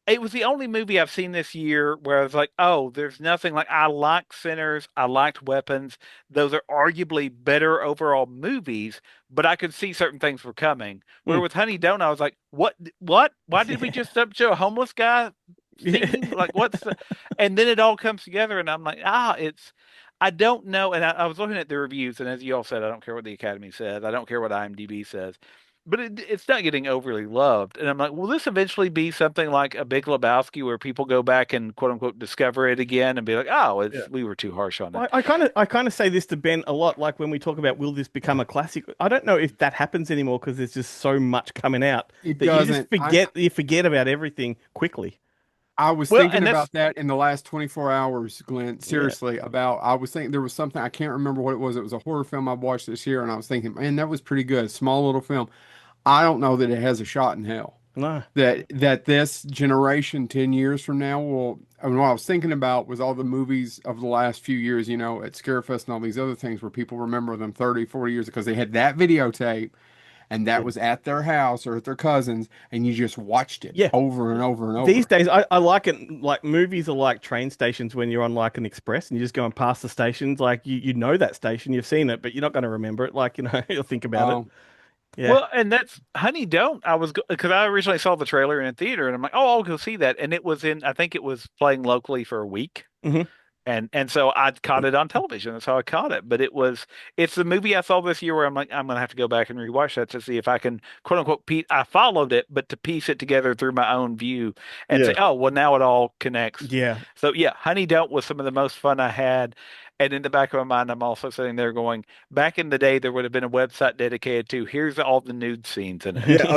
the only movie I've seen this year where I was like, oh, there's nothing like I liked Sinners, I liked Weapons. Those are arguably better overall movies, but I could see certain things were coming. Where with Honey Don't, I was like, what? Why did we just up show a homeless guy scene? Like and then it all comes together and I'm like, I don't know. And I was looking at the reviews, and as you all said, I don't care what the Academy says. I don't care what IMDb says. But it's not getting overly loved. And I'm like, will this eventually be something like a Big Lebowski where people go back and quote unquote discover it again and be like, oh, we were too harsh on it. I kind of say this to Ben a lot, like when we talk about will this become a classic. I don't know if that happens anymore because there's just so much coming out It that doesn't. you forget about everything quickly. I was thinking about that in the last 24 hours, Glenn. Seriously, I was thinking there was something, I can't remember what it was. It was a horror film I watched this year, and I was thinking, man, that was pretty good. Small little film. I don't know that it has a shot in hell. No. That this generation 10 years from now will. I mean, what I was thinking about was all the movies of the last few years, at Scarefest and all these other things where people remember them 30, 40 years because they had that videotape and that was at their house or at their cousin's and you just watched it over and over and over. These days, I like it. Like movies are like train stations when you're on like an express and you're just going past the stations. Like you know that station, you've seen it, but you're not going to remember it. Like, you'll think about it. Yeah. Well, and that's Honey Don't. Because I originally saw the trailer in a theater, and I'm like, oh, I'll go see that. And it was I think it was playing locally for a week. Mm-hmm. And so I caught it on television. That's how I caught it. But it's the movie I saw this year where I'm like, I'm going to have to go back and rewatch that to see if I can, quote unquote, I followed it, but to piece it together through my own view and say, oh, well, now it all connects. Yeah. So, yeah, Honey Don't was some of the most fun I had. And in the back of my mind, I'm also sitting there going, back in the day, there would have been a website dedicated to here's all the nude scenes in it. Yeah, I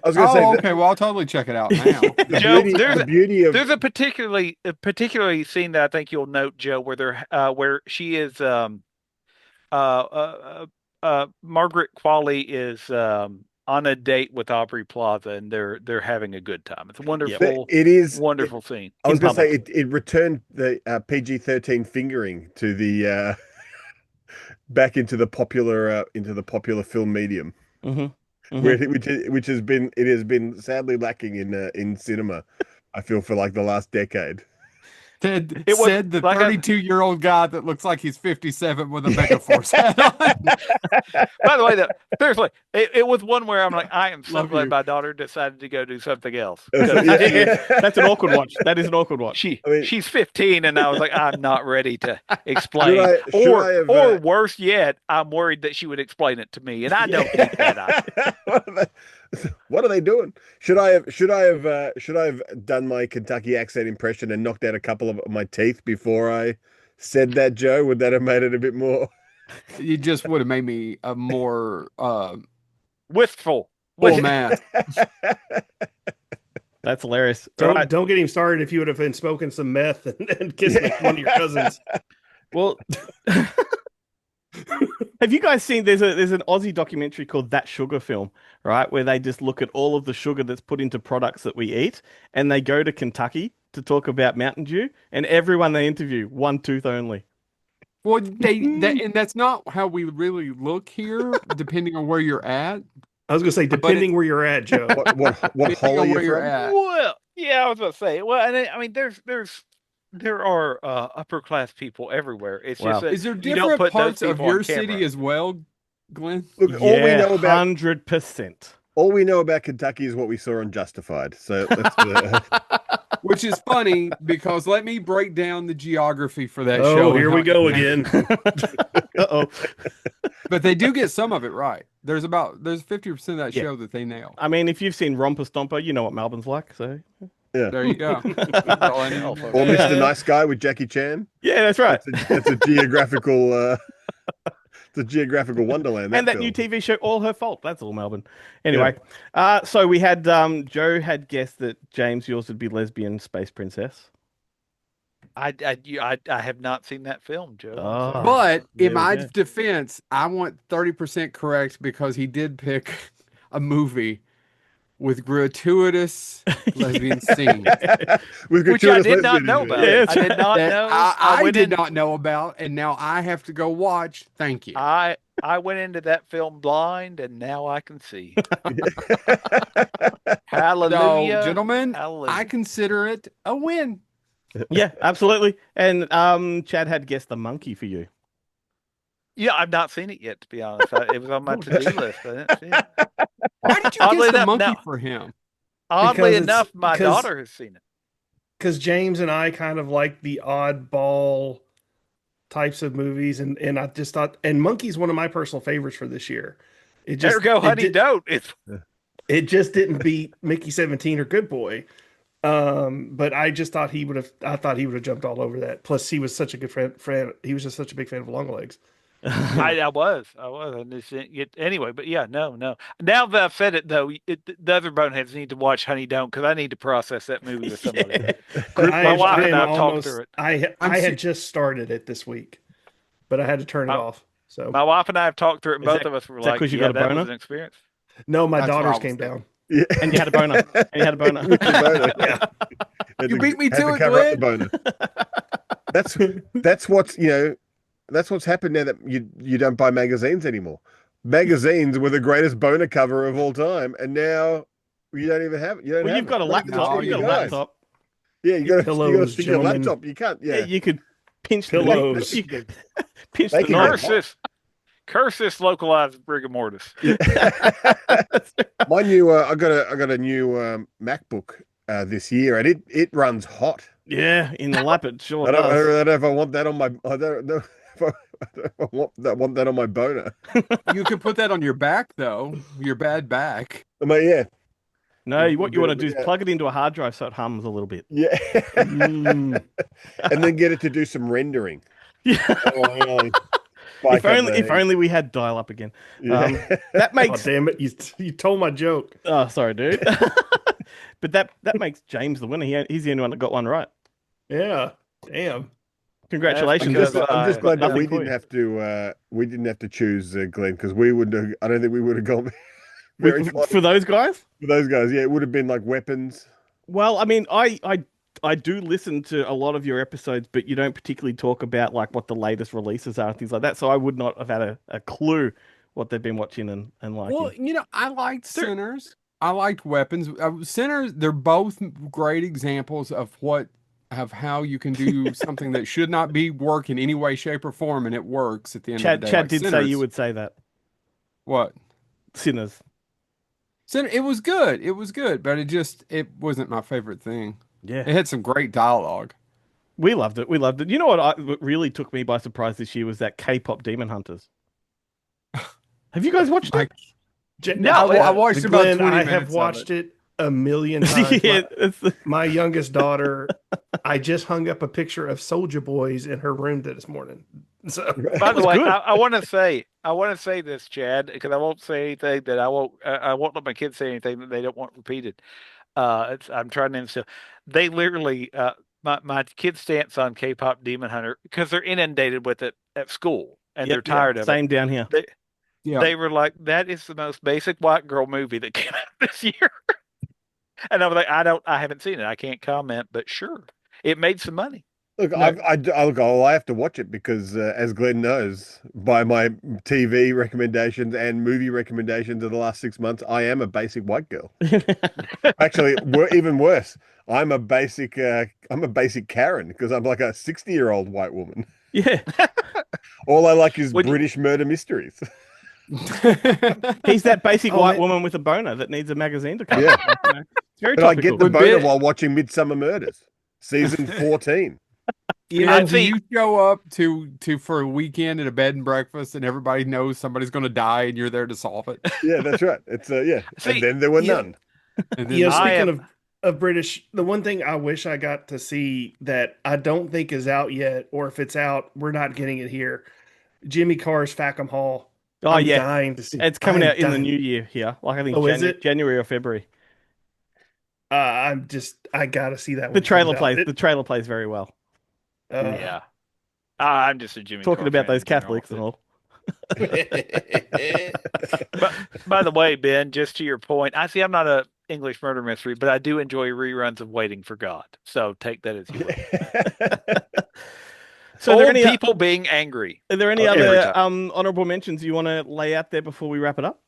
was going to say. Okay, well, I'll totally check it out now. Joe, there's a particularly scene that I think you'll note, Joe, where she is Margaret Qualley is on a date with Aubrey Plaza, and they're having a good time. It's a wonderful. It is wonderful scene. I was going to say it returned the PG-13 fingering to the back into the popular film medium, which has been sadly lacking in cinema. I feel for like the last decade. Ted It was said the like 32-year-old guy that looks like he's 57 with a Megaforce hat on. By the way, though, seriously, it was one where I'm like, I am so Love glad you. my daughter decided to go do something else. That's Because like- she is- That's an awkward watch. That is an awkward watch. she I mean- she's 15, and I was like, I'm not ready to explain. Should I have, or worse yet, I'm worried that she would explain it to me, and I don't need that either. What are they doing? Should I have done my Kentucky accent impression and knocked out a couple of my teeth before I said that, Joe? Would that have made it a bit more? You just would have made me a more Wistful. full mask. That's hilarious. Don't get him started if you would have been smoking some meth and kissing one of your cousins. Well, have you guys seen? There's an Aussie documentary called That Sugar Film, right, where they just look at all of the sugar that's put into products that we eat, and they go to Kentucky to talk about Mountain Dew, and everyone they interview, one tooth only. Well, and that's not how we really look here, depending on where you're at. I was gonna say, depending where you're at, Joe. What Depending hole are on you where you're from? at. Well, yeah, I was going to say. Well, and I mean, there are upper class people everywhere. It's Wow. just that Is there you don't different put those parts of people on your camera. city as well, Glenn? Look, all we know about 100%. all we know about Kentucky is what we saw on Justified. So that's Which is funny because let me break down the geography for that Oh, show. and here how we it go connects. again. Uh-oh. But they do get some of it right. There's 50% of that Yeah. show that they nail. I mean, if you've seen Romper Stomper, you know what Melbourne's like. So There you go. That's all I know. or Mr. Nice Guy with Jackie Chan. yeah, that's right. It's a geographical it's a geographical wonderland. And that film. new TV show, All Her Fault. That's all Melbourne. Anyway, so we had Joe had guessed that James, yours would be lesbian space princess. I have not seen that film, Joe. Oh. But There in we my go. defense, I want 30% correct because he did pick a movie with gratuitous lesbian scenes With Which I gratuitous did not lesbianism. know about. Yeah, I did not that know. I went did in- not know about, and now I have to go watch. Thank you. I went into that film blind, and now I can see. Hallelujah, So, gentlemen, Hallelujah. I consider it a win. Yeah, absolutely. And Chad had guessed the monkey for you. Yeah, I've not seen it yet, to be honest. It was on my to-do list. I didn't see it. Why did you Oddly guess the enough, monkey now- for him? Oddly Because enough, my because- daughter has seen it. Because James and I kind of like the oddball types of movies, and I just thought, and Monkey's one of my personal favorites for this year. It just There go, it honey, did- don't. It's It just didn't beat Mickey 17 or Good Boy. But I just thought he would have. I thought he would have jumped all over that. Plus, he was such a good friend. He was just such a big fan of Longlegs. I was. I just didn't get anyway. But yeah, no. Now that I've said it, though, the other boneheads need to watch Honey Don't because I need to process that movie with somebody. My wife and I have talked through it. I had just started it this week, but I had to turn it off. So My wife and I have talked through it. And Is both that- of us were is that like, 'cause you "Yeah, got a that boner?" was an experience." no, my That's what I daughters was came thinking. down. Yeah. And you had a boner. And you had a boner. With the boner. Yeah. Had You beat me had to it, cover up the Glenn. boner. That's what's that's what's happened now that you don't buy magazines anymore. Magazines were the greatest boner cover of all time, and now you don't even have it. You don't Well, have you've got a it. laptop. No, You've got a you guys. laptop. Yeah, you got to Pillows, stick your gentlemen. laptop. You can't. Yeah, Yeah, you could pinch Pillows. the you could pinch They the can knife. get Curse this localized rigor mortis. my new. I got a new MacBook this year, and it runs hot. Yeah, in the lap it sure I don't does. know if I want that on my. I don't know if I want that on my boner. You could put that on your back, though. Your bad back. I mean, yeah, No, what you want to do is Yeah. plug it into a hard drive so it hums a little bit. yeah, Mm. and then get it to do some rendering. Yeah. If only we had dial up again. Yeah. That Oh, makes damn it! You told my joke. oh sorry, dude. But that makes James the winner. He's the only one that got one right. Yeah. Damn. Congratulations. because, I'm just glad that nothing we for didn't have to choose Glenn, because we wouldn't have, I don't think we would have gone very you. close For those guys. for those guys. Yeah, it would have been like weapons. Well, I mean, I do listen to a lot of your episodes, but you don't particularly talk about like what the latest releases are and things like that. So I would not have had a clue what they've been watching and liking. Well, I liked Sinners. I liked Weapons. Sinners, they're both great examples of what of how you can do something that should not be work in any way, shape, or form, and it works at the end of the day. Chad Like did say you Sinners. would say that. What? Sinners. It was good. It was good, but it wasn't my favorite thing. Yeah. It had some great dialogue. We loved it. We loved it. You know what really took me by surprise this year was that K-pop Demon Hunters. Have you guys watched it? No, I watched about Glenn, 20 I minutes have of watched it. it a million times. Yeah, My youngest daughter, I just hung up a picture of Soldier Boys in her room this morning. So, By the way, good. I want to say this, Chad, because I won't say anything that I won't let my kids say anything that they don't want repeated. I'm trying to instill. They literally, my kids' stance on K-pop Demon Hunter, because they're inundated with it at school and Yep, they're tired of same it. down here. They were like, that is the most basic white girl movie that came out this year. And I was like, I haven't seen it. I can't comment, but sure, it made some money. Look, I have to watch it because, as Glenn knows, by my TV recommendations and movie recommendations of the last 6 months, I am a basic white girl. Actually, even worse, I'm a basic Karen because I'm like a 60-year-old white woman. Yeah. All I like is British murder mysteries. He's that basic white woman with a boner that needs a magazine to cover. Yeah. It's very But I topical. get the boner while watching Midsummer Murders, season 14. Do you show up to for a weekend at a bed and breakfast and everybody knows somebody's going to die and you're there to solve it? Yeah, that's right. It's yeah. See, and then there were none. Speaking of British, the one thing I wish I got to see that I don't think is out yet, or if it's out, we're not getting it here. Jimmy Carr's Fackham Hall. Oh, I'm yeah. dying to see. It's coming out in the dying. new year here. Like I think is it? January or February. I gotta see that. The trailer plays very well. Yeah. I'm just a Jimmy talking Carr about fan those in general. Catholics and all. But by the way, Ben, just to your point, I'm not a English murder mystery, but I do enjoy reruns of Waiting for God. So take that as you will. So, are there any people being angry? Are there any other honorable mentions you want to lay out there before we wrap it up?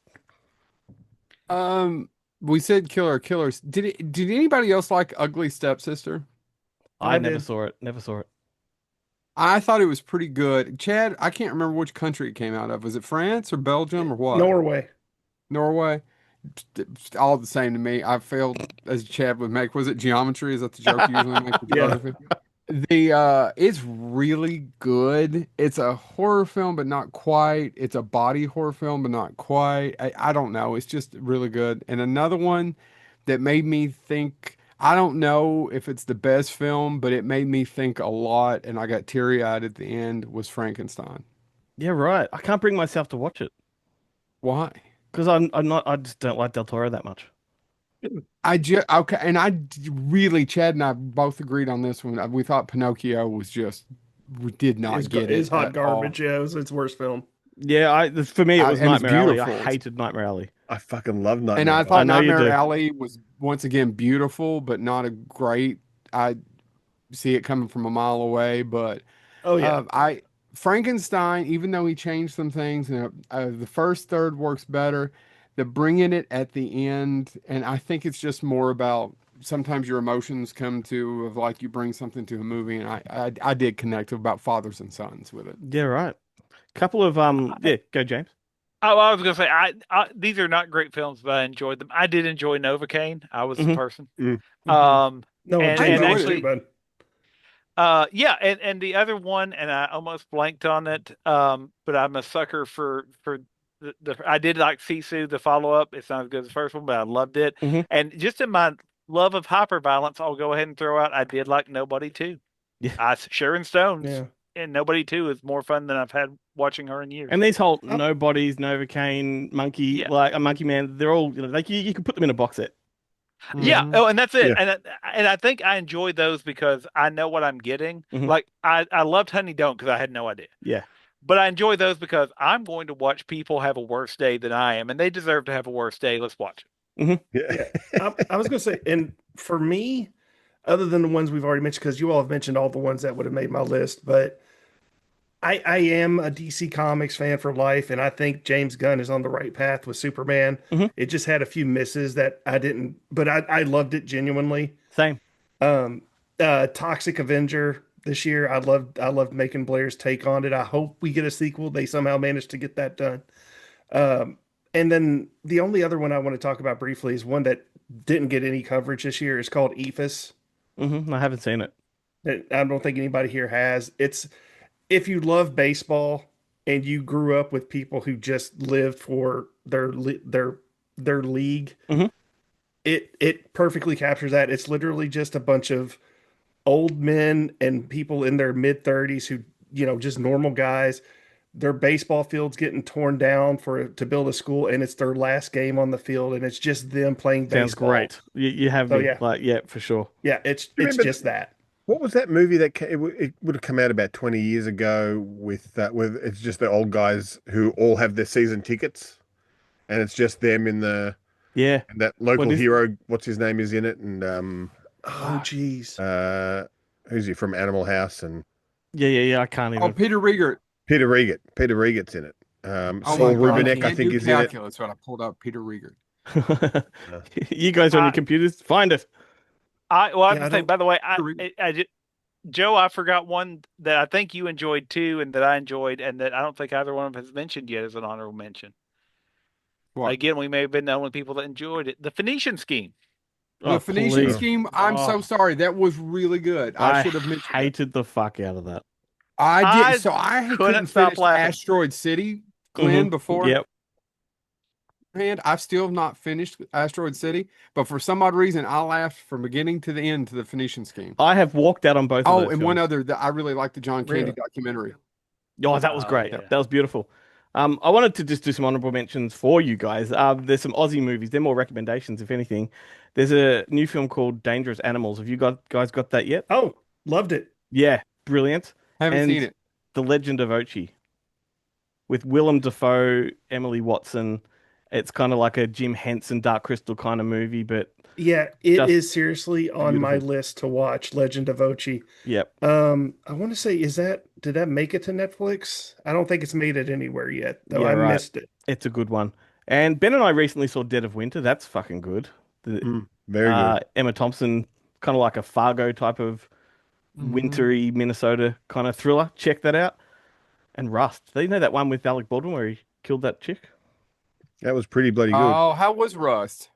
We said killers. Did anybody else like Ugly Stepsister? I never saw it. Never saw it. I thought it was pretty good. Chad, I can't remember which country it came out of. Was it France or Belgium or what? Norway. All the same to me. I failed as Chad would make. Was it geometry? Is that the joke you usually make? Geography? It's really good. It's a horror film, but not quite. It's a body horror film, but not quite. I don't know. It's just really good. And another one that made me think, I don't know if it's the best film, but it made me think a lot, and I got teary-eyed at the end, was Frankenstein. Yeah, right. I can't bring myself to watch it. Why? Because I just don't like Del Toro that much. Okay, and really, Chad and I both agreed on this one. We thought Pinocchio was just, we did not get it. It's hot garbage. Yeah, it was its worst film. Yeah, for me it was Nightmare Alley. I beautiful. hated Nightmare Alley. I fucking love Nightmare And I Alley. thought know you Nightmare do. Alley was once again beautiful, but not a great. I see it coming from a mile away, but Frankenstein, even though he changed some things, the first third works better. The bringing it at the end, and I think it's just more about sometimes your emotions come to of like you bring something to a movie, and I did connect about fathers and sons with it. Yeah, right. Couple of go James. Oh, I was gonna say, these are not great films, but I enjoyed them. I did enjoy Novocaine. I was the person. No, and actually, and the other one, and I almost blanked on it. But I'm a sucker for the I did like Sisu, the follow up. It's not as good as the first one, but I loved it. And just in my love of hyperviolence, I'll go ahead and throw out, I did like Nobody 2. Yeah. Sharon Stone's and Nobody 2 is more fun than I've had watching her in years. And these whole Nobodies, Novocaine, Monkey, like a Monkey Man, they're all, like you can put them in a box set. Yeah. Oh, and that's it. Yeah. And I think I enjoy those because I know what I'm getting. Like I loved Honey Don't because I had no idea. Yeah. But I enjoy those because I'm going to watch people have a worse day than I am, and they deserve to have a worse day. Let's watch it. I was going to say, and for me, other than the ones we've already mentioned, because you all have mentioned all the ones that would have made my list, but I am a DC Comics fan for life, and I think James Gunn is on the right path with Superman. It just had a few misses that I didn't, but I loved it genuinely. Same. Toxic Avenger this year. I loved Macon Blair's take on it. I hope we get a sequel. They somehow managed to get that done. Um, and then the only other one I want to talk about briefly is one that didn't get any coverage this year. It's called EFIS. I haven't seen it. I don't think anybody here has. It's if you love baseball and you grew up with people who just lived for their league, Mhm. it perfectly captures that. It's literally just a bunch of old men and people in their mid 30s who, just normal guys. Their baseball field's getting torn down to build a school, and it's their last game on the field, and it's just them playing Sounds baseball. great. You have So me. yeah, Like, yeah, for sure. yeah, it's You remember just that. What was that movie that it would have come out about 20 years ago with it's just the old guys who all have their season tickets, and it's just them Yeah. and that local What is- hero, what's his name, is in it, and Oh, geez. who's he from Animal House, and Yeah. I can't Oh, even. Peter Riegert. Peter Reget's in it. Oh Saul my God, Rubinek, I can't think, do is in it. calculus when I pulled up Peter Riegert. You guys on your computers, find it. I have Yeah, to say, by the way, Riegert. Joe, I forgot one that I think you enjoyed too, and that I enjoyed, and that I don't think either one of us has mentioned yet as an honorable mention. What? Again, we may have been the only people that enjoyed it. The Phoenician Scheme. The Phoenician please. Scheme, I'm so sorry. That was really good. I should have mentioned it. hated the fuck out of that. I did. So I couldn't couldn't stop finish laughing. Asteroid City, Glenn, before. Yep. I've still not finished Asteroid City, but for some odd reason, I laughed from beginning to the end to the Phoenician Scheme. I have walked out on both of Oh, those and one films. other that I really liked, the John Candy Really? documentary. Oh, that was great. yeah. That was beautiful. I wanted to just do some honorable mentions for you guys. There's some Aussie movies. They're more recommendations, if anything. There's a new film called Dangerous Animals. Have you guys got that yet? Oh, loved it. Yeah, brilliant. Haven't And seen it. The Legend of Ochi with Willem Dafoe, Emily Watson. It's kind of like a Jim Henson, Dark Crystal kind of movie, but Yeah, it Just is seriously on my beautiful. list to watch. Legend of Ochi. yep. I want to say, did that make it to Netflix? I don't think it's made it anywhere yet, though. Yeah, I right. missed it. It's a good one. And Ben and I recently saw Dead of Winter. That's fucking good. Very good. Emma Thompson, kind of like a Fargo type of wintry Minnesota kind of thriller. Check that out. And Rust. Do you know that one with Alec Baldwin where he killed that chick? That was pretty bloody good. Oh, how was Rust?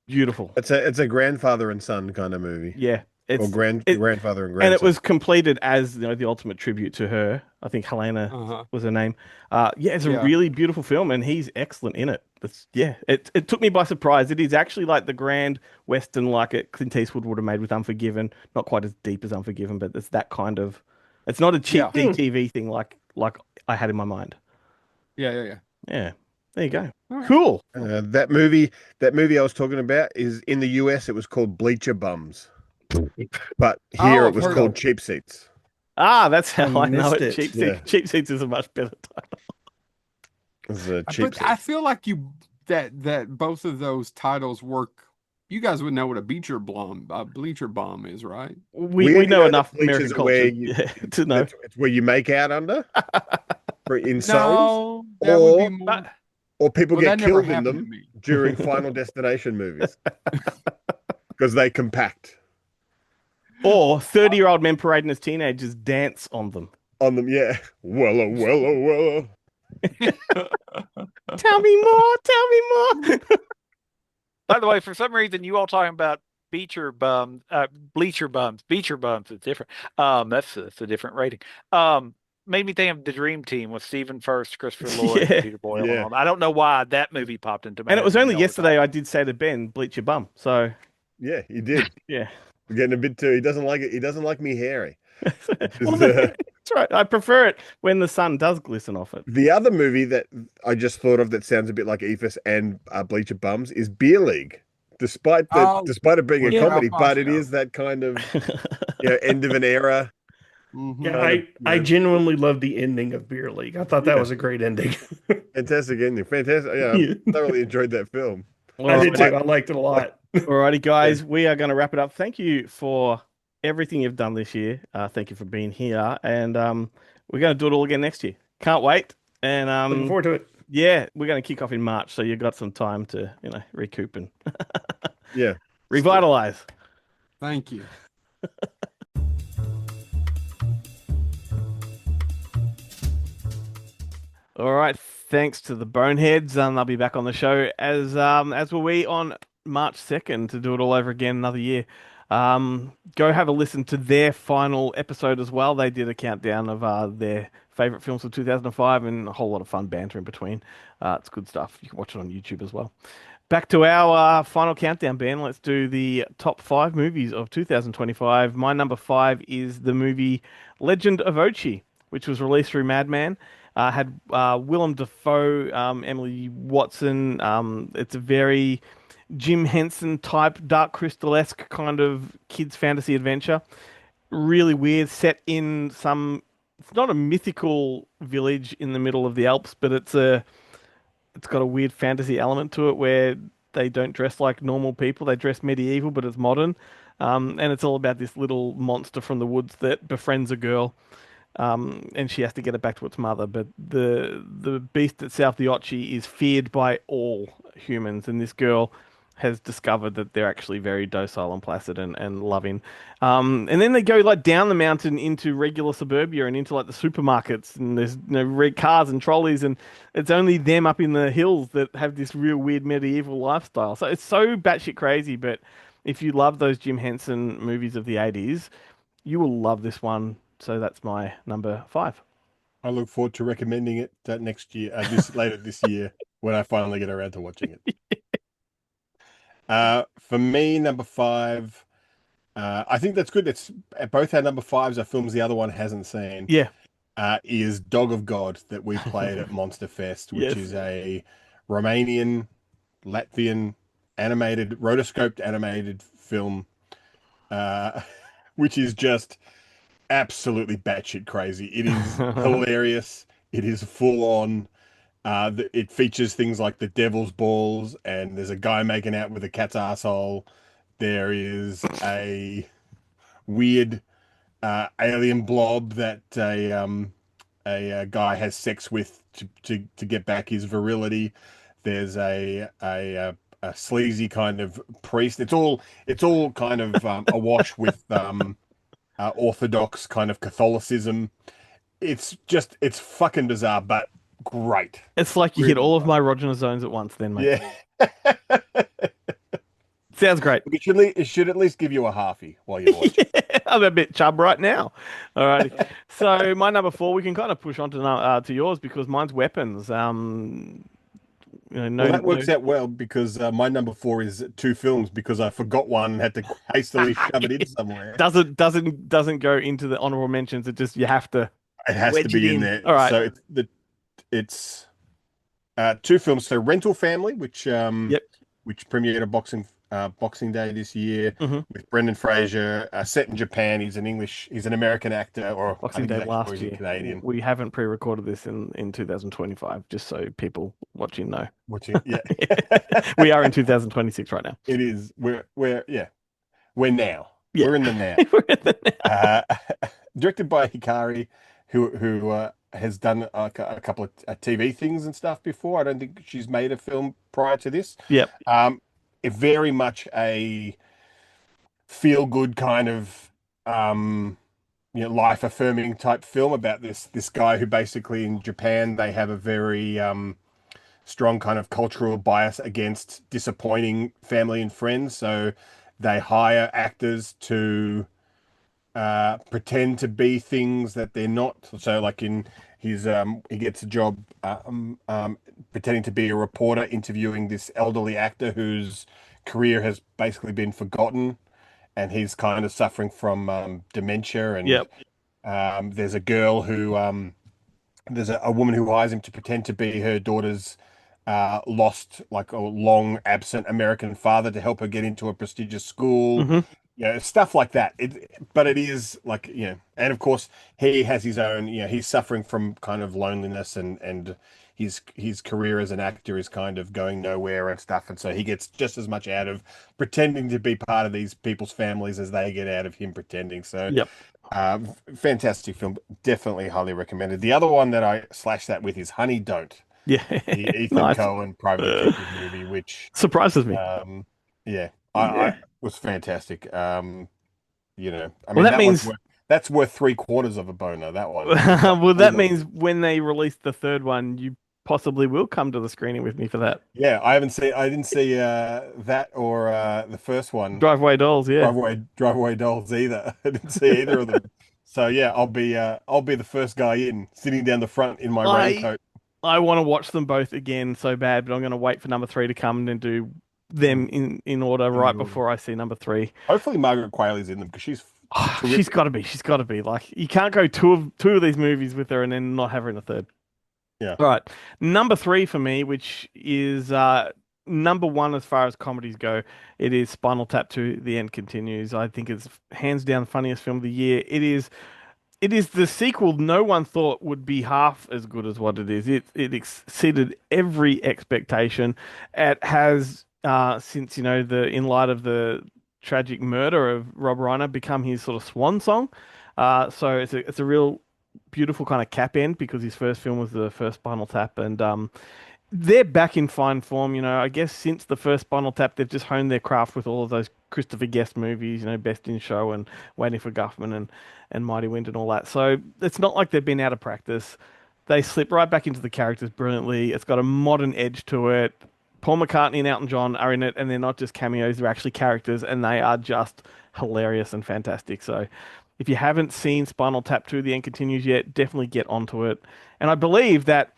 Beautiful. It's a grandfather and son kind of movie. Yeah. Or grandfather and grandson. And it was completed as the ultimate tribute to her. I think Helena was her name. It's a really beautiful film, and he's excellent in it. It took me by surprise. It is actually like the grand western, like it Clint Eastwood would have made with Unforgiven. Not quite as deep as Unforgiven, but it's that kind of. It's not a cheap DTV thing like I had in my mind. Yeah. Yeah, there you go. Cool. That movie I was talking about is in the US. It was called Bleacher Bums, but here it was called Cheap Seats. That's how I know missed it. it. Cheap Seats is a much better title. It's a cheap But I feel like that both of those titles work. You guys would know what a bleacher bomb is, right? We know enough bleachers American are where culture to know. It's where you make out under in No, songs, that would be more. or people Well, get that never killed in happened them to me. during Final Destination movies because they compact Or 30-year-old men parading as teenagers dance on them. on them. Yeah, well. Tell me more. By the way, for some reason, you all talking about bleacher bums. Beach bums is different. That's a different rating. Made me think of the Dream Team with Stephen First, Christopher Lloyd, and Peter Boyle. Yeah. And all that. I don't know why that movie popped into my And head it was when only y'all were yesterday I did say to Ben, bleach your bum. So Yeah, he did. yeah. We're getting a bit too. He doesn't like it. He doesn't like me hairy. Well, that's right. I prefer it when the sun does glisten off it. The other movie that I just thought of that sounds a bit like EFIS and Bleacher Bums is Beer League. Despite it being a comedy, but it is that kind of end of an era. Yeah, I genuinely love the ending of Beer League. I thought that was a great ending. Fantastic ending. Fantastic. Yeah, I thoroughly enjoyed that film. I did too. I liked it a lot. Alrighty, guys, we are going to wrap it up. Thank you for everything you've done this year. Thank you for being here, and we're going to do it all again next year. Can't wait, and Looking forward to it. Yeah, we're going to kick off in March, so you've got some time to recoup and Yeah, revitalize. Thank you. All right, thanks to the Boneheads. They'll be back on the show as will we on March 2nd to do it all over again another year. Go have a listen to their final episode as well. They did a countdown of their favorite films of 2005 and a whole lot of fun banter in between. It's good stuff. You can watch it on YouTube as well. Back to our final countdown, Ben. Let's do the top 5 movies of 2025. My number 5 is the movie Legend of Ochi, which was released through Madman. Had Willem Dafoe, Emily Watson. It's a very Jim Henson type, Dark Crystal-esque kind of kids fantasy adventure. Really weird, set in some. It's not a mythical village in the middle of the Alps, but it's got a weird fantasy element to it where they don't dress like normal people. They dress medieval, but it's modern. And it's all about this little monster from the woods that befriends a girl. And she has to get it back to its mother. But the beast itself, the Ochi, is feared by all humans, and this girl has discovered that they're actually very docile and placid and loving. And then they go like down the mountain into regular suburbia and into like the supermarkets, and there's red cars and trolleys, and it's only them up in the hills that have this real weird medieval lifestyle. So it's so batshit crazy, but if you love those Jim Henson movies of the 80s, you will love this one. So that's my number 5. I look forward to recommending it next year, later this year, when I finally get around to watching it. For me, number 5, I think that's good. It's both our number 5s are films the other one hasn't seen. Yeah. Is Dog of God that we played at Monster Fest, which Yes. is a Romanian, Latvian rotoscoped animated film, which is just absolutely batshit crazy. It is hilarious. It is full on. It features things like the devil's balls, and there's a guy making out with a cat's asshole. There is a weird alien blob that a guy has sex with to get back his virility. There's a sleazy kind of priest. It's all kind of awash with orthodox kind of Catholicism. It's fucking bizarre, but great. It's like you hit all of my erogenous zones at once then, mate. Yeah. Sounds great. It should at least give you a halfie while you're watching. I'm a bit chub right now. All right. So my number 4, we can kind of push on to yours because mine's weapons. Well, that works out well because my number 4 is 2 films because I forgot one and had to hastily shove it in somewhere. Doesn't go into the honorable mentions. It just you have to. It has to be in there. All right. So it's 2 films. So Rental Family, which premiered at Boxing Day this year with Brendan Fraser, set in Japan. He's an American actor, or Boxing Day last year. Canadian. We haven't pre-recorded this in 2025, just so people watching know. Yeah. We are in 2026 right now. It is. We're now. Yeah. We're in the now. We're in the now. Directed by Hikari, who has done a couple of TV things and stuff before. I don't think she's made a film prior to this. Yep. Very much a feel-good kind of life-affirming type film about this guy who basically in Japan they have a very strong kind of cultural bias against disappointing family and friends, so they hire actors to pretend to be things that they're not. So like in his he gets a job pretending to be a reporter interviewing this elderly actor whose career has basically been forgotten, and he's kind of suffering from dementia. And there's a girl who there's a woman who hires him to pretend to be her daughter's lost, like a long absent American father to help her get into a prestigious school. Stuff like that. But it is like, and of course he has his own, he's suffering from kind of loneliness, and his career as an actor is kind of going nowhere and stuff. And so he gets just as much out of pretending to be part of these people's families as they get out of him pretending. So fantastic film. Definitely highly recommended. The other one that I slash that with is Honey Don't. Yeah. The Ethan Coen private detective movie, which surprises me. I was fantastic. I mean, that means That's worth 3/4 of a boner. That one. Well, that means when they release the third one, you possibly will come to the screening with me for that. Yeah, I didn't see that or the first one, Driveway Dolls, yeah. Driveway Dolls either. I didn't see either of them. So yeah, I'll be the first guy in, sitting down the front in my I raincoat. I want to watch them both again so bad, but I'm going to wait for number three to come and then do them in order right before I see number three. Hopefully Margaret Qualley's in them because she's She's got to be. She's got to be. Like, you can't go two of these movies with her and then not have her in a third. Yeah. All right. Number three for me, which is number one as far as comedies go, it is Spinal Tap 2, The End Continues. I think it's hands down the funniest film of the year. It is the sequel no one thought would be half as good as what it is. It exceeded every expectation. It has since in light of the tragic murder of Rob Reiner, become his sort of swan song. So it's a real beautiful kind of cap end because his first film was the first Spinal Tap, and they're back in fine form. I guess since the first Spinal Tap, they've just honed their craft with all of those Christopher Guest movies, Best in Show and Waiting for Guffman and Mighty Wind and all that. So it's not like they've been out of practice. They slip right back into the characters brilliantly. It's got a modern edge to it. Paul McCartney and Elton John are in it, and they're not just cameos, they're actually characters, and they are just hilarious and fantastic. So if you haven't seen Spinal Tap 2, The End Continues yet, definitely get onto it. And I believe that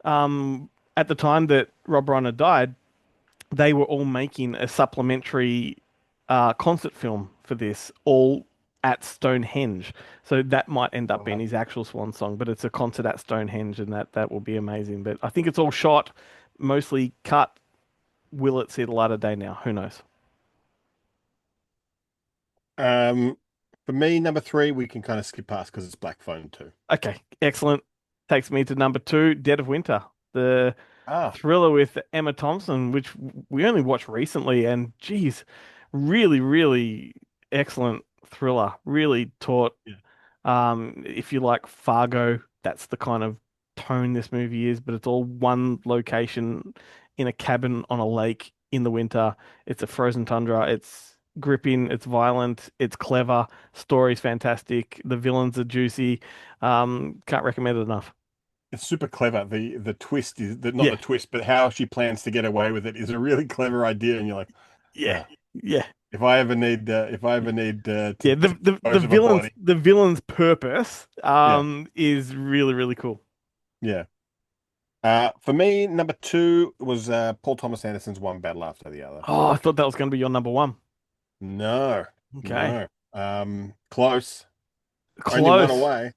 at the time that Rob Reiner died, they were all making a supplementary concert film for this, all at Stonehenge. So that might end up being his actual swan song, but it's a concert at Stonehenge, and that will be amazing. But I think it's all shot, mostly cut. Will it see the light of day now? Who knows? For me, number three, we can kind of skip past because it's Black Phone 2. Okay, excellent. Takes me to number two, Dead of Winter, the thriller with Emma Thompson, which we only watched recently, and geez, really, really excellent thriller. Really taut. If you like Fargo, that's the kind of tone this movie is, but it's all one location in a cabin on a lake in the winter. It's a frozen tundra. It's gripping, it's violent, it's clever, story's fantastic, the villains are juicy. Can't recommend it enough. It's super clever. The twist is not the twist, but how she plans to get away with it is a really clever idea, and you're like, yeah. If I ever need to the villain's purpose is really, really cool. Yeah. For me, number two was Paul Thomas Anderson's One Battle After the Other. Oh, I thought that was going to be your number one. No. Okay. No. Close. Only one away.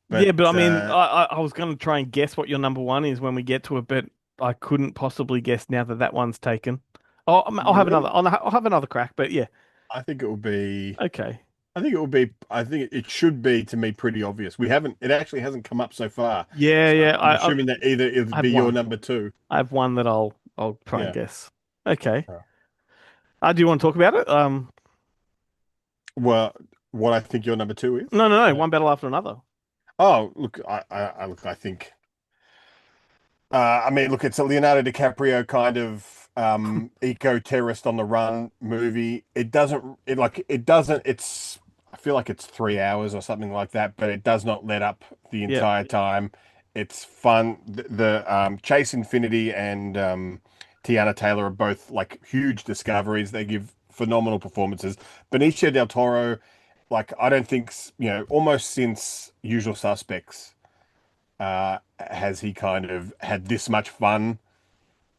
But, I mean, I was going to try and guess what your number one is when we get to it, but I couldn't possibly guess now that one's taken. Oh, I'll have another. I'll have another crack, but yeah. I think it will be okay. I think it should be, to me, pretty obvious. It actually hasn't come up so far. Yeah, so yeah. I'm assuming that either it would be your number two. I have one that I'll try and guess. Okay. Do you want to talk about it? Well, what I think your number two is? No. One Battle After Another. Oh, look, I think. I mean, look, it's a Leonardo DiCaprio kind of eco-terrorist on the run movie. It's I feel like it's 3 hours or something like that, but it does not let up the entire time. It's fun. The Chase Infinity and Tiana Taylor are both like huge discoveries. They give phenomenal performances. Benicio del Toro, like, I don't think, almost since Usual Suspects, has he kind of had this much fun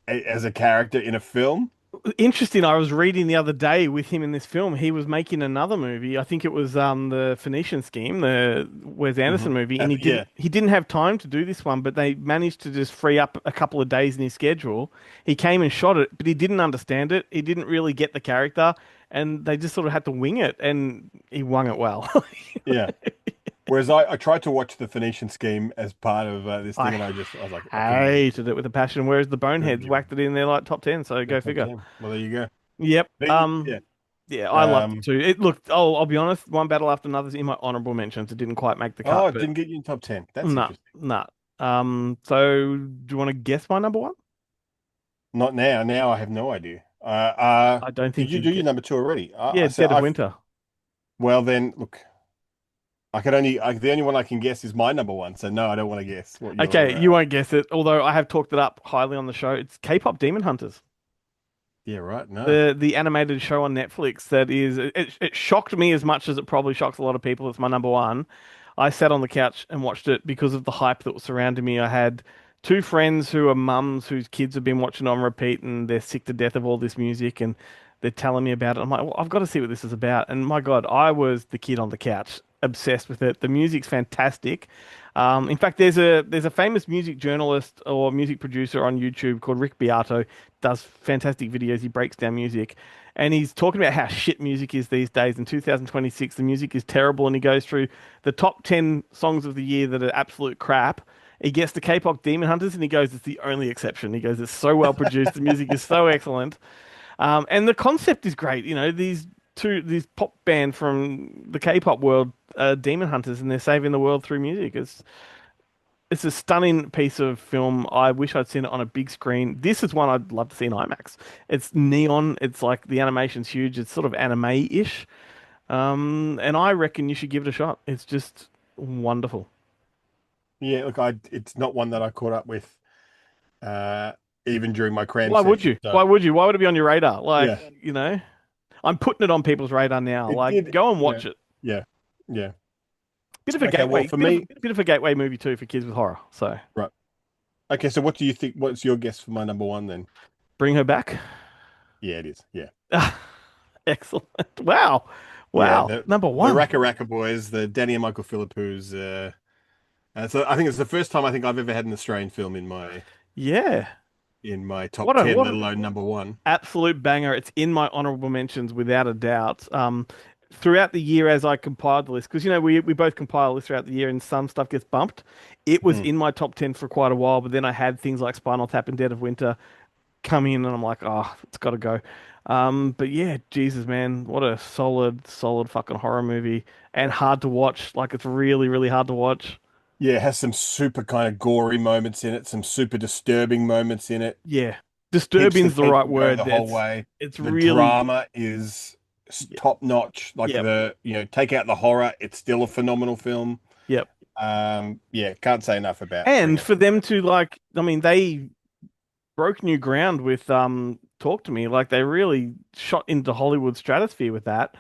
as a character in a film. Interesting. I was reading the other day with him in this film. He was making another movie. I think it was the Phoenician Scheme, the Wes Anderson movie, and he didn't have time to do this one, but they managed to just free up a couple of days in his schedule. He came and shot it, but he didn't understand it. He didn't really get the character, and they just sort of had to wing it, and he wung it well. Yeah. Whereas I tried to watch the Phoenician Scheme as part of this thing, and I was like, hated it with a passion. Whereas the Boneheads whacked it in their like top 10. So go figure. 10. Well, there you go. Yep. Yeah, I loved it too. I'll be honest. One Battle After Another's in my honorable mentions. It didn't quite make the cut. Oh, it didn't get you in top 10. That's interesting. No. So do you want to guess my number one? Not now. Now I have no idea. I don't think did you do your number two already? Dead of Winter. Well, then look. the only one I can guess is my number one. So no, I don't want to guess what your. Okay, you won't guess it. Although I have talked it up highly on the show. It's K-pop Demon Hunters. Yeah, right. No. The animated show on Netflix that is it shocked me as much as it probably shocks a lot of people. It's my number one. I sat on the couch and watched it because of the hype that was surrounding me. I had two friends who are mums whose kids have been watching it on repeat and they're sick to death of all this music and they're telling me about it. I'm like, well, I've got to see what this is about. And my God, I was the kid on the couch, obsessed with it. The music's fantastic. In fact, there's a famous music journalist or music producer on YouTube called Rick Beato, does fantastic videos. He breaks down music, and he's talking about how shit music is these days. In 2026, the music is terrible, and he goes through the top 10 songs of the year that are absolute crap. He gets to K-pop Demon Hunters, and he goes, "It's the only exception." He goes, "It's so well produced. The music is so excellent, and the concept is great. You know, these pop band from the K-pop world, Demon Hunters, and they're saving the world through music. It's a stunning piece of film. I wish I'd seen it on a big screen. This is one I'd love to see in IMAX. It's neon. It's like the animation's huge. It's sort of anime-ish. And I reckon you should give it a shot. It's just wonderful. Yeah, look, it's not one that I caught up with, even during my cram Why would session, you? so- Why would you? Why would it be on your radar? Like, Yeah. you know, I'm putting it on people's radar now. It Like, did- go and watch yeah. it. Yeah, yeah. Bit of a Okay, well, gateway. for Bit of a gateway movie too for kids with horror. So Right. Okay, so what do you think? What's your guess for my number one then? Bring Her Back. Yeah, it is. Yeah. Excellent. Wow. Wow. Yeah, Number one. The Raka Raka Boys, the Danny and Michael Philippous's. So I think it's the first time I think I've ever had an Australian film in my Yeah. top What a- 10, what let a- alone number one. Absolute banger. It's in my honorable mentions without a doubt. Throughout the year as I compiled the list, because you know we both compile lists throughout the year and some stuff gets bumped. It was in my top 10 for quite a while, but then I had things like Spinal Tap and Dead of Winter come in and I'm like, oh, it's got to go. But yeah, Jesus, man, what a solid fucking horror movie and hard to watch. Like it's really, really hard to watch. Yeah, it has some super kind of gory moments in it, some super disturbing moments in it. Yeah. Keeps Disturbing's the right tension going word. the whole way. It's The really drama is top notch. Like Yep. take out the horror, it's still a phenomenal film. Yep. Yeah, can't say enough about. And for them to like, I mean, they broke new ground with Talk to Me. Like they really shot into Hollywood stratosphere with that.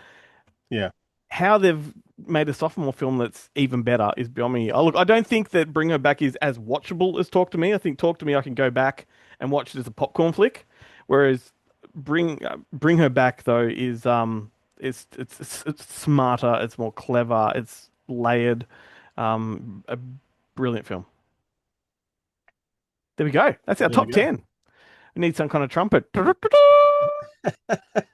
Yeah. How they've made a sophomore film that's even better is beyond me. Oh, look, I don't think that Bring Her Back is as watchable as Talk to Me. I think Talk to Me I can go back and watch it as a popcorn flick, whereas Bring Her Back though is it's smarter, it's more clever, it's layered, a brilliant film. There we go. That's our There top we go. 10. We need some kind of trumpet.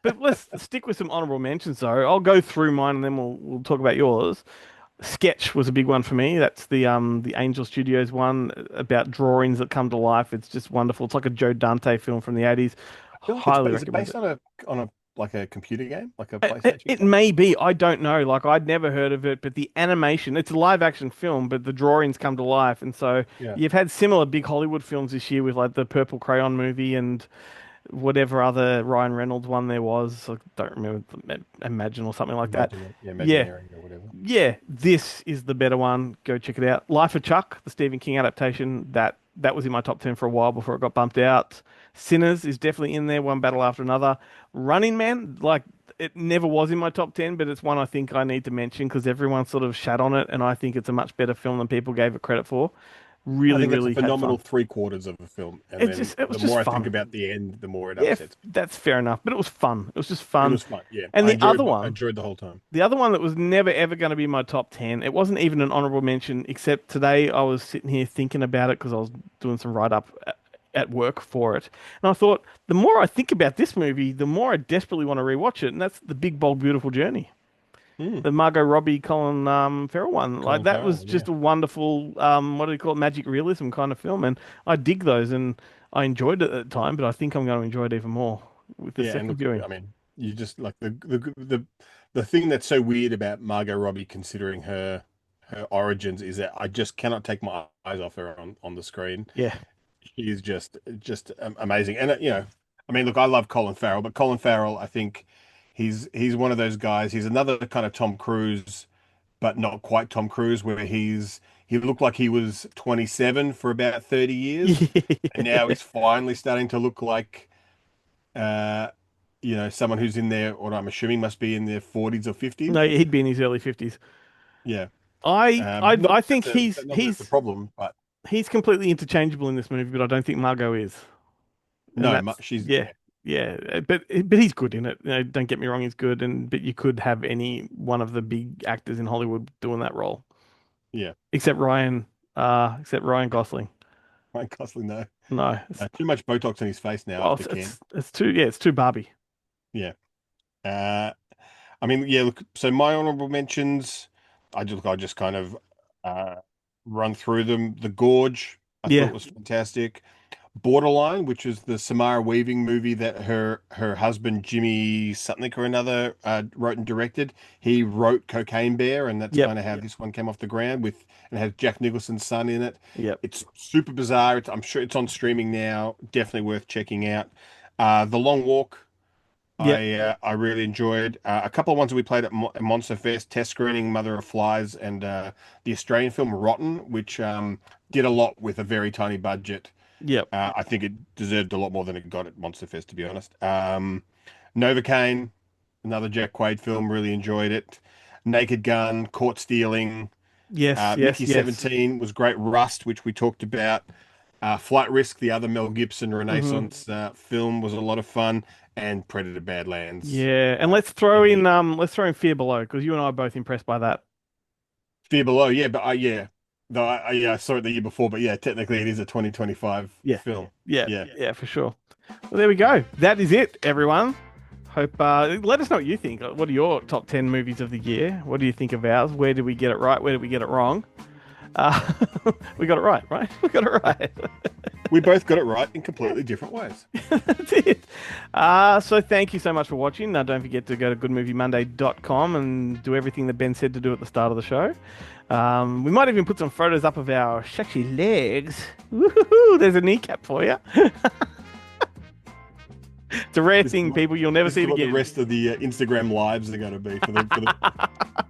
But let's stick with some honorable mentions, though. I'll go through mine and then we'll talk about yours. Sketch was a big one for me. That's the Angel Studios one about drawings that come to life. It's just wonderful. It's like a Joe Dante film from the 80s. Highly Is it recommend based it. on a like a computer game, like a It, PlayStation? it may be. I don't know. Like I'd never heard of it, but the animation, it's a live action film, but the drawings come to life. And so Yeah. you've had similar big Hollywood films this year with like the Purple Crayon movie and whatever other Ryan Reynolds one there was. I don't remember, Imagine or something like that. Yeah, Yeah. Imagineering or whatever. Yeah, this is the better one. Go check it out. Life of Chuck, the Stephen King adaptation, that was in my top 10 for a while before it got bumped out. Sinners is definitely in there, one battle after another. Running Man, like it never was in my top 10, but it's one I think I need to mention because everyone sort of shat on it, and I think it's a much better film than people gave it credit for. Really, I think really it's a had phenomenal fun. 3/4 of a film, and It then just- it was the just more I fun. think about the end, the more it Yeah, upsets me. that's fair enough, but it was fun. It was just It fun. was fun, yeah. And I the other I one, enjoyed the whole time. the other one that was never ever going to be my top 10, it wasn't even an honorable mention, except today I was sitting here thinking about it because I was doing some write up at work for it. And I thought, the more I think about this movie, the more I desperately want to rewatch it. And that's The Big, Bold, Beautiful Journey. The Margot Robbie, Colin Farrell one. Like that was just a wonderful, what do you call it, magic realism kind of film. And I dig those and I enjoyed it at the time, but I think I'm going to enjoy it even more with the second look, viewing. I mean, you just like the thing that's so weird about Margot Robbie, considering her origins, is that I just cannot take my eyes off her on the screen. Yeah. She is just amazing. And I mean, look, I love Colin Farrell, but Colin Farrell, I think he's one of those guys. He's another kind of Tom Cruise but not quite Tom Cruise, where he looked like he was 27 for about 30 years, and now he's finally starting to look like, someone who's in their, what I'm assuming must be in their 40s or 50s. No, he'd be in his early 50s. Yeah. I think he's the problem, but he's completely interchangeable in this movie, but I don't think Margot is. And no, she's but he's good in it. Don't get me wrong, he's good, but you could have any one of the big actors in Hollywood doing that role. Yeah. Except Ryan Gosling. Ryan Gosling, no. No. Too much Botox in his face now. Well, it's too Barbie. Yeah. Look, so my honorable mentions, I just kind of run through them. The Gorge, I thought was fantastic. Borderline, which is the Samara Weaving movie that her husband Jimmy something or another wrote and directed. He wrote Cocaine Bear, and that's kind of how this one came off the ground and has Jack Nicholson's son in it. Yep. It's super bizarre. I'm sure it's on streaming now. Definitely worth checking out. The Long Walk, I really enjoyed. A couple of ones that we played at Monster Fest, Test Screening, Mother of Flies, and the Australian film Rotten, which did a lot with a very tiny budget. Yep. I think it deserved a lot more than it got at Monster Fest, to be honest. Novocaine, another Jack Quaid film, really enjoyed it. Naked Gun, Caught Stealing. Yes, Mickey 17 was great. Rust, which we talked about. Flight Risk, the other Mel Gibson Renaissance film, was a lot of fun. And Predator Badlands. Yeah, and let's throw in Fear Below, because you and I are both impressed by that. Fear Below, yeah, but Though I saw it the year before, but technically it is a 2025 film. Yeah, for sure. Well, there we go. That is it, everyone. Hope let us know what you think. What are your top 10 movies of the year? What do you think of ours? Where did we get it right? Where did we get it wrong? We got it right? We got it right. We both got it right in completely different ways. That's it. So thank you so much for watching. Don't forget to go to goodmoviemonday.com and do everything that Ben said to do at the start of the show. We might even put some photos up of our sexy legs. Woohoo! There's a kneecap for you. It's a rare thing, people. You'll never see it again. The rest of the Instagram lives are going to be for the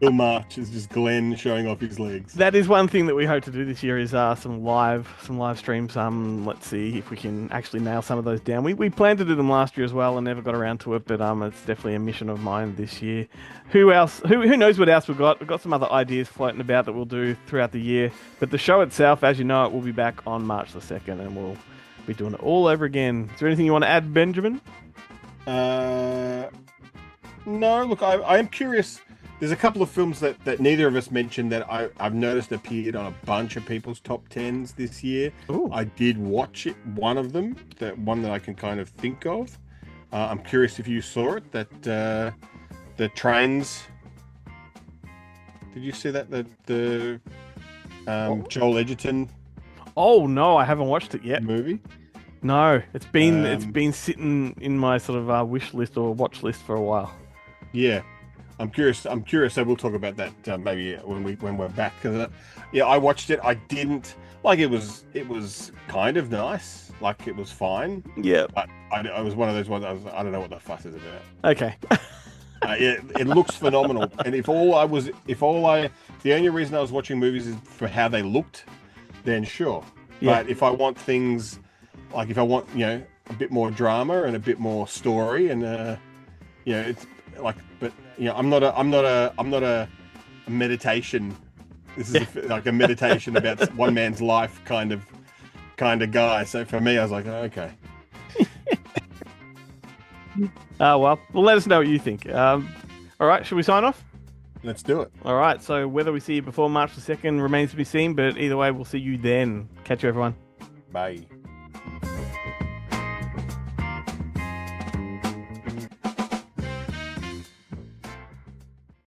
film March is just Glenn showing off his legs. That is one thing that we hope to do this year is some live streams. Let's see if we can actually nail some of those down. We planned to do them last year as well and never got around to it, but it's definitely a mission of mine this year. Who else? Who knows what else we've got? We've got some other ideas floating about that we'll do throughout the year. But the show itself, as you know, it will be back on March the 2nd, and we'll be doing it all over again. Is there anything you want to add, Benjamin? No, look, I am curious. There's a couple of films that neither of us mentioned that I've noticed appeared on a bunch of people's top 10s this year. Ooh. I did watch it, one of them, one that I can kind of think of. I'm curious if you saw it, that the Trains. Did you see that? The Joel Edgerton. Oh no, I haven't watched it yet. Movie. No, it's been sitting in my sort of wish list or watch list for a while. Yeah, I'm curious. So we'll talk about that maybe when we're back. I watched it. I didn't like it. It was kind of nice. Like it was fine. Yeah. But I was one of those ones. I don't know what the fuss is about. Okay. It looks phenomenal. And the only reason I was watching movies is for how they looked, then sure. Yeah. But if I want things, like if I want, a bit more drama and a bit more story, and it's like, but I'm not a meditation. This is like a meditation about one man's life kind of guy. So for me, I was like, oh, okay. Well, let us know what you think. All right, should we sign off? Let's do it. All right, so whether we see you before March the 2nd remains to be seen, but either way, we'll see you then. Catch you, everyone. Bye.